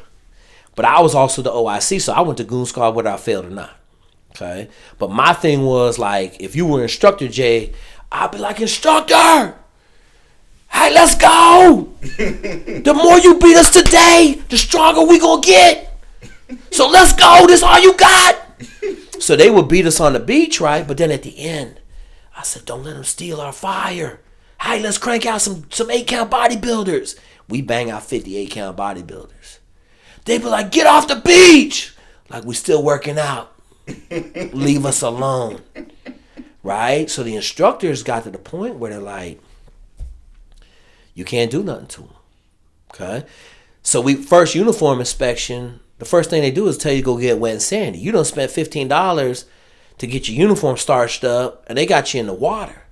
But I was also the OIC, so I went to goon squad whether I failed or not. Okay? But my thing was like, if you were instructor, Jay, I'd be like, instructor, hey, let's go. The more you beat us today, the stronger we going to get. So let's go. This all you got. So they would beat us on the beach, right? But then at the end, I said, don't let them steal our fire. Hey, let's crank out some 8-count bodybuilders. We bang out 50 8-count bodybuilders. They be like, get off the beach. Like, we still working out. Leave us alone. Right? So the instructors got to the point where they're like, you can't do nothing to them. Okay? So we first uniform inspection, the first thing they do is tell you to go get wet and sandy. You done spent $15 to get your uniform starched up, and they got you in the water.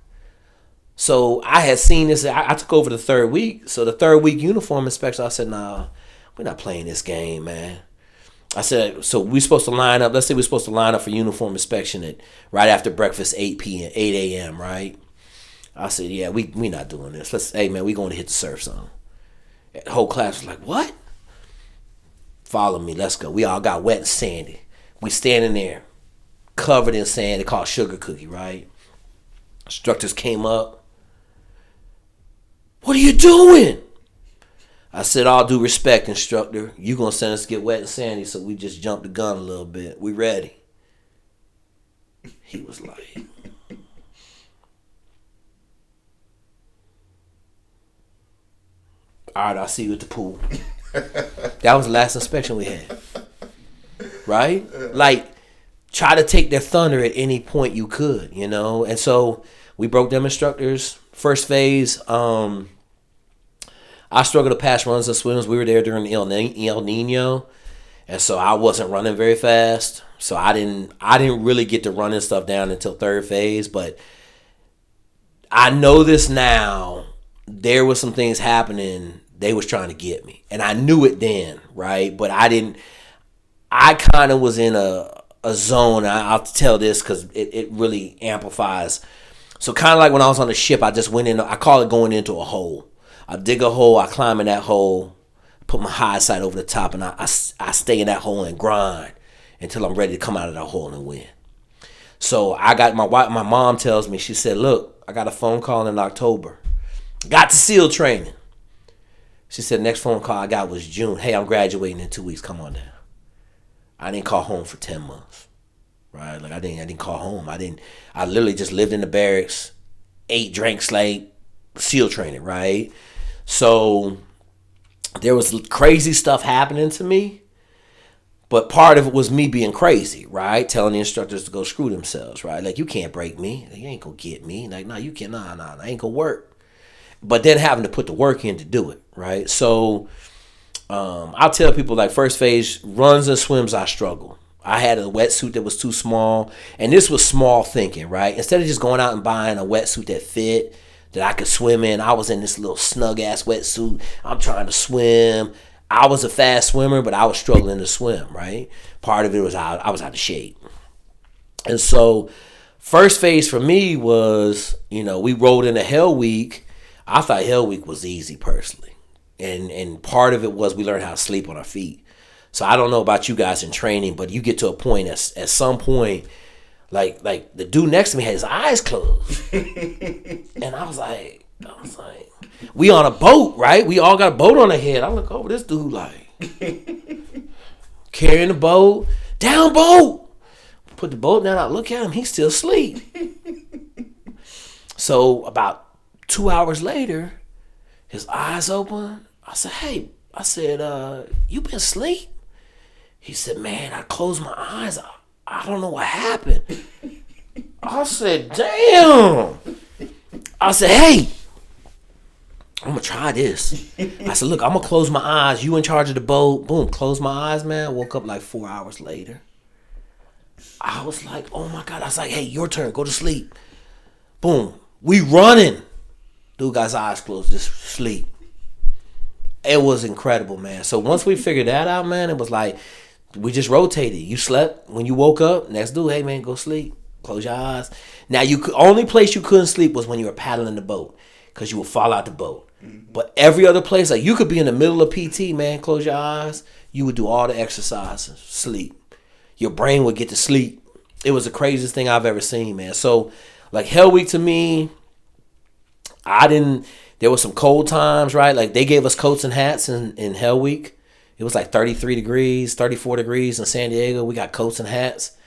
So I had seen this. I took over the third week. So the third week uniform inspection, I said, nah, we're not playing this game, man. I said, so we're supposed to line up. Let's say we're supposed to line up for uniform inspection at right after breakfast, 8 a.m., right? I said, yeah, we not doing this. Hey, man, we going to hit the surf zone. The whole class was like, what? Follow me. Let's go. We all got wet and sandy. We standing there covered in sand. They call it sugar cookie, right? Instructors came up. What are you doing? I said, all due respect, instructor. You going to send us to get wet and sandy, so we just jumped the gun a little bit. We ready. He was like, all right, I'll see you at the pool. That was the last inspection we had. Right? Like, try to take their thunder at any point you could, you know? And so we broke them instructors. First phase, I struggled to pass runs and swims. We were there during El Nino, and so I wasn't running very fast. So I didn't really get to running stuff down until third phase. But I know this now. There was some things happening. They was trying to get me, and I knew it then, right? But I didn't. I kind of was in a zone. I'll tell this because it really amplifies. So kind of like when I was on the ship, I just went in. I call it going into a hole. I dig a hole, I climb in that hole, put my high side over the top, and I stay in that hole and grind until I'm ready to come out of that hole and win. So I got my mom tells me, she said, look, I got a phone call in October. Got to SEAL training. She said, next phone call I got was June. Hey, I'm graduating in 2 weeks. Come on down. I didn't call home for 10 months. Right? Like I didn't call home. I literally just lived in the barracks, ate, drank, slept, SEAL training, right? So there was crazy stuff happening to me. But part of it was me being crazy, right? Telling the instructors to go screw themselves, right? Like, you can't break me. You ain't gonna get me. Like, no, you can't. Nah, I ain't gonna work. But then having to put the work in to do it, right? So I'll tell people, like, first phase, runs and swims, I struggle. I had a wetsuit that was too small. And this was small thinking, right? Instead of just going out and buying a wetsuit that fit, that I could swim in, I was in this little snug-ass wetsuit. I'm trying to swim. I was a fast swimmer, but I was struggling to swim, right? Part of it was I was out of shape. And so first phase for me was, we rolled into Hell Week. I thought Hell Week was easy personally. And part of it was we learned how to sleep on our feet. So I don't know about you guys in training, but you get to a point at some point, like the dude next to me had his eyes closed. And I was like, we on a boat, right? We all got a boat on the head. I look over this dude like carrying the boat, down boat. Put the boat down. I look at him. He's still asleep. So about 2 hours later, his eyes open. I said, hey, you been asleep? He said, man, I closed my eyes. I don't know what happened. I said, damn. I said, hey, I'm going to try this. I said, look, I'm going to close my eyes. You in charge of the boat. Boom, close my eyes, man. Woke up like 4 hours later. I was like, oh, my God. I was like, hey, your turn. Go to sleep. Boom. We running. Dude got his eyes closed, just sleep. It was incredible, man. So once we figured that out, man, it was like we just rotated. You slept. When you woke up, next dude, hey, man, go sleep. Close your eyes. Now, only place you couldn't sleep was when you were paddling the boat because you would fall out the boat. Mm-hmm. But every other place, like you could be in the middle of PT, man, close your eyes. You would do all the exercises, sleep. Your brain would get to sleep. It was the craziest thing I've ever seen, man. So, like, Hell Week to me, there was some cold times, right? Like, they gave us coats and hats in Hell Week. It was like 33 degrees, 34 degrees in San Diego. We got coats and hats.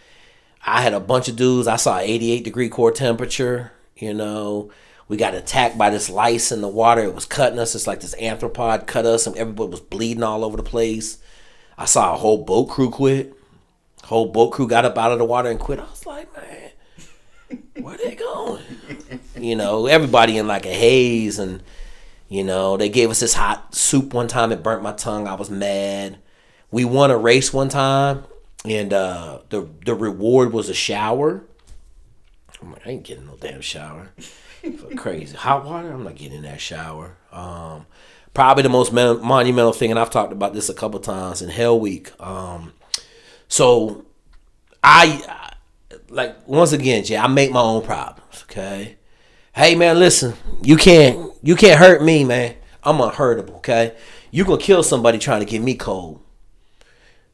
I had a bunch of dudes. I saw 88-degree core temperature, We got attacked by this lice in the water. It was cutting us. It's like this arthropod cut us, and everybody was bleeding all over the place. I saw a whole boat crew quit. Whole boat crew got up out of the water and quit. I was like, man, where they going? Everybody in like a haze, and they gave us this hot soup one time. It burnt my tongue. I was mad. We won a race one time, and the reward was a shower. I'm like, I ain't getting no damn shower. Crazy hot water. I'm not getting in that shower. Probably the most monumental thing, and I've talked about this a couple times in Hell Week. So I once again, Jay, I make my own problems. Okay. Hey man, listen, you can't hurt me, man. I'm unhurtable, okay? You gonna kill somebody trying to get me cold.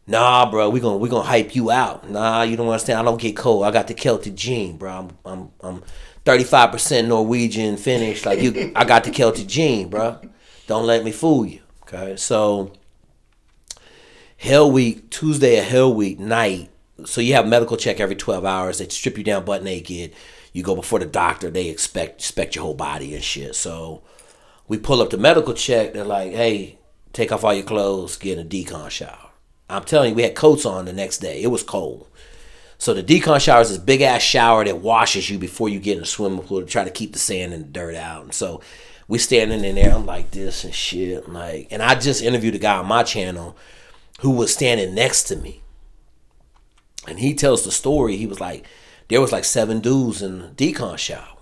Nah, bro, we gonna hype you out. Nah, you don't understand. I don't get cold. I got the Celtic gene, bro. I'm 35% Norwegian Finnish. Like you, I got the Celtic gene, bro. Don't let me fool you. Okay, so Hell Week, Tuesday of Hell Week night. So you have medical check every 12 hours. They strip you down butt naked. You go before the doctor. They inspect your whole body and shit. So we pull up the medical check. They're like, hey, take off all your clothes, get in a decon shower. I'm telling you, we had coats on the next day. It was cold. So the decon shower is this big ass shower that washes you before you get in the swimming pool to try to keep the sand and the dirt out. And so we standing in there. I'm like this and shit. And I just interviewed a guy on my channel who was standing next to me. And he tells the story. He was like, there was like 7 dudes in the decon shower.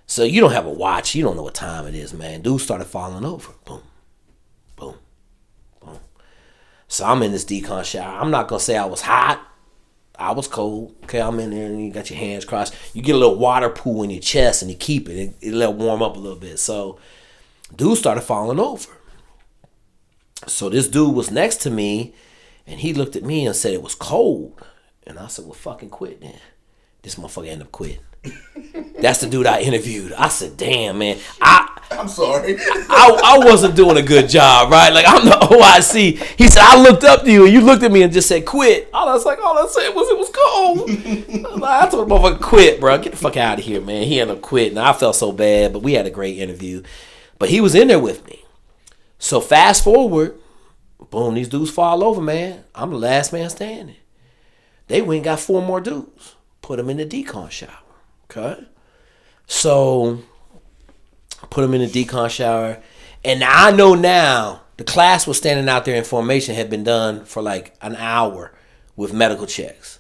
So you don't have a watch. You don't know what time it is, man. Dudes started falling over. Boom, boom, boom. So I'm in this decon shower. I'm not going to say I was hot. I was cold. Okay, I'm in there and you got your hands crossed. You get a little water pool in your chest and you keep it. It let it warm up a little bit. So dudes started falling over. So this dude was next to me and he looked at me and said it was cold. And I said, well, fucking quit then. This motherfucker ended up quitting. That's the dude I interviewed. I said, damn, man. I'm sorry. I wasn't doing a good job, right? Like, I'm the OIC. He said, I looked up to you, and you looked at me and just said, quit. I was like, all I said was, it was cold. I told the motherfucker, quit, bro. Get the fuck out of here, man. He ended up quitting. I felt so bad, but we had a great interview. But he was in there with me. So fast forward, boom, these dudes fall over, man. I'm the last man standing. They went and got 4 more dudes. Put them in the decon shower. Okay? So, put them in the decon shower. And I know now, the class was standing out there in formation, had been done for like an hour with medical checks.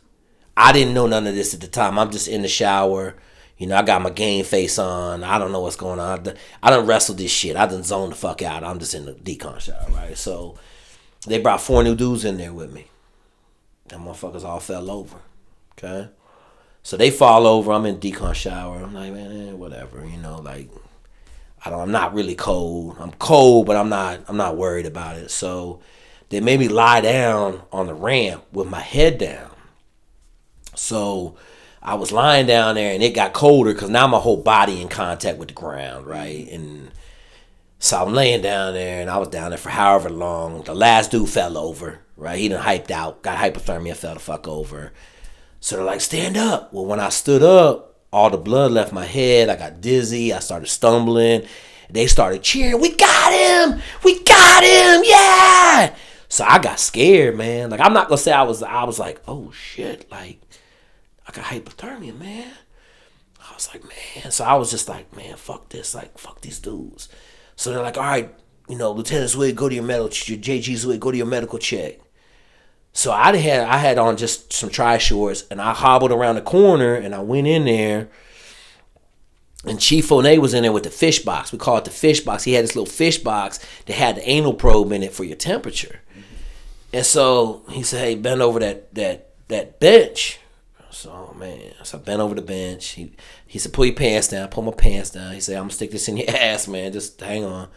I didn't know none of this at the time. I'm just in the shower. You know, I got my game face on. I don't know what's going on. I done wrestled this shit. I done zoned the fuck out. I'm just in the decon shower, right? So, they brought 4 new dudes in there with me. Them motherfuckers all fell over. Okay? So they fall over. I'm in decon shower. I'm like, man, whatever. You know, like, I'm not really cold. I'm cold, but I'm not worried about it. So they made me lie down on the ramp with my head down. So I was lying down there, and it got colder because now my whole body in contact with the ground, right? And so I'm laying down there, and I was down there for however long. The last dude fell over, right? He done hyped out, got hypothermia, fell the fuck over. So they're like, stand up. Well, when I stood up, all the blood left my head. I got dizzy. I started stumbling. They started cheering. We got him. We got him. Yeah. So I got scared, man. Like, I'm not going to say I was like, oh, shit. Like, I got hypothermia, man. I was like, man. So I was just like, man, fuck this. Like, fuck these dudes. So they're like, all right, you know, Lieutenant Zweig, go to your medical, JG Zweig, go to your medical check. So I had on just some tri-shorts, and I hobbled around the corner, and I went in there, and Chief Onay was in there with the fish box. We call it the fish box. He had this little fish box that had the anal probe in it for your temperature. Mm-hmm. And so he said, hey, bend over that bench. So, man, so I bent over the bench. He said, pull your pants down. I pulled my pants down. He said, I'm going to stick this in your ass, man. Just hang on.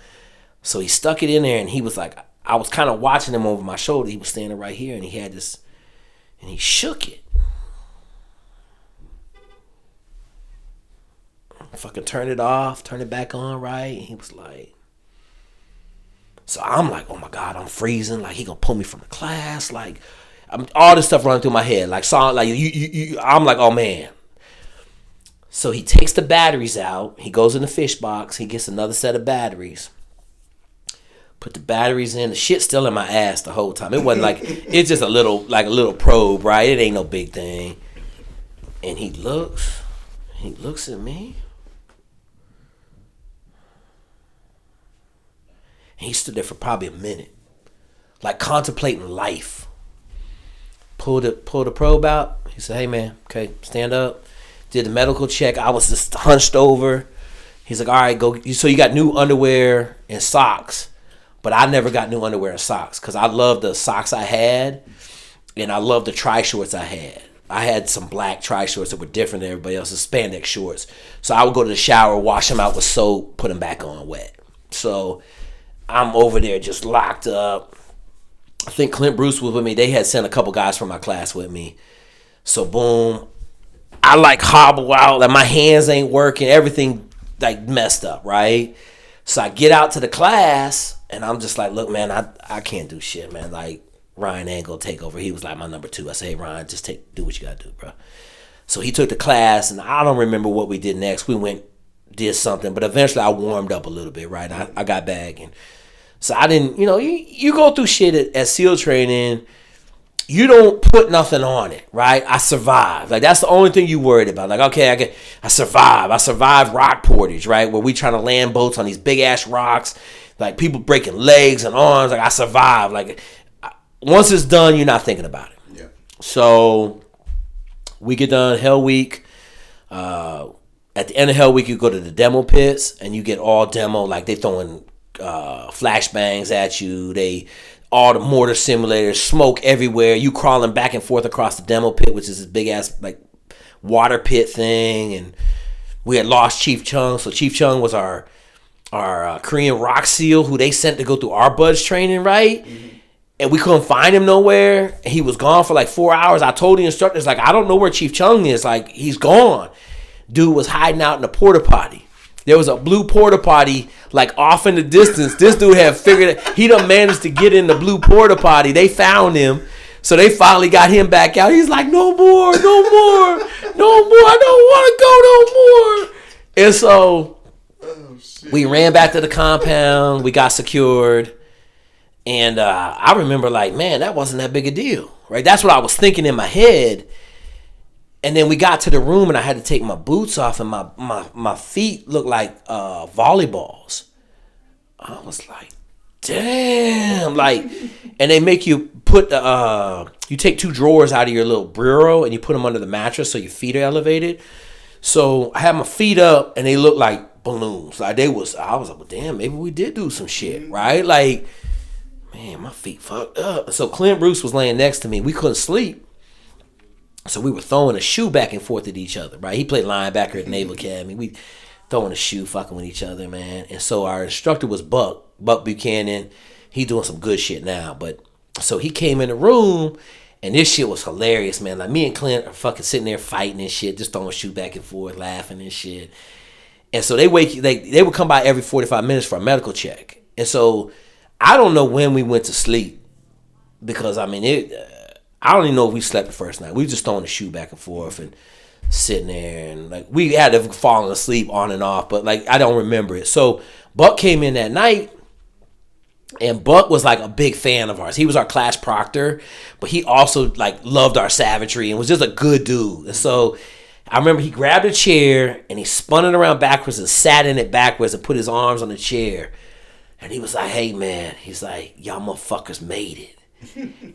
So he stuck it in there, and he was like, I was kind of watching him over my shoulder. He was standing right here, and he had this, and he shook it. I fucking turned it off, turned it back on, right? And he was like, so I'm like, oh my God, I'm freezing. Like, he gonna pull me from the class. Like, all this stuff running through my head. Like, I'm like, oh man. So he takes the batteries out. He goes in the fish box. He gets another set of batteries. Put the batteries in. The shit's still in my ass the whole time. It wasn't like, it's just a little probe, right? It ain't no big thing. And he looks at me. And he stood there for probably a minute, like contemplating life. Pulled the probe out. He said, hey man, okay, stand up. Did the medical check. I was just hunched over. He's like, all right, go. So you got new underwear and socks. But I never got new underwear and socks because I love the socks I had, and I love the tri-shorts I had. I had some black tri-shorts that were different than everybody else's, spandex shorts. So I would go to the shower, wash them out with soap, put them back on wet. So I'm over there just locked up. I think Clint Bruce was with me. They had sent a couple guys from my class with me. So boom, I like hobble out, like my hands ain't working, everything like messed up, right? So I get out to the class, and I'm just like, look, man, I can't do shit, man. Like, Ryan ain't gonna take over. He was like my number 2. I said, hey, Ryan, just do what you gotta do, bro. So he took the class, and I don't remember what we did next. We did something, but eventually I warmed up a little bit, right? I got back, and so I didn't, you know, you go through shit at SEAL training. You don't put nothing on it, right? I survived. Like, that's the only thing you worried about. Like, okay, I survived. I survived rock portage, right? Where we trying to land boats on these big-ass rocks. Like, people breaking legs and arms. Like, I survived. Like, once it's done, you're not thinking about it. Yeah. So, we get done Hell Week. At the end of Hell Week, you go to the demo pits, and you get all demo. Like, they throwing flashbangs at you. All the mortar simulators, smoke everywhere. You crawling back and forth across the demo pit, which is this big ass like water pit thing. And we had lost Chief Chung, so Chief Chung was our Korean rock seal who they sent to go through our buds training, right? Mm-hmm. And we couldn't find him nowhere. He was gone for like 4 hours. I told the instructors, like, I don't know where Chief Chung is. Like, he's gone. Dude was hiding out in the porta potty. There was a blue porta potty, like, off in the distance. This dude had figured it. He done managed to get in the blue porta potty. They found him. So they finally got him back out. He's like, no more. I don't want to go no more. And so we ran back to the compound. We got secured. And I remember, like, man, that wasn't that big a deal, right? That's what I was thinking in my head. And then we got to the room, and I had to take my boots off, and my feet looked like volleyballs. I was like, damn. Like, and they make you put you take 2 drawers out of your little bureau, and you put them under the mattress so your feet are elevated. So I had my feet up, and they looked like balloons. Like, I was like, well, damn, maybe we did do some shit, right? Like, man, my feet fucked up. So Clint Bruce was laying next to me. We couldn't sleep. So we were throwing a shoe back and forth at each other, right? He played linebacker at Naval Academy. We throwing a shoe, fucking with each other, man. And so our instructor was Buck Buchanan. He doing some good shit now. But so he came in the room, and this shit was hilarious, man. Like, me and Clint are fucking sitting there fighting and shit, just throwing shoe back and forth, laughing and shit. And so they would come by every 45 minutes for a medical check. And so I don't know when we went to sleep, because I mean, I don't even know if we slept the first night. We were just throwing the shoe back and forth and sitting there, and like we had to fallen asleep on and off, but like I don't remember it. So Buck came in that night, and Buck was like a big fan of ours. He was our class proctor, but he also like loved our savagery and was just a good dude. And so I remember he grabbed a chair and he spun it around backwards and sat in it backwards and put his arms on the chair. And he was like, hey, man, he's like, y'all motherfuckers made it.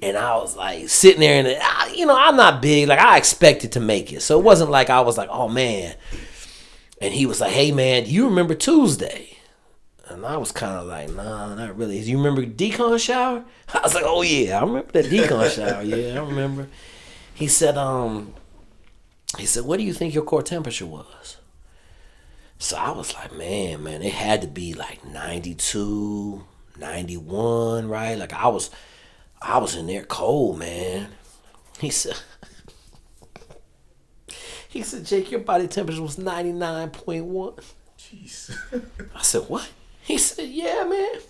And I was like sitting there, and I'm not big. Like, I expected to make it. So it wasn't like I was like, oh, man. And he was like, hey, man, do you remember Tuesday? And I was kind of like, nah, not really. Do you remember decon shower? I was like, oh, yeah, I remember that decon shower. Yeah, I remember. He said, what do you think your core temperature was? So I was like, man, it had to be like 92, 91, right? Like I was in there cold, man. He said, Jake, your body temperature was 99.1. Jeez. I said, what? He said, yeah, man.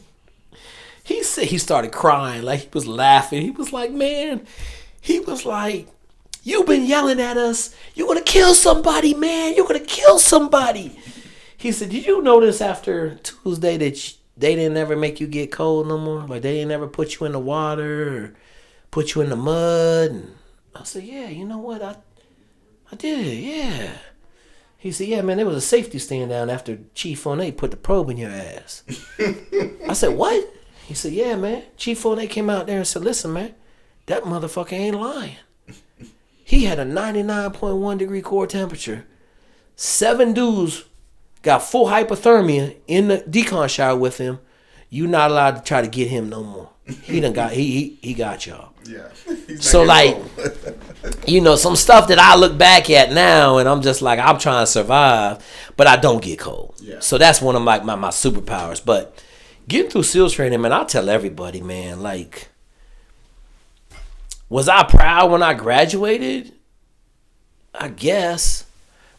He said he started crying, like he was laughing. He was like, man, you've been yelling at us. You're going to kill somebody, man. You're going to kill somebody. He said, did you notice after Tuesday that they didn't ever make you get cold no more? Like, they didn't ever put you in the water or put you in the mud? And I said, yeah, you know what? I did, yeah. He said, yeah, man, there was a safety stand down after Chief Fournette put the probe in your ass. I said, what? He said, yeah, man. Chief Fournette came out there and said, listen, man, that motherfucker ain't lying. He had a 99.1 degree core temperature. 7 dudes got full hypothermia in the decon shower with him. You not allowed to try to get him no more. He got y'all. Yeah. So like, some stuff that I look back at now and I'm just like, I'm trying to survive, but I don't get cold. Yeah. So that's one of my superpowers. But getting through SEALs training, man, I tell everybody, man, like, was I proud when I graduated? I guess.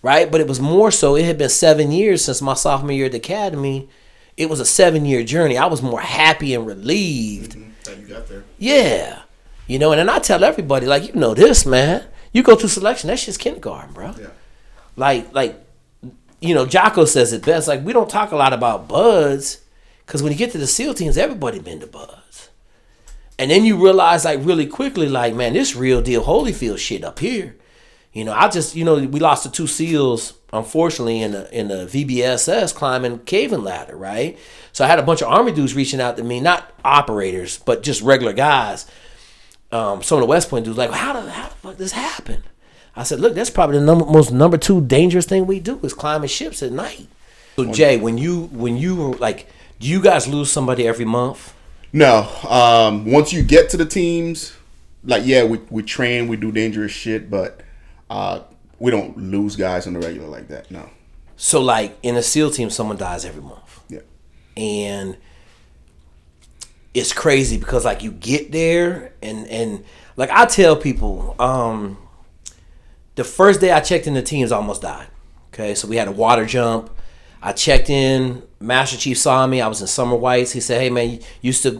Right? But it was more so, it had been 7 years since my sophomore year at the academy. It was a 7-year journey. I was more happy and relieved. That you got there. Yeah. And then I tell everybody, like, this, man. You go through selection, that shit's kindergarten, bro. Yeah. Like, Jocko says it best. Like, we don't talk a lot about buds, because when you get to the SEAL teams, everybody been to buds. And then you realize, like, really quickly, like, man, this real deal Holyfield shit up here. We lost the 2 SEALs, unfortunately, in the VBSS climbing caving ladder, right? So I had a bunch of Army dudes reaching out to me, not operators, but just regular guys. Some of the West Point dudes like, how the fuck this happen? I said, look, that's probably the most number 2 dangerous thing we do is climbing ships at night. So Jay, when you were like, do you guys lose somebody every month? No. Once you get to the teams, like, yeah, we train, we do dangerous shit, but we don't lose guys on the regular like that, no. So, like, in a SEAL team, someone dies every month. Yeah. And it's crazy because like you get there and like I tell people, the first day I checked in, the teams almost died. Okay, so we had a water jump. I checked in. Master Chief saw me. I was in summer whites. He said, "Hey man,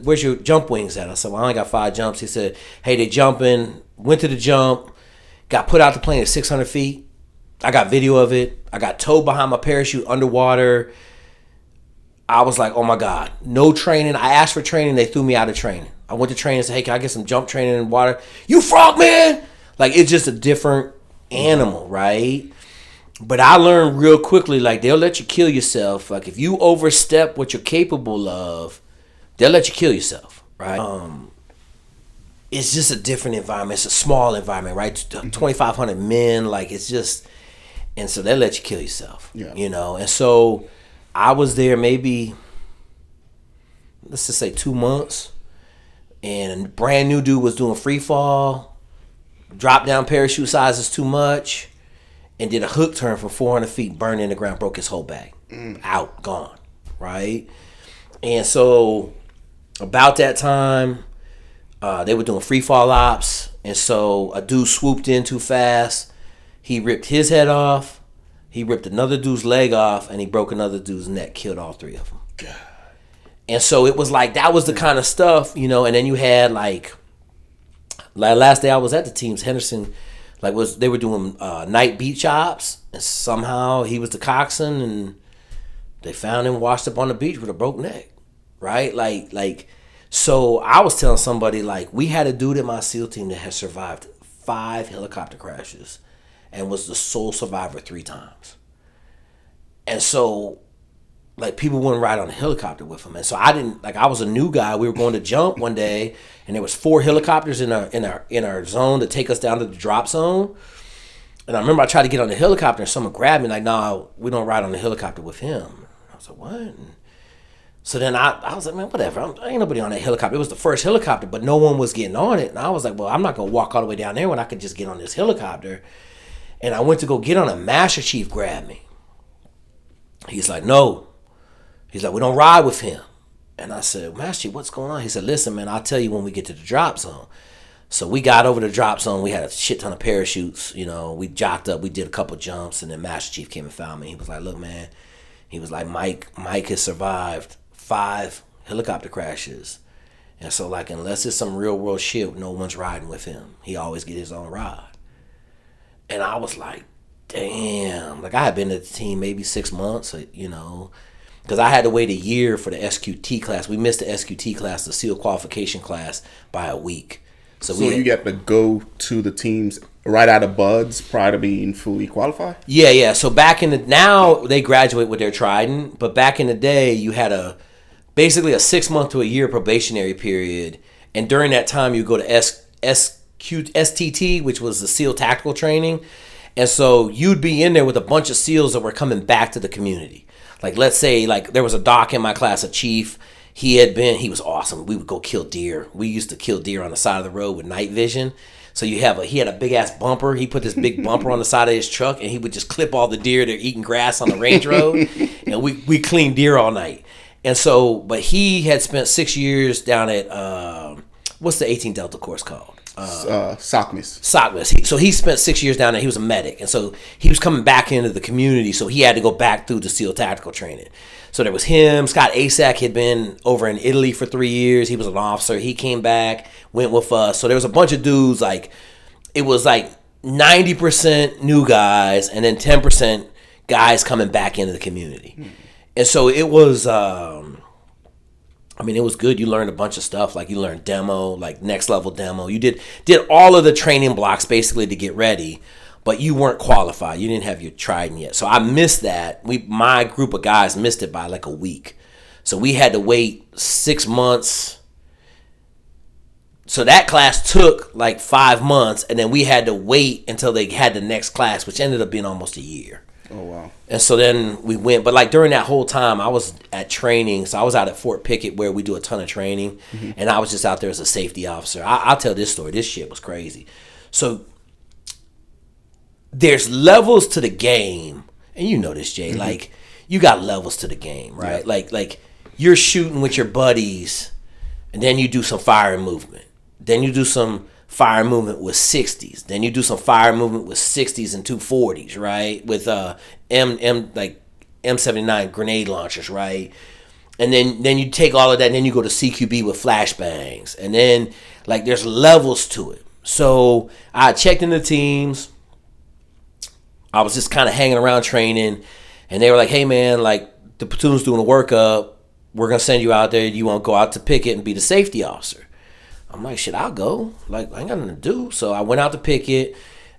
where's your jump wings at?" I said, "Well, I only got 5 jumps." He said, "Hey, they jumping." Went to the jump. Got put out the plane at 600 feet. I got video of it. I got towed behind my parachute underwater. I was like, oh my God, no training. I asked for training. They threw me out of training. I went to training and said, hey, can I get some jump training in water? You frog man! Like, it's just a different animal, right? But I learned real quickly, like, they'll let you kill yourself. Like, if you overstep what you're capable of, they'll let you kill yourself, right? It's just a different environment. It's a small environment, right? 2,500 men, like, it's just... And so they'll let you kill yourself, you know? And so... I was there maybe, let's just say 2 months, and a brand new dude was doing free fall, dropped down parachute sizes too much, and did a hook turn for 400 feet, burned in the ground, broke his whole back. Out, gone, right? And so about that time, they were doing free fall ops, and so a dude swooped in too fast. He ripped his head off. He ripped another dude's leg off, and he broke another dude's neck, killed all 3 of them. God. And so it was like, that was the kind of stuff, you know, and then you had like last day I was at the teams, Henderson, like they were doing night beach ops, and somehow he was the coxswain, and they found him washed up on the beach with a broke neck, right? Like, so I was telling somebody, like, we had a dude in my SEAL team that had survived 5 helicopter crashes and was the sole survivor 3 times. And so, like, people wouldn't ride on a helicopter with him. And so I didn't, like, I was a new guy. We were going to jump one day, and there was 4 helicopters in our zone to take us down to the drop zone. And I remember I tried to get on the helicopter, and someone grabbed me, like, no, we don't ride on the helicopter with him. I was like, what? And so then I was like, man, whatever. Ain't nobody on that helicopter. It was the first helicopter, but no one was getting on it. And I was like, well, I'm not going to walk all the way down there when I could just get on this helicopter. And I went to go get on it. Master Chief grabbed me. He's like, no. He's like, we don't ride with him. And I said, Master Chief, what's going on? He said, listen, man, I'll tell you when we get to the drop zone. So we got over the drop zone. We had a shit ton of parachutes. You know, we jocked up. We did a couple jumps. And then Master Chief came and found me. He was like, look, man. He was like, Mike has survived 5 helicopter crashes. And so, like, unless it's some real world shit, no one's riding with him. He always get his own ride. And I was like, damn. Like, I had been at the team maybe 6 months, you know, because I had to wait a year for the SQT class. We missed the SQT class, the SEAL qualification class, by a week. So you got to go to the teams right out of buds prior to being fully qualified? Yeah. So now they graduate with their Trident, but back in the day, you had basically a 6 month to a year probationary period. And during that time, you go to STT, which was the SEAL tactical training. And so you'd be in there with a bunch of SEALs that were coming back to the community. Like, let's say, like, there was a doc in my class, a chief. He was awesome. We would go kill deer. We used to kill deer on the side of the road with night vision. So he had a big ass bumper. He put this big bumper on the side of his truck, and he would just clip all the deer that are eating grass on the range road. And we cleaned deer all night. And so, but he had spent 6 years down at, what's the 18 Delta course called? SOCMIS. So he spent 6 years down there. He was a medic, and so he was coming back into the community. So he had to go back through the SEAL tactical training. So there was him. Scott Asak had been over in Italy for 3 years. He was an officer. He came back, went with us. So there was a bunch of dudes. Like, it was like 90% new guys, and then 10% guys coming back into the community. And so it was. It was good. You learned a bunch of stuff. Like, you learned demo, like next level demo. You did all of the training blocks basically to get ready, but you weren't qualified. You didn't have your Trident yet. So I missed that. My group of guys missed it by like a week. So we had to wait 6 months. So that class took like 5 months, and then we had to wait until they had the next class, which ended up being almost a year. Oh, wow. And so then we went, but like during that whole time, I was at training. So I was out at Fort Pickett where we do a ton of training, and I was just out there as a safety officer. I'll tell this story. This shit was crazy. So there's levels to the game, and you know this, Jay. Like, you got levels to the game, right? Yeah. Like you're shooting with your buddies, And then you do some fire movement. Then you do some fire movement with 60s. Then you do some fire movement with 60s and 240s, right? With M79 grenade launchers, right? And then you take all of that and then you go to CQB with flashbangs. And then, like, there's levels to it. So I checked in the teams. I was just kind of hanging around training. And they were like, hey, man, like, the platoon's doing a workup. We're going to send you out there. You want to go out to picket and be the safety officer. I'm like, shit, I'll go. Like, I ain't got nothing to do. So I went out to picket.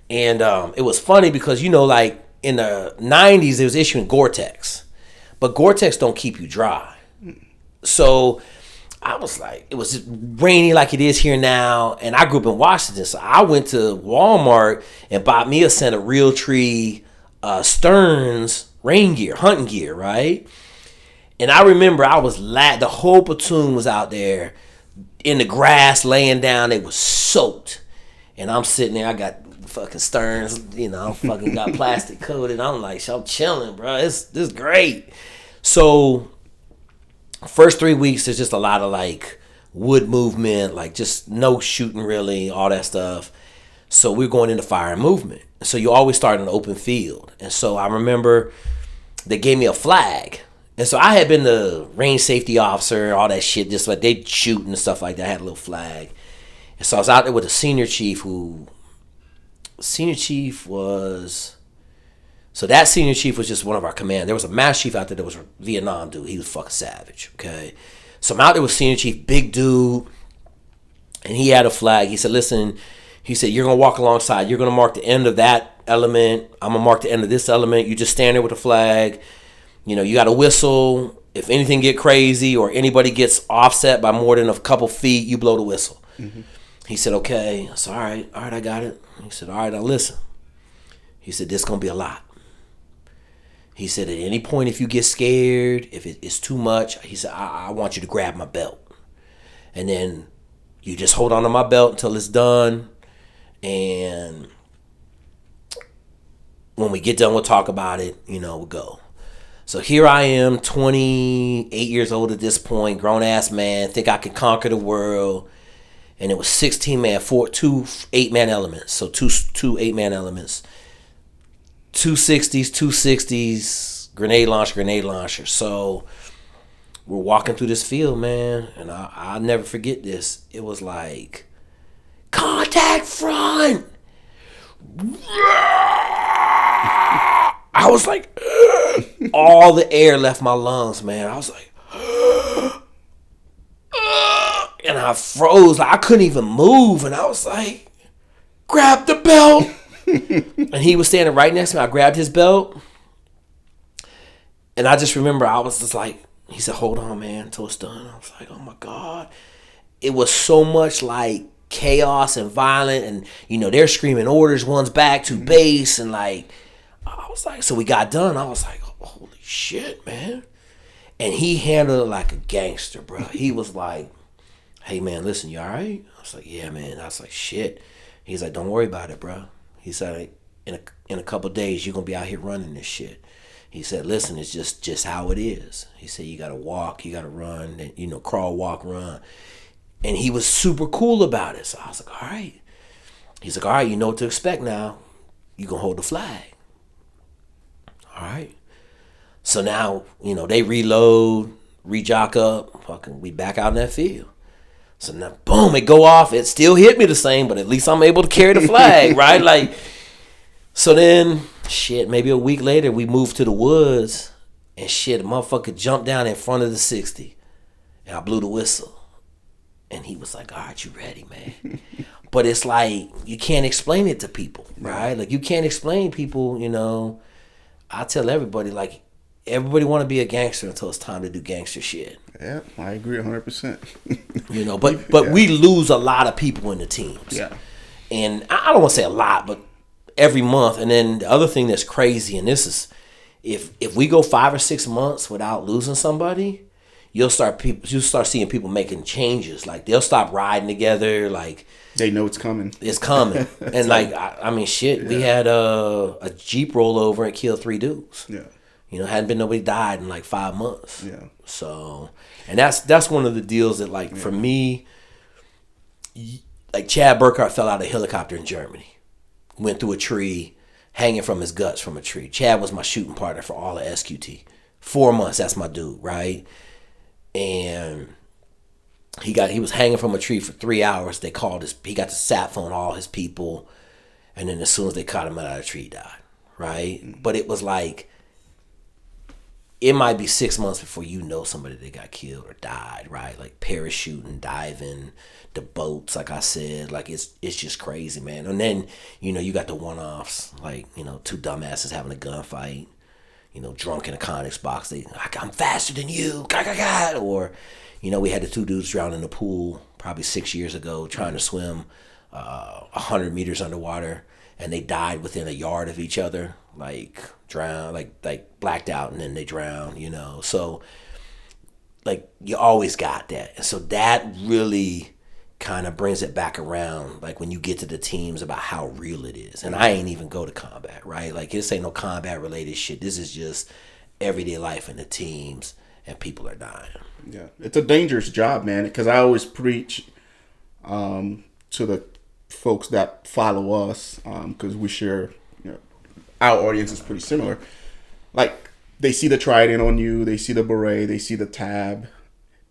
And it was funny because, you know, like, in the 90s, they was issuing Gore-Tex. But Gore-Tex don't keep you dry. So I was like, it was just rainy like it is here now. And I grew up in Washington. So I went to Walmart and bought me a set of Realtree Stearns rain gear, hunting gear, right? And I remember I was the whole platoon was out there in the grass laying down. They was soaked. And I'm sitting there, I got fucking Stearns, you know, I'm fucking got plastic coated. I'm like, I'm chilling, bro. This is great. So first 3 weeks, there's just a lot of like wood movement, like just no shooting really, all that stuff. So we're going into fire and movement. So you always start in an open field. And so I remember they gave me a flag. And so I had been the range safety officer, all that shit, just like they'd shoot and stuff like that. I had a little flag. And so I was out there with a senior chief was just one of our command. There was a master chief out there that was a Vietnam dude. He was fucking savage, okay? So I'm out there with senior chief, big dude, and he had a flag. He said, listen, he said, you're going to walk alongside. You're going to mark the end of that element. I'm going to mark the end of this element. You just stand there with the flag. You know, you got to whistle. If anything get crazy or anybody gets offset by more than a couple feet, you blow the whistle. Mm-hmm. He said, okay. I said, all right, I got it. He said, all right, now listen. He said, this is going to be a lot. He said, at any point, if you get scared, if it's too much, he said, I want you to grab my belt. And then you just hold on to my belt until it's done. And when we get done, we'll talk about it. You know, we'll go. So here I am, 28 years old at this point, grown-ass man, think I can conquer the world. And it was 16-man, two 8-man elements. So two 8-man elements. 260s, grenade launcher. So we're walking through this field, man, and I'll never forget this. It was like, contact front! I was like, all the air left my lungs, man. I was like, and I froze. Like, I couldn't even move, and I was like, grab the belt. And he was standing right next to me. I grabbed his belt. And I just remember I was just like, he said, hold on, man, until it's done. I was like, oh my God. It was so much like chaos and violent. And, you know, they're screaming orders, one's back to base. And like, I was like, so we got done. I was like, holy shit, man. And he handled it like a gangster, bro. He was like, hey, man, listen, you all right? I was like, yeah, man. I was like, shit. He's like, don't worry about it, bro. He said, in a couple of days, you're going to be out here running this shit. He said, listen, it's just how it is. He said, you got to walk, you got to run, and, you know, crawl, walk, run. And he was super cool about it. So I was like, all right. He's like, all right, you know what to expect now. You're going to hold the flag. All right. So now, you know, they reload, rejock up, fucking, we back out in that field. So now, boom, it go off. It still hit me the same, but at least I'm able to carry the flag, right? Like, so then, shit, maybe a week later, we moved to the woods, and shit, a motherfucker jumped down in front of the 60, and I blew the whistle. And he was like, all right, you ready, man? But it's like, you can't explain it to people, right? Like, you can't explain people, you know. I tell everybody, like, everybody want to be a gangster until it's time to do gangster shit. Yeah, I agree 100%. You know, but we lose a lot of people in the teams. Yeah. And I don't want to say a lot, but every month. And then the other thing that's crazy, and this is, if we go 5 or 6 months without losing somebody, you'll start seeing people making changes. Like, they'll stop riding together. Like, they know it's coming. It's coming. And like, I mean, shit, we had a Jeep roll over and kill 3 dudes. Yeah. Hadn't been nobody died in like 5 months. Yeah. So, and that's one of the deals that, like, for me, like Chad Burkhart fell out of a helicopter in Germany, went through a tree, hanging from his guts from a tree. Chad was my shooting partner for all of SQT. 4 months, that's my dude, right? And he was hanging from a tree for 3 hours. They called he got the sat phone all his people, and then as soon as they caught him out of the tree, he died, right? But it was like, it might be 6 months before somebody that got killed or died, right? Like parachuting, diving, the boats, like I said, like it's just crazy, man. And then, you got the one-offs, like, two dumbasses having a gunfight, drunk in a Connex box. I'm faster than you, or, we had the 2 dudes drown in the pool probably 6 years ago trying to swim 100 meters underwater, and they died within a yard of each other, like drowned, like blacked out, and then they drowned, So, like, you always got that. And so that really kind of brings it back around, like, when you get to the teams, about how real it is. And I ain't even go to combat, right? Like, this ain't no combat related shit. This is just everyday life in the teams, and people are dying. Yeah, it's a dangerous job, man, because I always preach to the folks that follow us, because we share, our audience is pretty similar. Like, they see the trident on you, they see the beret, they see the tab,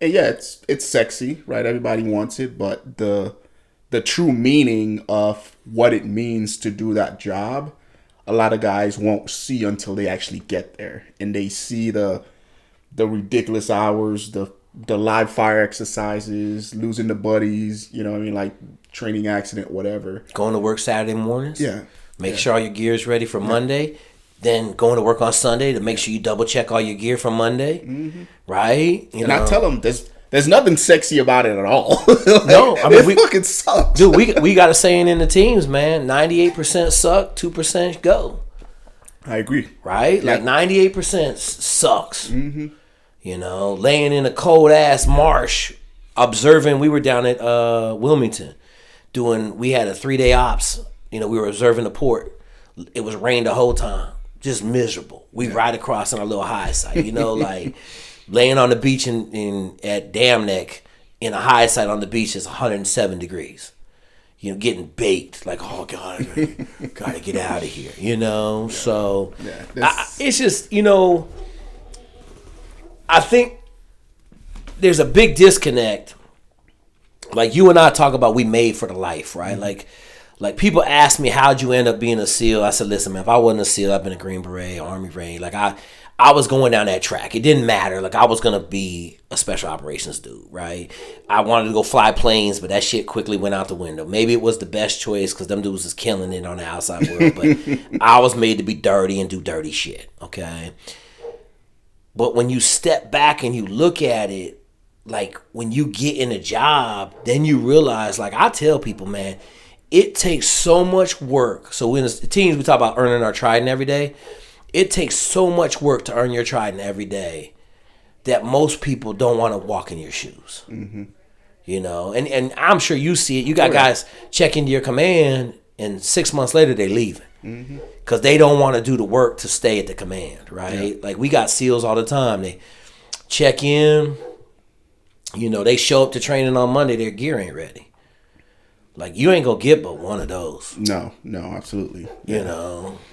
and yeah, it's sexy, right? Everybody wants it, but the true meaning of what it means to do that job, a lot of guys won't see until they actually get there, and they see the ridiculous hours, the live fire exercises, losing the buddies, like training accident, whatever. Going to work Saturday mornings. Yeah. Make sure all your gear is ready for Monday. Then going to work on Sunday to make sure you double check all your gear for Monday. Mm-hmm. Right? I tell them there's nothing sexy about it at all. No, I mean, it fucking sucks. Dude, we got a saying in the teams, man. 98% suck, 2% go. I agree. Right? Yeah. Like 98% sucks. Mm-hmm. Laying in a cold ass marsh, observing. We were down at Wilmington we had a 3-day ops. We were observing the port. It was rain the whole time. Just miserable. We ride across on a little high site, like laying on the beach at Dam Neck in a high site on the beach is 107 degrees. Getting baked, like, oh God, gotta get out of here, Yeah. So it's just, I think there's a big disconnect. Like, you and I talk about, we made for the life, right? Mm-hmm. Like people ask me, how'd you end up being a SEAL? I said, listen, man, if I wasn't a SEAL, I've been a Green Beret, Army Ranger. Like, I was going down that track. It didn't matter. Like, I was going to be a special operations dude, right? I wanted to go fly planes, but that shit quickly went out the window. Maybe it was the best choice because them dudes is killing it on the outside world, but I was made to be dirty and do dirty shit, okay? But when you step back and you look at it, like, when you get in a job, then you realize, like, I tell people, man, it takes so much work. So in the teams, we talk about earning our trident every day. It takes so much work to earn your trident every day that most people don't want to walk in your shoes. Mm-hmm. And I'm sure you see it. You got guys check into your command, and 6 months later, they leaving. Because they don't want to do the work to stay at the command, right? Yeah. Like, we got SEALs all the time. They check in. They show up to training on Monday, their gear ain't ready. Like, you ain't gonna get but one of those. No, absolutely.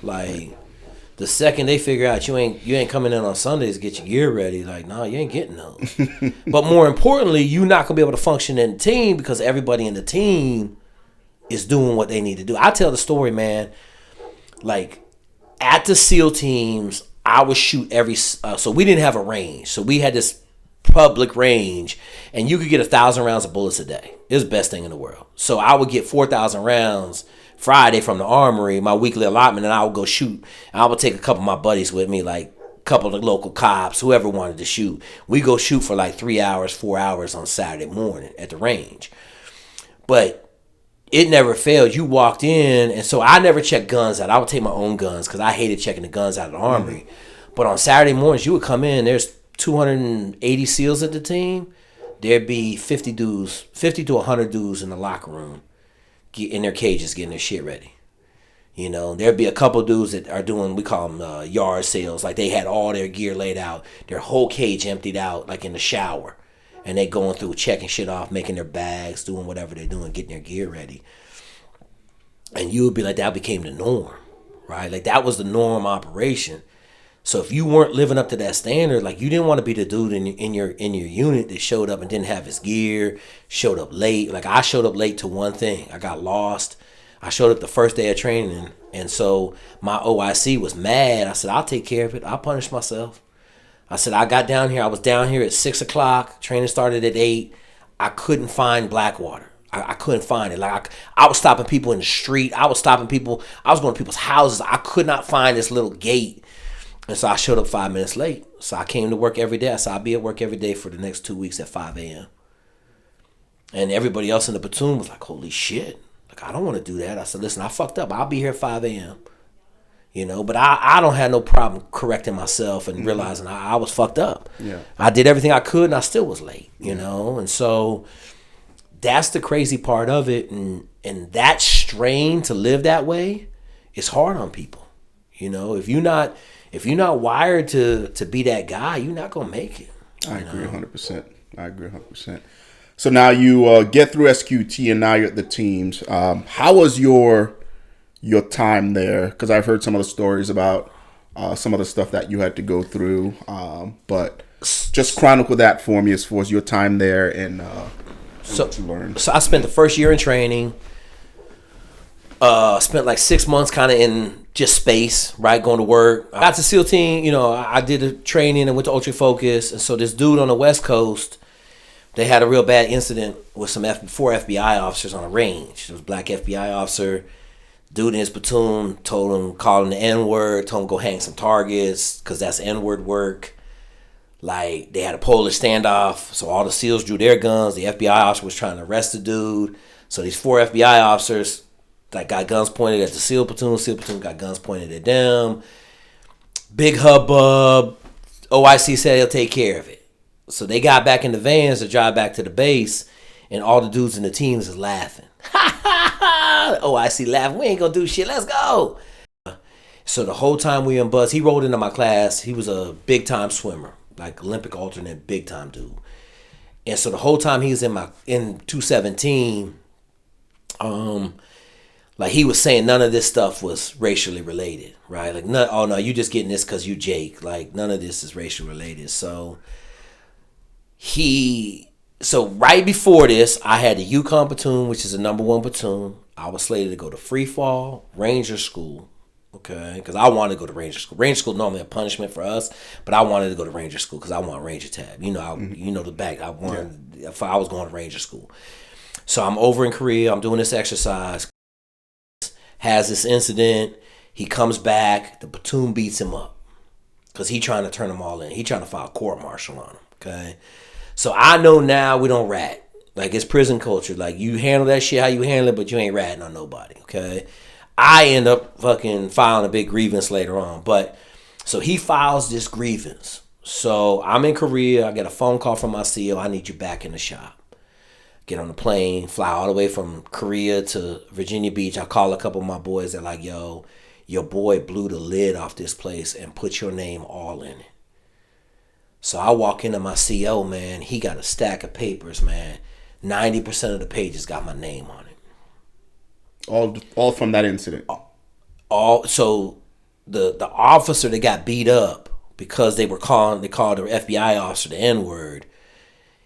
Like, the second they figure out you ain't coming in on Sundays to get your gear ready, like, no, you ain't getting those. But more importantly, you're not gonna be able to function in the team because everybody in the team is doing what they need to do. I tell the story, man. Like, at the SEAL teams, I would shoot so we didn't have a range. So we had this public range, and you could get 1,000 rounds of bullets a day. It was the best thing in the world. So I would get 4,000 rounds Friday from the armory, my weekly allotment, and I would go shoot. I would take a couple of my buddies with me, like a couple of the local cops, whoever wanted to shoot. We go shoot for like 3 hours, 4 hours on Saturday morning at the range. But it never failed. You walked in, and so I never checked guns out. I would take my own guns because I hated checking the guns out of the armory. Mm-hmm. But on Saturday mornings, you would come in, there's 280 SEALs at the team. There'd be 50 to 100 dudes in the locker room in their cages getting their shit ready. You know, there'd be a couple dudes that are doing, we call them yard sales. Like they had all their gear laid out, their whole cage emptied out, like in the shower. And they going through, checking shit off, making their bags, doing whatever they're doing, getting their gear ready. And you would be like, that became the norm, right? Like that was the norm operation. So if you weren't living up to that standard, like you didn't want to be the dude in your unit that showed up and didn't have his gear, showed up late. Like I showed up late to one thing. I got lost. I showed up the first day of training, and so my OIC was mad. I said, I'll take care of it. I'll punish myself. I said, I got down here. I was down here at 6 o'clock. Training started at 8. I couldn't find Blackwater. I couldn't find it. Like I was stopping people in the street. I was stopping people. I was going to people's houses. I could not find this little gate. And so I showed up 5 minutes late. So I came to work every day. I said, I'll be at work every day for the next 2 weeks at 5 a.m. And everybody else in the platoon was like, holy shit. Like, I don't want to do that. I said, listen, I fucked up. I'll be here at 5 a.m. You know, but I don't have no problem correcting myself and realizing I was fucked up. Yeah. I did everything I could and I still was late, you know. And so that's the crazy part of it. And that strain to live that way is hard on people. You know, if you're not wired to be that guy, you're not gonna make it. I agree 100%. I agree 100%. So now you get through SQT and now you're at the teams. How was your time there? Because I've heard some of the stories about some of the stuff that you had to go through. But just chronicle that for me as far as your time there and what you learned. So I spent the first year in training. Spent like 6 months kind of in just space, right? Going to work. I got to SEAL team, you know, I did the training and went to Ultra Focus. And so this dude on the West Coast, they had a real bad incident with some 4 FBI officers on a range. There was a black FBI officer. Dude in his platoon told him, called him the N-word, told him go hang some targets because that's N-word work. Like, they had a Polish standoff, so all the SEALs drew their guns. The FBI officer was trying to arrest the dude. So these 4 FBI officers like got guns pointed at the SEAL platoon got guns pointed at them. Big hubbub. OIC said he'll take care of it. So they got back in the vans to drive back to the base, and all the dudes in the teams is laughing. OIC laughing. We ain't gonna do shit. Let's go. So the whole time we in bus, he rolled into my class. He was a big time swimmer, like Olympic alternate, big time dude. And so the whole time he was in 217, like he was saying none of this stuff was racially related, right? Like, oh no, you just getting this because you Jake. Like, none of this is racially related. So right before this, I had the Yukon platoon, which is the #1 platoon. I was slated to go to free fall, Ranger school, okay? Because I wanted to go to Ranger school. Ranger school normally a punishment for us, but I wanted to go to Ranger school because I want Ranger tab. You know, you know the back. I wanted if I was going to Ranger school. So I'm over in Korea. I'm doing this exercise. Has this incident. He comes back. The platoon beats him up because he trying to turn them all in. He trying to file court martial on him. Okay, so I know now we don't rat. Like, it's prison culture. Like, you handle that shit how you handle it, but you ain't ratting on nobody. Okay, I end up fucking filing a big grievance later on. But so he files this grievance. So I'm in Korea. I get a phone call from my CEO. I need you back in the shop. Get on the plane, fly all the way from Korea to Virginia Beach. I call a couple of my boys. They're like, yo, your boy blew the lid off this place and put your name all in it. So I walk into my CO, man. He got a stack of papers, man. 90% of the pages got my name on it. All from that incident. So the officer that got beat up because they called the FBI officer the N-word.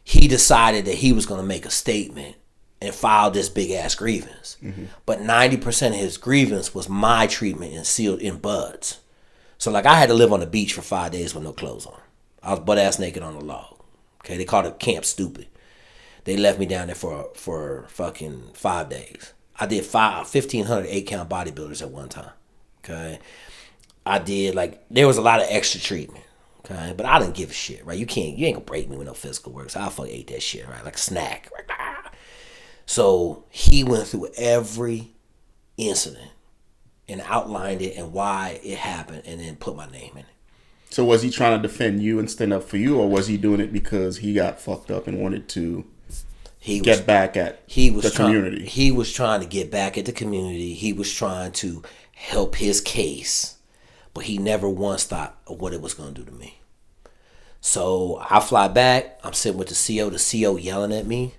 He decided that he was going to make a statement and file this big ass grievance. Mm-hmm. But 90% of his grievance was my treatment and sealed in buds. So like I had to live on the beach for 5 days with no clothes on. I was butt ass naked on the log. Okay, they called it Camp Stupid. They left me down there for fucking 5 days. I did 1,500 8-count bodybuilders at one time. Okay, I did there was a lot of extra treatment. Okay, but I didn't give a shit, right? You ain't gonna break me with no physical work, so I fucking ate that shit, right? Like a snack. So he went through every incident and outlined it and why it happened and then put my name in it. So was he trying to defend you and stand up for you, or was he doing it because he got fucked up and wanted to get back at the community? He was trying to get back at the community. He was trying to help his case, but he never once thought of what it was going to do to me. So I fly back. I'm sitting with the CO. The CO yelling at me.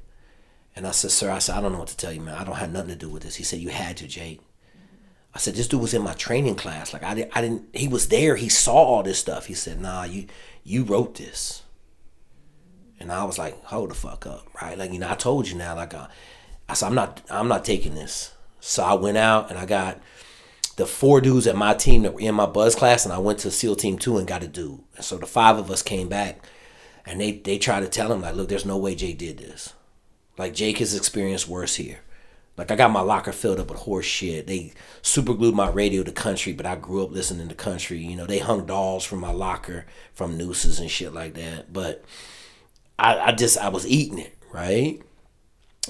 And I said, sir, I don't know what to tell you, man. I don't have nothing to do with this. He said, you had to, Jake. I said, this dude was in my training class. Like, I didn't, he was there. He saw all this stuff. He said, nah, you wrote this. And I was like, hold the fuck up, right? Like, I told you now, like, I said, I'm not taking this. So I went out and I got the 4 dudes at my team that were in my buzz class, and I went to SEAL Team 2 and got a dude. And so the 5 of us came back, and they tried to tell him, like, look, there's no way Jake did this. Like, Jake has experienced worse here. Like, I got my locker filled up with horse shit. They super glued my radio to country, but I grew up listening to country. They hung dolls from my locker from nooses and shit like that. But I was eating it, right?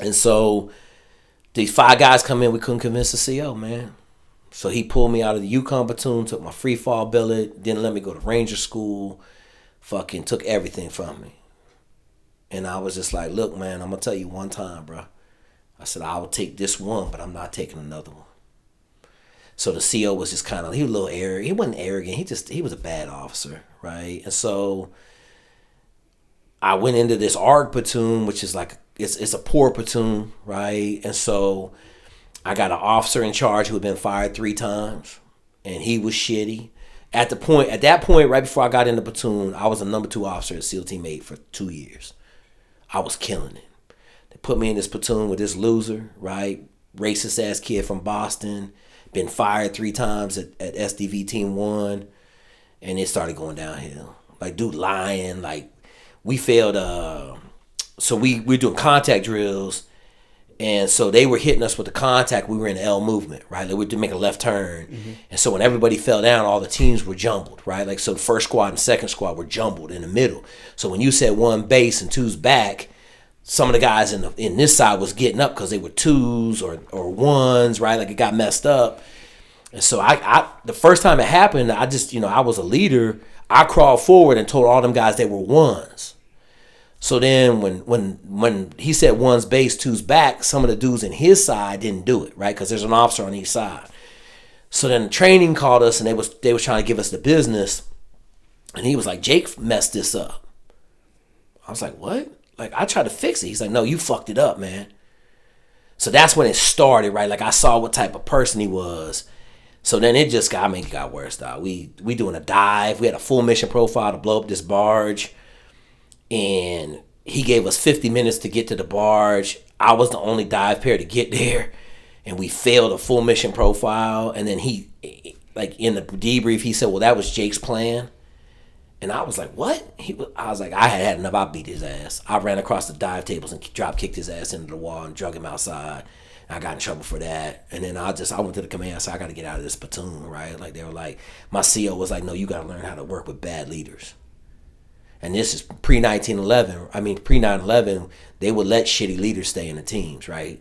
And so these 5 guys come in, we couldn't convince the CO, man. So he pulled me out of the Yukon platoon, took my free fall billet, didn't let me go to Ranger school, fucking took everything from me. And I was just like, look, man, I'm going to tell you one time, bro. I said, I will take this one, but I'm not taking another one. So the CO was just kind of, he was a little arrogant. He wasn't arrogant. He was a bad officer, right? And so I went into this ARG platoon, which is like, it's a poor platoon, right? And so I got an officer in charge who had been fired 3 times, and he was shitty. At that point, right before I got in the platoon, I was a number 2 officer at SEAL Team 8 for 2 years. I was killing it. They put me in this platoon with this loser, right? Racist ass kid from Boston, been fired 3 times at SDV Team 1, and it started going downhill. Like, dude lying, like, we failed, so we're doing contact drills, and so they were hitting us with the contact. We were in the L movement, right? Like, we had to make a left turn. Mm-hmm. And so when everybody fell down, all the teams were jumbled, right? Like, so the first squad and second squad were jumbled in the middle. So when you said 1 base and 2's back, some of the guys in this side was getting up because they were 2s or 1s, right? Like, it got messed up. And so I the first time it happened, I just, I was a leader. I crawled forward and told all them guys they were 1s. So then when he said 1's base, 2's back, some of the dudes in his side didn't do it, right? Because there's an officer on each side. So then the training called us, and they was trying to give us the business. And he was like, Jake messed this up. I was like, what? Like, I tried to fix it. He's like, no, you fucked it up, man. So that's when it started, right? Like, I saw what type of person he was. So then it just got worse, dog. We doing a dive. We had a full mission profile to blow up this barge. And he gave us 50 minutes to get to the barge. I was the only dive pair to get there. And we failed a full mission profile. And then he, like, in the debrief, he said, well, that was Jake's plan. And I was like, what? I was like, I had enough. I beat his ass. I ran across the dive tables and drop kicked his ass into the wall and drug him outside. I got in trouble for that. And then I went to the command. I said, I got to get out of this platoon, right? Like, they were like, my CO was like, no, you got to learn how to work with bad leaders. And this is pre-9/11. I mean, pre-9/11, they would let shitty leaders stay in the teams, right?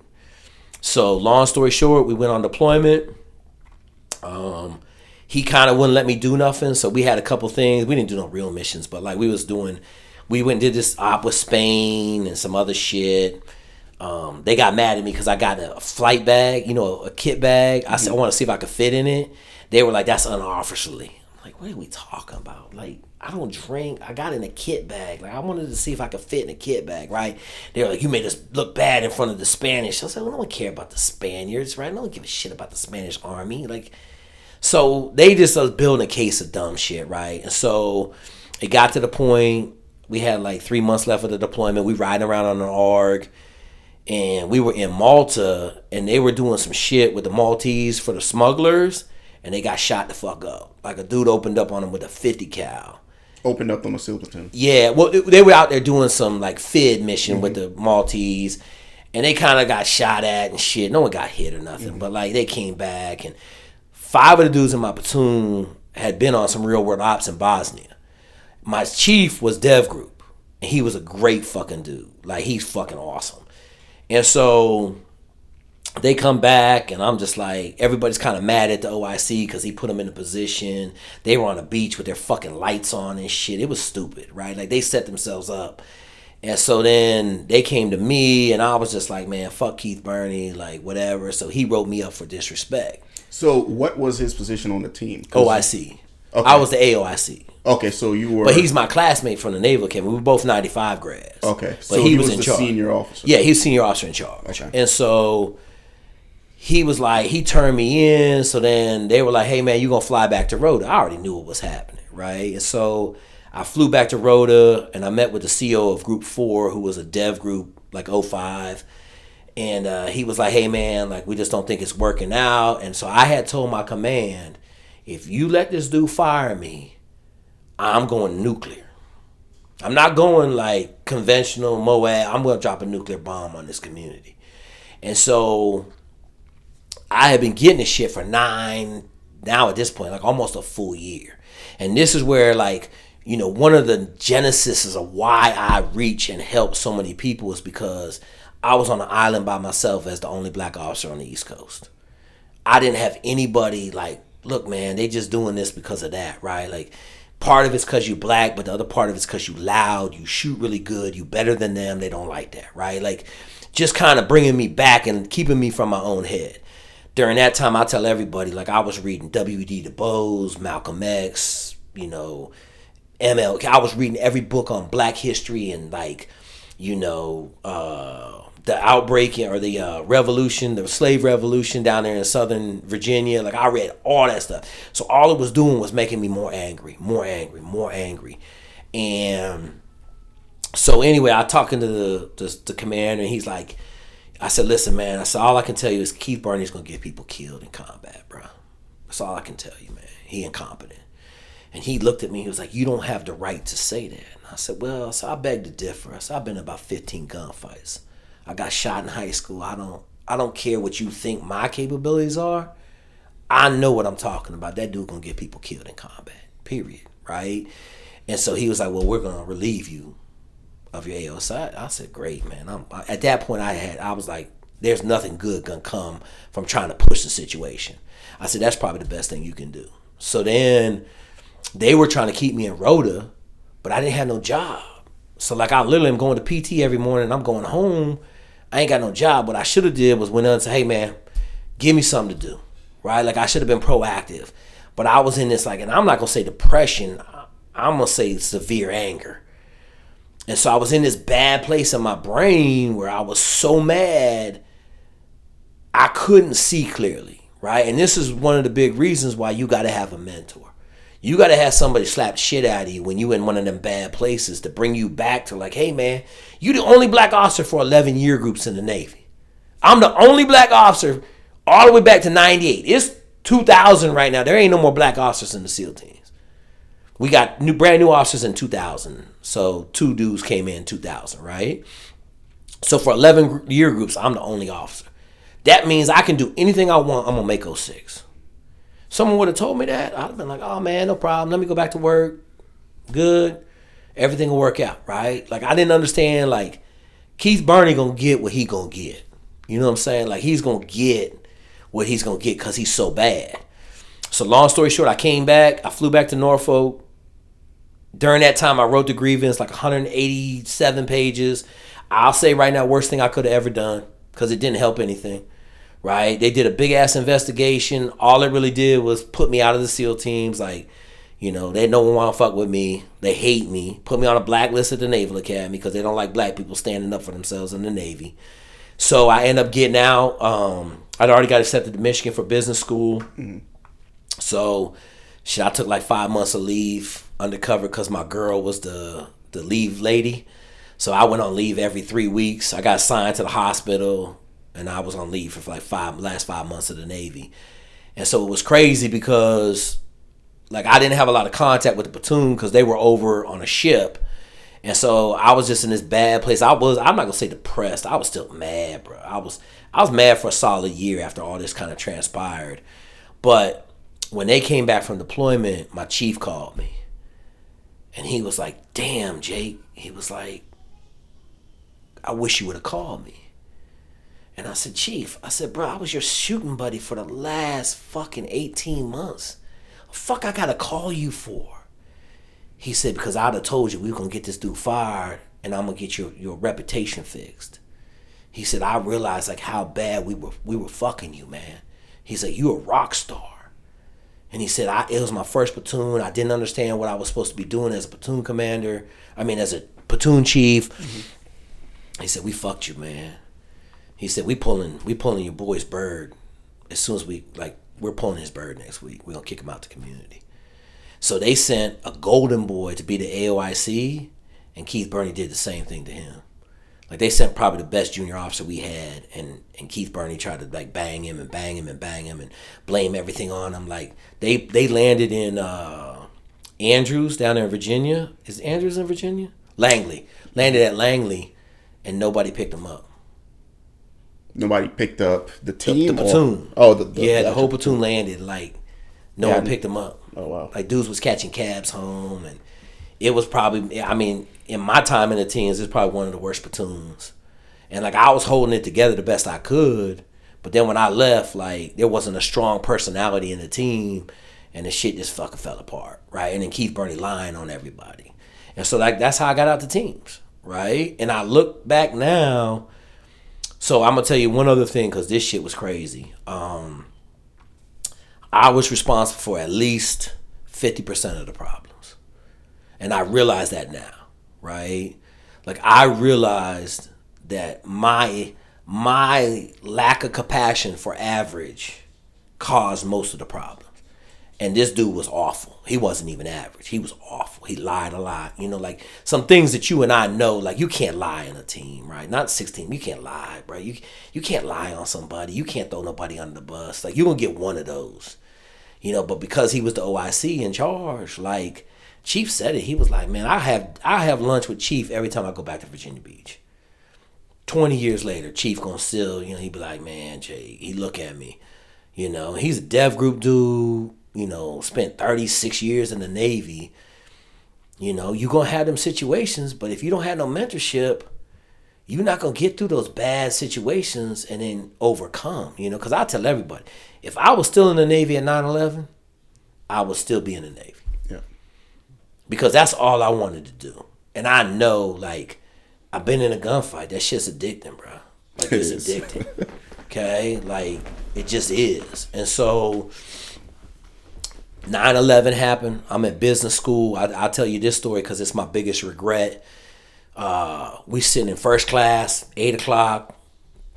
So long story short, we went on deployment. He kind of wouldn't let me do nothing. So we had a couple things. We didn't do no real missions, but like we went and did this op with Spain and some other shit. They got mad at me because I got a flight bag, a kit bag. I said, I want to see if I could fit in it. They were like, that's unofficially. I'm like, what are we talking about? Like, I don't drink. I got in a kit bag. Like, I wanted to see if I could fit in a kit bag, right? They were like, you made us look bad in front of the Spanish. I was like, well, no one care about the Spaniards, right? No one give a shit about the Spanish army. Like, so they just was building a case of dumb shit, right? And so it got to the point, we had like 3 months left of the deployment. We riding around on an ARG, and we were in Malta, and they were doing some shit with the Maltese for the smugglers, and they got shot the fuck up. Like, a dude opened up on them with a 50 cal. Opened up on a SEAL platoon. Yeah, well, they were out there doing some like FID mission with the Maltese, and they kind of got shot at and shit. No one got hit or nothing, but like they came back, and 5 of the dudes in my platoon had been on some real world ops in Bosnia. My chief was Dev Group, and he was a great fucking dude. Like, he's fucking awesome. And so they come back, and I'm just like, everybody's kind of mad at the OIC because he put them in a position. They were on a beach with their fucking lights on and shit. It was stupid, right? Like, they set themselves up. And so then they came to me, and I was just like, man, fuck Keith Burney, like, whatever. So he wrote me up for disrespect. So what was his position on the team? OIC. Okay. I was the AOIC. Okay, so you were... But he's my classmate from the Naval Academy. We were both 95 grads. Okay, but so he was the in charge. Senior officer. Yeah, he was senior officer in charge. Okay. And so he was like, he turned me in. So then they were like, hey, man, you going to fly back to Rota. I already knew what was happening, right? And so I flew back to Rota, and I met with the CEO of Group 4, who was a dev group, like 05. And he was like, hey, man, like, we just don't think it's working out. And so I had told my command, if you let this dude fire me, I'm going nuclear. I'm not going like conventional Moab. I'm going to drop a nuclear bomb on this community. And so I had been getting this shit for 9, now at this point, like almost a full year. And this is where, like, you know, one of the genesis of why I reach and help so many people is because I was on an island by myself as the only black officer on the East Coast. I didn't have anybody like, look, man, they just doing this because of that, right? Like, part of it's because you black, but the other part of it's because you loud, you shoot really good, you better than them, they don't like that, right? Like, just kind of bringing me back and keeping me from my own head. During that time, I tell everybody, like, I was reading W.D. Du Bois, Malcolm X, you know, MLK. I was reading every book on black history and, like, you know, the outbreaking or the revolution, the slave revolution down there in Southern Virginia. Like, I read all that stuff. So all it was doing was making me more angry. And so anyway, I talking to the commander, and he's like, I said, listen, man, I said, all I can tell you is Keith Barney's going to get people killed in combat, bro. That's all I can tell you, man. He incompetent. And he looked at me, he was like, you don't have the right to say that. And I said, well, so I beg to differ. I said, I've been in about 15 gunfights. I got shot in high school. I don't care what you think my capabilities are. I know what I'm talking about. That dude gonna get people killed in combat. Period. Right? And so he was like, well, we're gonna relieve you of your AO. So I said, great, man. At that point I was like, there's nothing good gonna come from trying to push the situation. I said, that's probably the best thing you can do. So then they were trying to keep me in Rota, but I didn't have no job. So like I literally am going to PT every morning and I'm going home. I ain't got no job. What I should have did was went on and said, hey man, give me something to do, right? Like I should have been proactive. But I was in this like, and I'm not going to say depression, I'm going to say severe anger. And so I was in this bad place in my brain where I was so mad, I couldn't see clearly, right? And this is one of the big reasons why you got to have a mentor. You got to have somebody slap shit out of you when you in one of them bad places to bring you back to like, hey, man, you the only black officer for 11 year groups in the Navy. I'm the only black officer all the way back to 98. It's 2000 right now. There ain't no more black officers in the SEAL teams. We got brand new officers in 2000. So 2 dudes came in 2000, right? So for 11 year groups, I'm the only officer. That means I can do anything I want. I'm going to make 06. Someone would have told me that, I'd have been like, oh man, no problem. Let me go back to work. Good. Everything will work out, right? Like I didn't understand, like, Keith Barney gonna get what he gonna get. You know what I'm saying? Like he's gonna get what he's gonna get because he's so bad. So long story short, I came back. I flew back to Norfolk. During that time, I wrote the grievance, like 187 pages. I'll say right now, worst thing I could have ever done because it didn't help anything. Right? They did a big ass investigation. All it really did was put me out of the SEAL teams. Like, you know, they don't want to fuck with me. They hate me. Put me on a blacklist at the Naval Academy because they don't like black people standing up for themselves in the Navy. So I end up getting out. I'd already got accepted to Michigan for business school. Mm-hmm. So shit, I took like 5 months of leave undercover because my girl was the leave lady. So I went on leave every 3 weeks. I got assigned to the hospital. And I was on leave for like last 5 months of the Navy. And so it was crazy because like I didn't have a lot of contact with the platoon because they were over on a ship. And so I was just in this bad place. I'm not gonna say depressed. I was still mad, bro. I was mad for a solid year after all this kind of transpired. But when they came back from deployment, my chief called me. And he was like, damn, Jake. He was like, I wish you would have called me. And I said, Chief, I said, bro, I was your shooting buddy for the last fucking 18 months. What the fuck I gotta call you for? He said, because I'd have told you we were gonna get this dude fired and I'm gonna get your reputation fixed. He said, I realized like how bad we were fucking you, man. He said, you a rock star. And he said, it was my first platoon. I didn't understand what I was supposed to be doing as a platoon commander. As a platoon chief. Mm-hmm. He said, we fucked you, man. He said, we pulling your boy's bird. As soon as we're pulling his bird next week. We're going to kick him out the community. So they sent a golden boy to be the AOIC, and Keith Burney did the same thing to him. Like, they sent probably the best junior officer we had, and Keith Burney tried to like bang him and blame everything on him. Like, they landed in Andrews down there in Virginia. Is Andrews in Virginia? Langley. Landed at Langley, and nobody picked him up. Nobody picked up the team? The platoon. The whole platoon landed. Like, no one picked them up. Oh, wow. Like, dudes was catching cabs home, and it was probably, in my time in the teams, it's probably one of the worst platoons. And, like, I was holding it together the best I could, but then when I left, like, there wasn't a strong personality in the team, and the shit just fucking fell apart, right? And then Keith Burney lying on everybody. And so, like, that's how I got out the teams, right? And I look back now. So I'm going to tell you one other thing, because this shit was crazy. I was responsible for at least 50% of the problems. And I realize that now, right? Like, I realized that my lack of compassion for average caused most of the problems. And this dude was awful. He wasn't even average. He was awful. He lied a lot. Like some things that you and I know, like you can't lie in a team, right? Not 16. You can't lie, bro. You can't lie on somebody. You can't throw nobody under the bus. Like, you're going to get one of those, but because he was the OIC in charge, like Chief said it. He was like, man, I have lunch with Chief every time I go back to Virginia Beach. 20 years later, Chief going to still, he'd be like, man, Jay, he look at me, he's a dev group dude. Spent 36 years in the Navy. You're going to have them situations, but if you don't have no mentorship, you're not going to get through those bad situations and then overcome, because I tell everybody, if I was still in the Navy at 9/11, I would still be in the Navy. Yeah. Because that's all I wanted to do. And I know, like, I've been in a gunfight. That shit's addicting, bro. Like, it's addicting. Okay? Like, it just is. And so 9/11 happened. I'm at business school. I'll tell you this story because it's my biggest regret. We sitting in first class, 8 o'clock,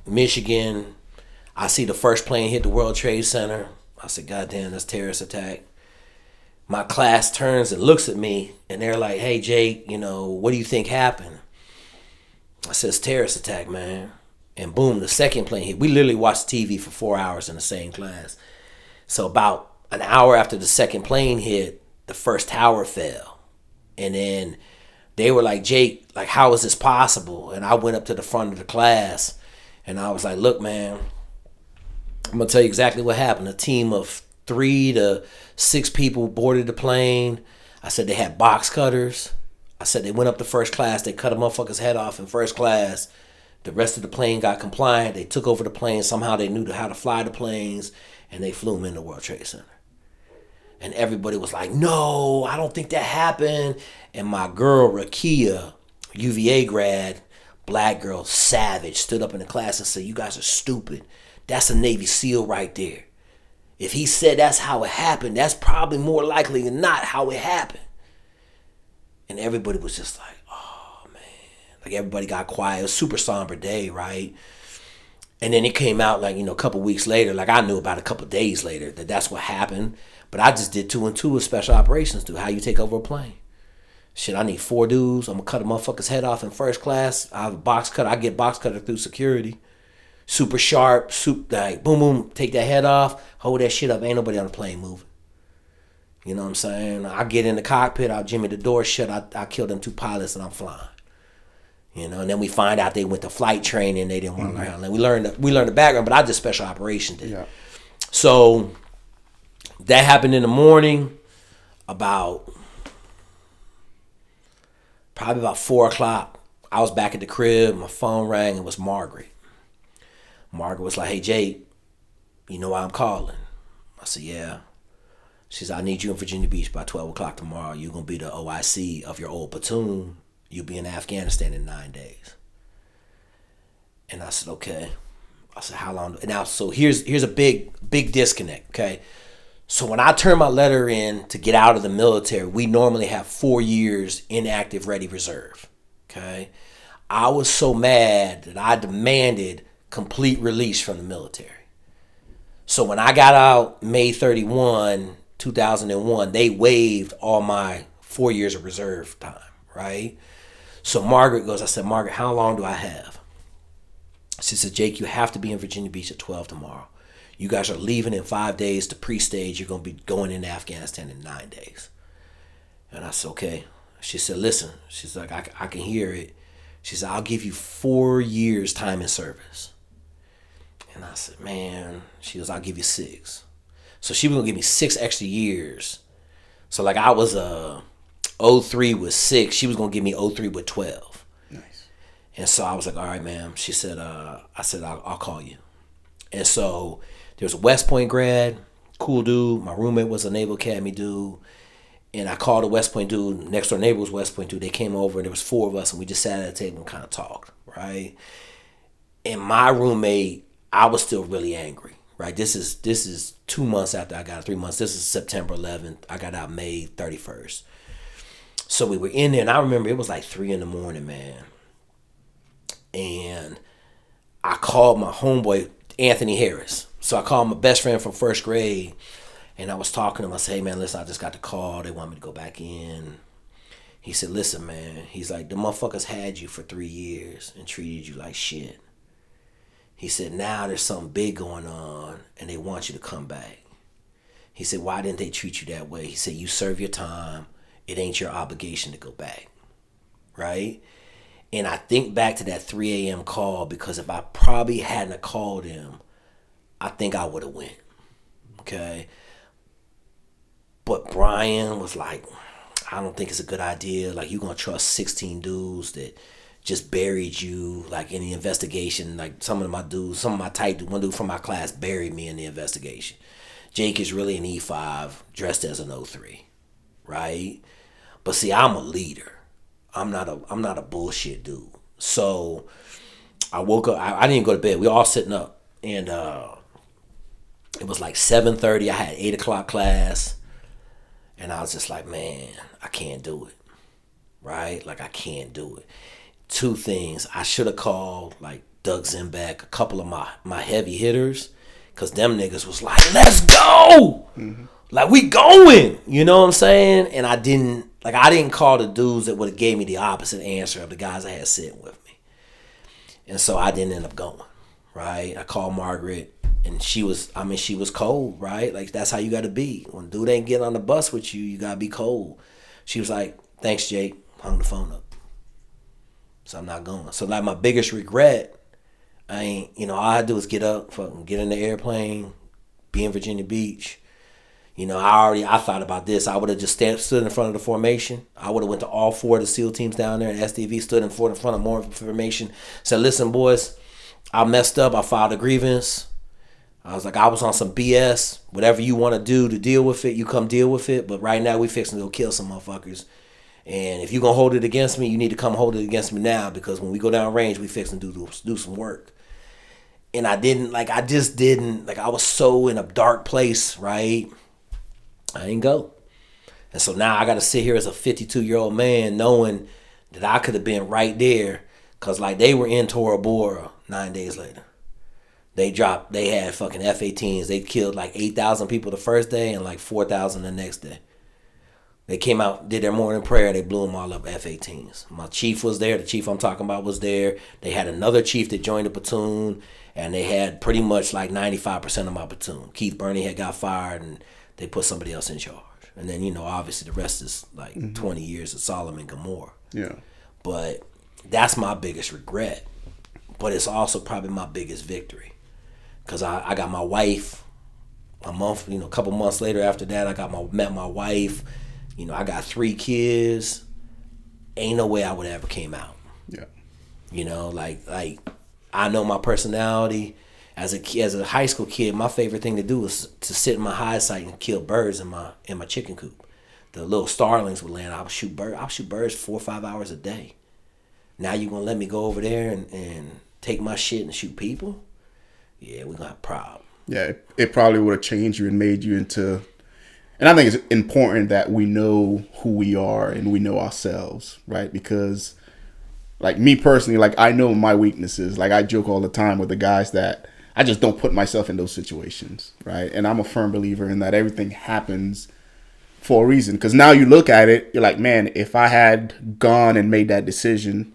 Michigan. I see the first plane hit the World Trade Center. I said, God damn, that's a terrorist attack. My class turns and looks at me, and they're like, hey, Jake, what do you think happened? I said, it's a terrorist attack, man. And boom, the second plane hit. We literally watched TV for 4 hours in the same class. So about an hour after the second plane hit, the first tower fell. And then they were like, Jake, like, how is this possible? And I went up to the front of the class, and I was like, look, man, I'm going to tell you exactly what happened. A team of 3 to 6 people boarded the plane. I said they had box cutters. I said they went up to first class. They cut a motherfucker's head off in first class. The rest of the plane got compliant. They took over the plane. Somehow they knew how to fly the planes, and they flew them into World Trade Center. And everybody was like, no, I don't think that happened. And my girl, Rakia, UVA grad, black girl, savage, stood up in the class and said, you guys are stupid. That's a Navy SEAL right there. If he said that's how it happened, that's probably more likely than not how it happened. And everybody was just like, oh, man. Like, everybody got quiet. It was a super somber day, right? And then it came out, like, a couple weeks later. Like, I knew about a couple days later that that's what happened. But I just did 2 and 2 with special operations, dude. How you take over a plane. Shit, I need 4 dudes. I'm going to cut a motherfucker's head off in first class. I have a box cut. I get box cutter through security. Super sharp, like, boom, boom, take that head off, hold that shit up. Ain't nobody on the plane moving. You know what I'm saying? I get in the cockpit, I'll jimmy the door shut, I kill them 2 pilots and I'm flying. And then we find out they went to flight training, they didn't want to learn how to land. We learned the background, but I just special operations did. Yeah. So that happened in the morning, probably about 4 o'clock. I was back at the crib, my phone rang, it was Margaret. Margaret was like, hey, Jake, you know why I'm calling? I said, yeah. She said, I need you in Virginia Beach by 12 o'clock tomorrow. You're going to be the OIC of your old platoon. You'll be in Afghanistan in 9 days. And I said, okay. I said, how long? Now, so here's a big disconnect, okay? So when I turned my letter in to get out of the military, we normally have 4 years in active ready reserve, okay? I was so mad that I demanded complete release from the military. So when I got out May 31, 2001, they waived all my 4 years of reserve time, right? So Margaret goes, I said, Margaret, how long do I have? She said, Jake, you have to be in Virginia Beach at 12 tomorrow. You guys are leaving in 5 days to pre-stage. You're going to be going into Afghanistan in 9 days. And I said, okay. She said, listen. She's like, I can hear it. She said, I'll give you 4 years time in service. And I said, man. She goes, I'll give you 6. So she was going to give me 6 extra years. So like I was 03 with 6. She was going to give me 03 with 12. Nice. And so I was like, all right, ma'am. She said, I said, I'll call you. And so there was a West Point grad, cool dude. My roommate was a Naval Academy dude. And I called a West Point dude. Next door neighbor was West Point dude. They came over and there was 4 of us and we just sat at a table and kind of talked, right? And my roommate, I was still really angry, right? This is 2 months after I got out, 3 months. This is September 11th. I got out May 31st. So we were in there and I remember it was like 3 a.m, man. And I called my homeboy, Anthony Harris. So I called my best friend from first grade and I was talking to him. I said, hey man, listen, I just got the call. They want me to go back in. He said, listen, man. He's like, the motherfuckers had you for 3 years and treated you like shit. He said, now there's something big going on and they want you to come back. He said, why didn't they treat you that way? He said, you serve your time. It ain't your obligation to go back. Right? And I think back to that 3 a.m. call because if I probably hadn't called him, I think I would have went. Okay? But Brian was like, I don't think it's a good idea. Like, you're going to trust 16 dudes that just buried you, like, in the investigation. Like, some of my type, one dude from my class buried me in the investigation. Jake is really an E5 dressed as an 03, right? But see, I'm a leader. I'm not a bullshit dude. So I woke up. I didn't go to bed. We all sitting up, and it was like 7:30. I had 8 o'clock class, and I was just like, man, I can't do it. Right? Like I can't do it. 2 things. I should have called like Doug Zembeck, a couple of my heavy hitters, cause them niggas was like, let's go. Mm-hmm. Like we going. You know what I'm saying? And I didn't call the dudes that would have gave me the opposite answer of the guys I had sitting with me. And so I didn't end up going, right? I called Margaret and she was cold, right? Like that's how you got to be. When dude ain't getting on the bus with you, you got to be cold. She was like, thanks, Jake. Hung the phone up. So I'm not going. So like my biggest regret, all I had to do was get up, fucking get in the airplane, be in Virginia Beach. I thought about this. I would have just stood in front of the formation. I would have went to all 4 of the SEAL teams down there in SDV, stood in front of more information, said, listen, boys, I messed up. I filed a grievance. I was like, I was on some BS. Whatever you want to do to deal with it, you come deal with it. But right now, we fixing to go kill some motherfuckers. And if you're going to hold it against me, you need to come hold it against me now because when we go down range, we fixing to do some work. And I was so in a dark place, right? I didn't go. And so now I got to sit here as a 52-year-old man knowing that I could have been right there because, like, they were in Tora Bora 9 days later. They had fucking F-18s. They killed like 8,000 people the first day and like 4,000 the next day. They came out, did their morning prayer, they blew them all up F-18s. My chief was there. The chief I'm talking about was there. They had another chief that joined the platoon, and they had pretty much like 95% of my platoon. Keith Burney had got fired, and they put somebody else in charge. And then, obviously the rest is like 20 years of Solomon and Gomorrah. Yeah. But that's my biggest regret. But it's also probably my biggest victory. Because I got my wife a couple months later after that, met my wife. I got 3 kids. Ain't no way I would have ever came out. Yeah. Like I know my personality. As a high school kid, my favorite thing to do was to sit in my high sight and kill birds in my chicken coop. The little starlings would land. I would shoot birds 4 or 5 hours a day. Now you gonna let me go over there and take my shit and shoot people? yeah, we're gonna have a problem. Yeah, it probably would have changed you and made you into. And I think it's important that we know who we are and we know ourselves, right? Because, like, me personally, like, I know my weaknesses. Like, I joke all the time with the guys that I just don't put myself in those situations, right? And I'm a firm believer in that everything happens for a reason. Because now you look at it, you're like, man, if I had gone and made that decision,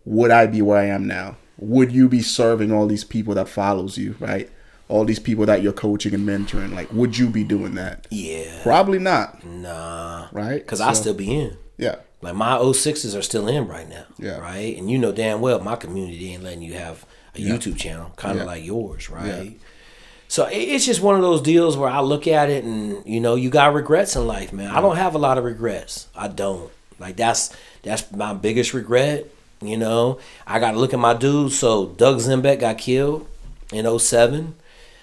would I be where I am now? Would you be serving all these people that follows you, right? All these people that you're coaching and mentoring, like, would you be doing that? Yeah. Probably not. Nah. Right? Because I still be in. Yeah. Like, my 06s are still in right now. Yeah. Right? And you know damn well my community ain't letting you have a YouTube channel, kind of like yours, right? Yeah. So it's just one of those deals where I look at it and, you know, you got regrets in life, man. I don't have a lot of regrets. I don't. Like, that's my biggest regret, you know. I got to look at my dudes. So Doug Zembeck got killed in 07.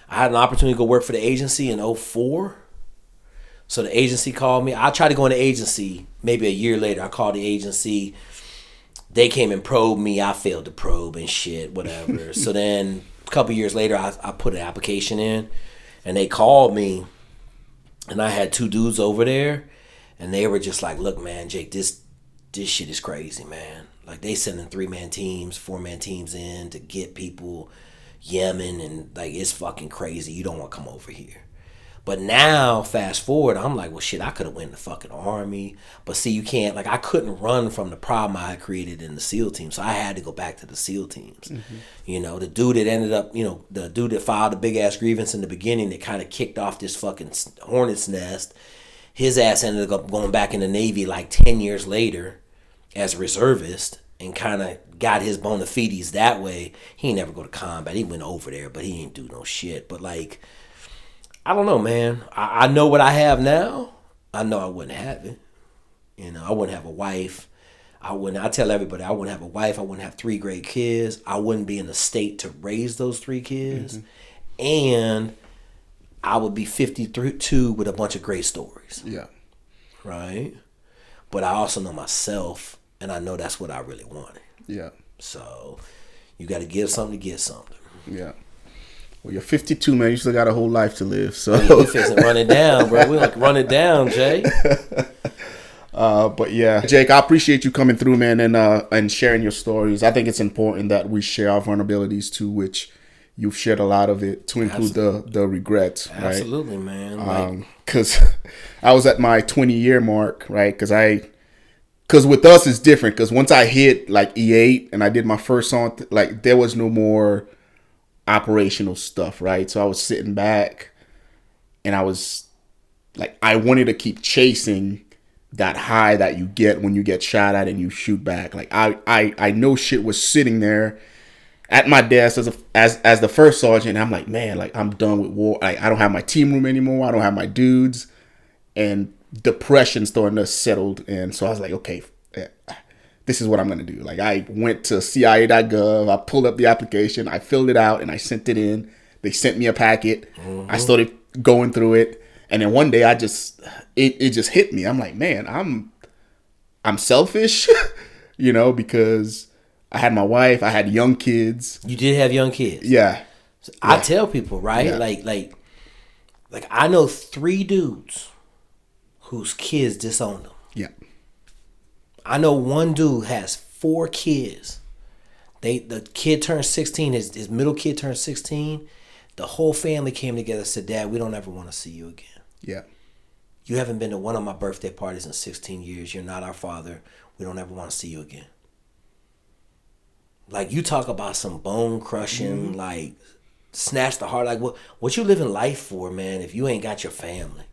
I had an opportunity to go work for the agency in 04. So the agency called me. I tried to go in the agency maybe a year later. I called the agency. They came and probed me. I failed to probe and shit, whatever. So then a couple years later, I put an application in. And they called me. And I had 2 dudes over there. And they were just like, look, man, Jake, this shit is crazy, man. Like, they sending 3-man teams, 4-man teams in to get people Yemen, and like, it's fucking crazy. You don't want to come over here. But now, fast forward, I'm like, well, shit, I could have went in the fucking Army. But see, you can't, like, I couldn't run from the problem I had created in the SEAL team. So I had to go back to the SEAL teams. Mm-hmm. You know, the dude that ended up, you know, the dude that filed a big ass grievance in the beginning that kind of kicked off this fucking hornet's nest, his ass ended up going back in the Navy like 10 years later as a reservist. And kind of got his bona fides that way. He ain't never go to combat. He went over there, but he ain't do no shit. But, like, I don't know, man. I know what I have now. I know I wouldn't have it. You know, I wouldn't have a wife. I tell everybody, I wouldn't have a wife. I wouldn't have 3 great kids. I wouldn't be in the state to raise those 3 kids. Mm-hmm. And I would be 52 with a bunch of great stories. Yeah. Right? But I also know myself. And I know that's what I really wanted. Yeah. So you got to give something to get something. Yeah. Well, you're 52, man. You still got a whole life to live. So we fixing to run it down, bro. We like run it down, Jay. But yeah, Jake, I appreciate you coming through, man, and sharing your stories. I think it's important that we share our vulnerabilities too, which you've shared a lot of it, to include the regrets. Absolutely, right? Man. Because I was at my 20-year mark, right? Because with us, it's different. Because once I hit like E8 and I did my first song, like, there was no more operational stuff, right? So I was sitting back and I was like, I wanted to keep chasing that high that you get when you get shot at and you shoot back. Like, I know shit was sitting there at my desk as the first sergeant. I'm like, man, like, I'm done with war. Like, I don't have my team room anymore. I don't have my dudes. And depression starting to settle in. So I was like, okay, this is what I'm going to do. Like, I went to CIA.gov. I pulled up the application. I filled it out and I sent it in. They sent me a packet. Mm-hmm. I started going through it. And then one day it just hit me. I'm like, man, I'm selfish, you know, because I had my wife. I had young kids. You did have young kids. Yeah. I tell people, right? Yeah. Like I know 3 dudes whose kids disowned them. Yeah. I know one dude has 4 kids. The kid turned 16. His middle kid turned 16. The whole family came together and said, Dad, we don't ever want to see you again. Yeah. You haven't been to one of my birthday parties in 16 years. You're not our father. We don't ever want to see you again. Like, you talk about some bone crushing, mm-hmm. like, snatch the heart. Like, what you living life for, man, if you ain't got your family?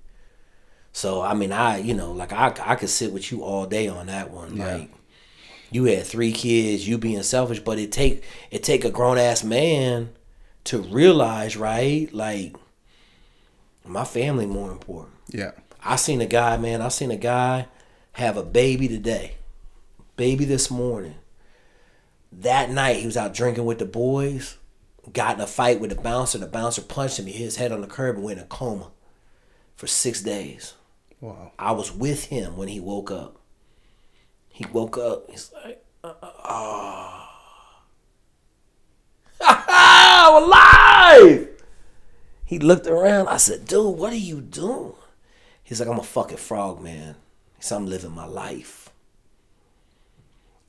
So, I mean, I could sit with you all day on that one. Yeah. Like, you had 3 kids, you being selfish, but it take a grown-ass man to realize, right, like, my family more important. Yeah. I seen a guy have a baby today. Baby this morning. That night, he was out drinking with the boys, got in a fight with the bouncer. The bouncer punched him. He hit his head on the curb and went in a coma for 6 days. Wow. I was with him when he woke up. He woke up. He's like, I'm alive. He looked around. I said, dude, what are you doing? He's like, I'm a fucking frog, man. He said, I'm living my life.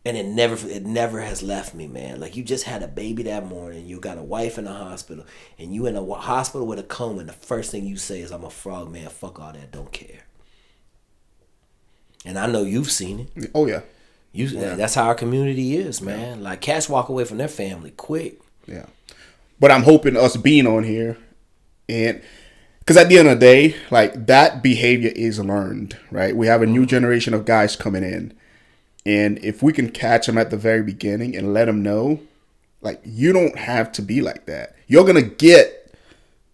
And it never has left me, man. Like, you just had a baby that morning. You got a wife in the hospital. And you in a hospital with a coma. And the first thing you say is, I'm a frog, man. Fuck all that. Don't care. And I know you've seen it. Oh, yeah. That's how our community is, man. Yeah. Like, cats walk away from their family quick. Yeah. But I'm hoping us being on here, and because at the end of the day, like, that behavior is learned, right? We have a new generation of guys coming in. And if we can catch them at the very beginning and let them know, like, you don't have to be like that. You're going to get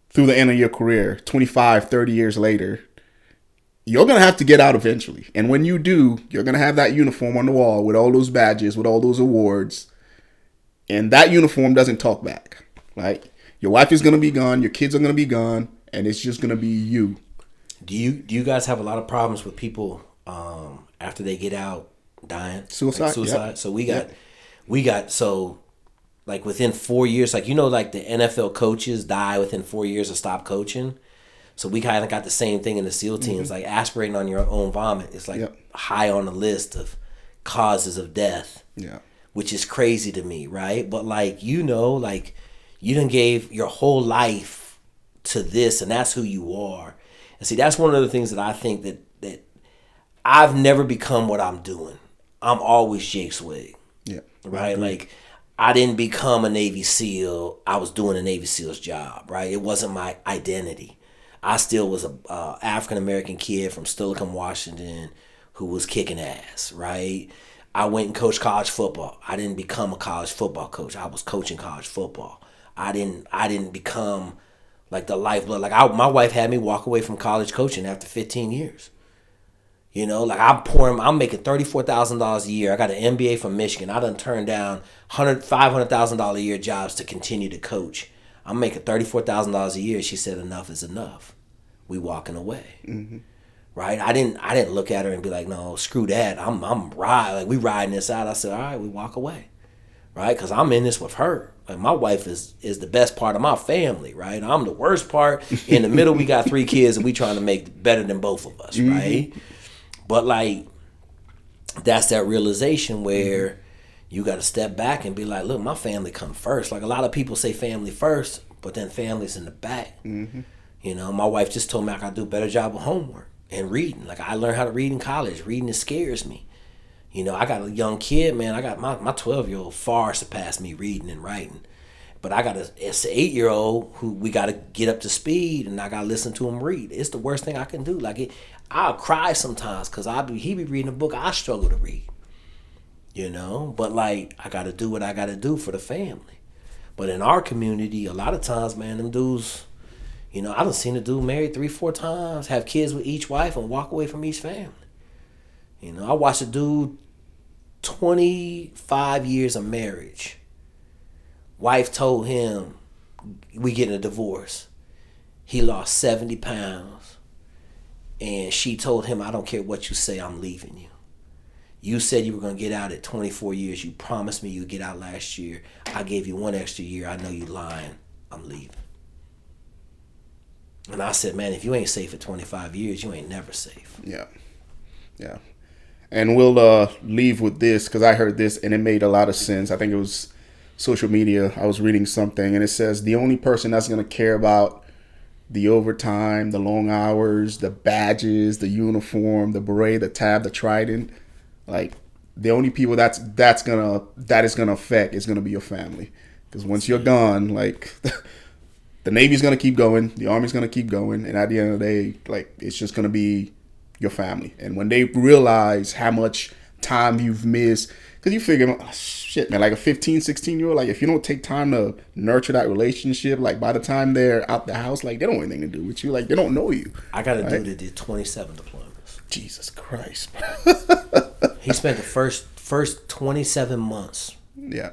through the end of your career, 25, 30 years later, you're going to have to get out eventually. And when you do, you're going to have that uniform on the wall with all those badges, with all those awards. And that uniform doesn't talk back. Like, your wife is going to be gone, your kids are going to be gone, and it's just going to be you. Do you guys have a lot of problems with people after they get out dying? Suicide. Yep. So we got so, like, within 4 years, like, like the NFL coaches die within 4 years of stop coaching. So we kind of got the same thing in the SEAL teams. Like, aspirating on your own vomit is like high on the list of causes of death. Yeah. Which is crazy to me, right? But, like, like, you done gave your whole life to this, and that's who you are. And see, that's one of the things that I think that I've never become what I'm doing. I'm always Jake Zweig. Yeah. Right? Like, I didn't become a Navy SEAL. I was doing a Navy SEAL's job, right? It wasn't my identity. I still was a African-American kid from Steilacoom, Washington, who was kicking ass, right? I went and coached college football. I didn't become a college football coach. I was coaching college football. I didn't become, like, the lifeblood. Like, my wife had me walk away from college coaching after 15 years. Like, I'm making $34,000 a year. I got an MBA from Michigan. I done turned down $500,000 a year jobs to continue to coach. I'm making $34,000 a year. She said, enough is enough. We walking away. Mm-hmm. Right? I didn't look at her and be like, no, screw that. I'm riding. Like, we riding this out. I said, all right, we walk away. Right? Because I'm in this with her. Like, my wife is the best part of my family, right? I'm the worst part. In the middle, we got 3 kids, and we trying to make better than both of us, right? But, like, that's that realization where you got to step back and be like, look, my family come first. Like, a lot of people say family first, but then family's in the back. Mm-hmm. My wife just told me I got to do a better job of homework and reading. Like, I learned how to read in college. Reading, it scares me. I got a young kid, man. I got my 12-year-old far surpassed me reading and writing. But I got an 8-year-old who we got to get up to speed, and I got to listen to him read. It's the worst thing I can do. Like, I'll cry sometimes because he be reading a book I struggle to read. But, like, I got to do what I got to do for the family. But in our community, a lot of times, man, them dudes, I done seen a dude married 3-4 times, have kids with each wife, and walk away from each family. I watched a dude, 25 years of marriage. Wife told him, we getting a divorce. He lost 70 pounds. And she told him, I don't care what you say, I'm leaving you. You said you were going to get out at 24 years. You promised me you'd get out last year. I gave you 1 extra year. I know you lying. I'm leaving. And I said, man, if you ain't safe for 25 years, you ain't never safe. Yeah. Yeah. And we'll leave with this because I heard this and it made a lot of sense. I think it was social media. I was reading something and it says the only person that's going to care about the overtime, the long hours, the badges, the uniform, the beret, the tab, the trident, like, the only people that is gonna affect is gonna be your family. Because once you're gone, like, the Navy's gonna keep going, the Army's gonna keep going, and at the end of the day, like, it's just gonna be your family. And when they realize how much time you've missed, because you figure, oh, shit, man, like a 15, 16-year-old, like, if you don't take time to nurture that relationship, like, by the time they're out the house, like, they don't want anything to do with you. Like, they don't know you. I got a dude that did 27 deployments. Jesus Christ. He spent the first 27 months. Yeah.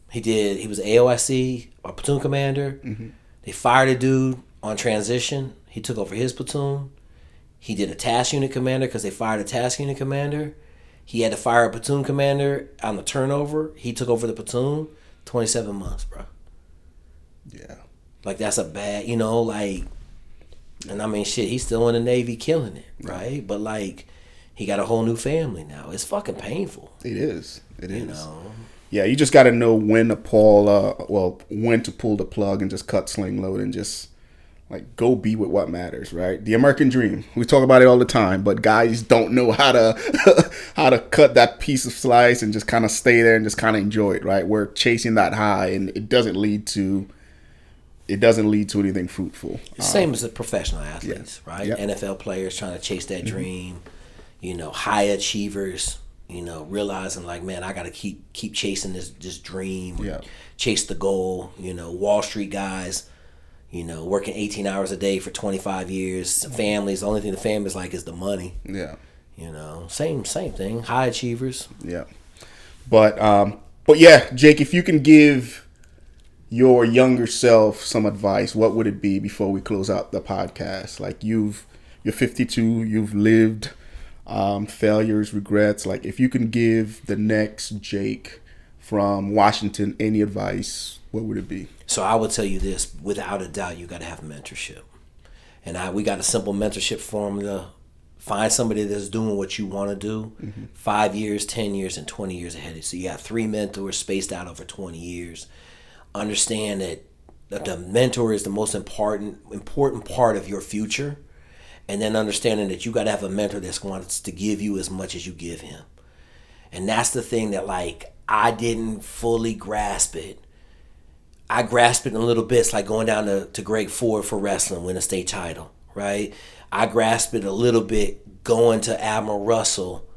He was AOIC, a platoon commander. Mm-hmm. They fired a dude on transition. He took over his platoon. He did a task unit commander because they fired a task unit commander. He had to fire a platoon commander on the turnover. He took over the platoon. 27 months, bro. Yeah. Like, that's a bad, like, and I mean, shit, he's still in the Navy killing it, right? But, like, he got a whole new family now. It's fucking painful. It is. Yeah, you just got to know when to pull the plug and just cut sling load and just, like, go be with what matters, right? The American dream. We talk about it all the time, but guys don't know how to how to cut that piece of slice and just kind of stay there and just kind of enjoy it, right? We're chasing that high, and it doesn't lead to anything fruitful. Same as the professional athletes, right? Yep. NFL players trying to chase that dream, high achievers, realizing like, man, I got to keep chasing this dream, chase the goal. Wall Street guys, working 18 hours a day for 25 years. Families, the only thing the family's like is the money. Yeah. Same thing. High achievers. Yeah. But yeah, Jake, if you can give your younger self some advice, what would it be before we close out the podcast? Like, you're 52, you've lived failures, regrets. Like, if you can give the next Jake from Washington any advice, what would it be? So I would tell you this, without a doubt, you got to have mentorship. And we got a simple mentorship formula. Find somebody that's doing what you want to do 5 years, 10 years, and 20 years ahead of you. So you have 3 mentors spaced out over 20 years. Understand that the mentor is the most important part of your future, and then understanding that you got to have a mentor that wants to give you as much as you give him. And that's the thing that, like, I didn't fully grasp it. I grasped it in little bits, like going down to Greg Ford for wrestling, win a state title, right? I grasped it a little bit going to Admiral Russell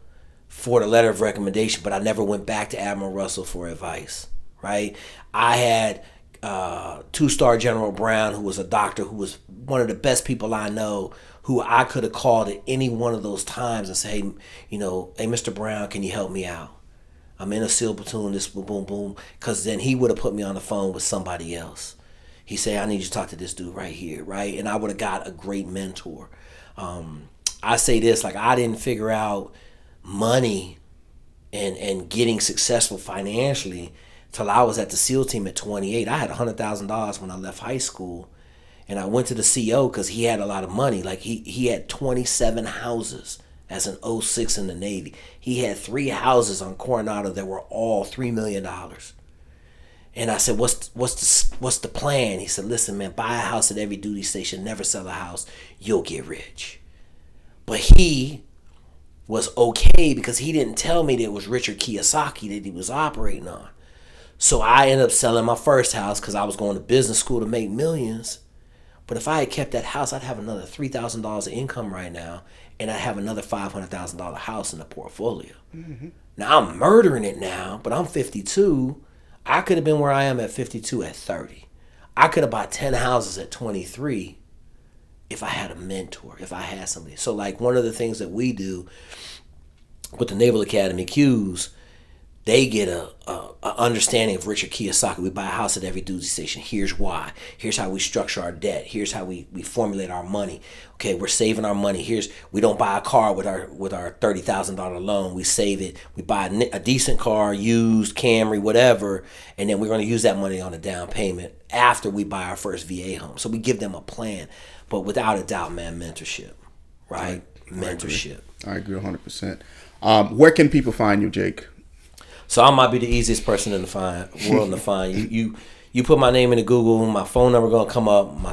for the letter of recommendation, but I never went back to Admiral Russell for advice, right? I had 2-star General Brown, who was a doctor, who was one of the best people I know, who I could have called at any one of those times and say, hey, Mr. Brown, can you help me out? I'm in a SEAL platoon, this boom, boom, boom. Because then he would have put me on the phone with somebody else. He said, I need you to talk to this dude right here, right? And I would have got a great mentor. I say this, like, I didn't figure out money and getting successful financially till I was at the SEAL team at 28. I had $100,000 when I left high school. And I went to the CO because he had a lot of money. Like, he had 27 houses as an 06 in the Navy. He had 3 houses on Coronado that were all $3 million. And I said, what's the plan? He said, listen, man, buy a house at every duty station, never sell a house, you'll get rich. But he was okay because he didn't tell me that it was Richard Kiyosaki that he was operating on. So I ended up selling my first house because I was going to business school to make millions. But if I had kept that house, I'd have another $3,000 of income right now, and I'd have another $500,000 house in the portfolio. Mm-hmm. Now, I'm murdering it now, but I'm 52. I could have been where I am at 52 at 30. I could have bought 10 houses at 23 if I had a mentor, if I had somebody. So, like, one of the things that we do with the Naval Academy Qs, they get a understanding of Richard Kiyosaki. We buy a house at every duty station. Here's why. Here's how we structure our debt. Here's how we formulate our money. Okay, we're saving our money. We don't buy a car with our $30,000 loan. We save it. We buy a decent car, used, Camry, whatever, and then we're going to use that money on a down payment after we buy our first VA home. So we give them a plan. But without a doubt, man, mentorship, right? Mentorship. I agree 100%. Where can people find you, Jake? So I might be the easiest person in the world to find. You put my name into Google, my phone number gonna come up, my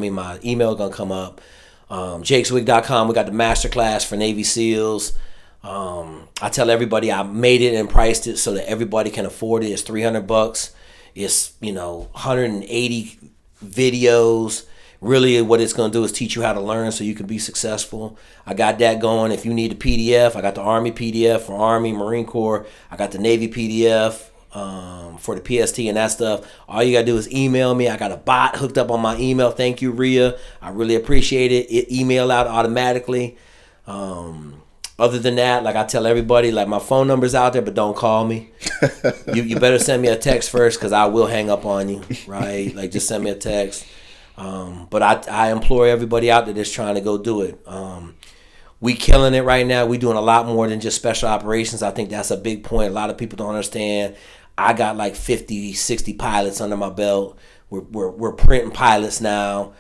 my email gonna come up. JakeZweig.com. We got the masterclass for Navy SEALs. I tell everybody I made it and priced it so that everybody can afford it. It's $300. It's 180 videos. Really, what it's going to do is teach you how to learn so you can be successful. I got that going. If you need a PDF, I got the Army PDF for Army, Marine Corps. I got the Navy PDF for the PST and that stuff. All you got to do is email me. I got a bot hooked up on my email. Thank you, Rhea. I really appreciate it. It email out automatically. Other than that, like I tell everybody, like my phone number's out there, but don't call me. You better send me a text first because I will hang up on you, right? Like just send me a text. But I implore everybody out there that's trying to go do it. We killing it right now. We doing a lot more than just special operations. I think that's a big point. A lot of people don't understand. I got like 50, 60 pilots under my belt. We're printing pilots now.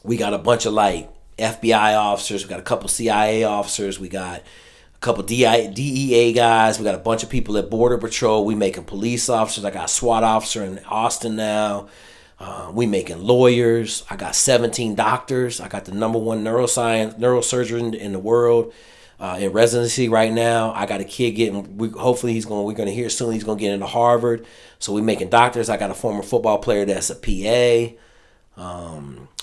We got a bunch of like FBI officers. We got a couple CIA officers. We got a couple DEA guys. We got a bunch of people at Border Patrol. We making police officers. I got a SWAT officer in Austin now. We making lawyers. I got 17 doctors. I got the number one neurosurgeon in the world in residency right now. I got a kid we're going to hear soon he's going to get into Harvard. So we making doctors. I got a former football player that's a PA.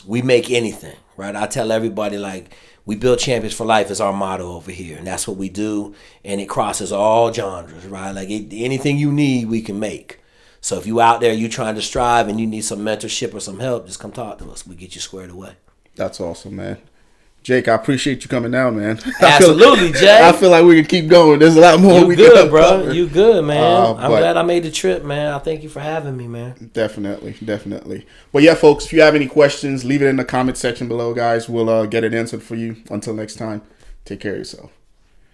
We make anything, right? I tell everybody, like, we build champions for life is our motto over here, and that's what we do, and it crosses all genres, right? Like, anything you need, we can make. So if you out there, you trying to strive, and you need some mentorship or some help, just come talk to us. We get you squared away. That's awesome, man. Jake, I appreciate you coming down, man. Absolutely, Jay. I feel like we can keep going. There's a lot more we good, can bro. cover. You good, man. I'm glad I made the trip, man. I thank you for having me, man. Definitely. But yeah, folks, if you have any questions, leave it in the comment section below, guys. We'll get it answered for you. Until next time, take care of yourself.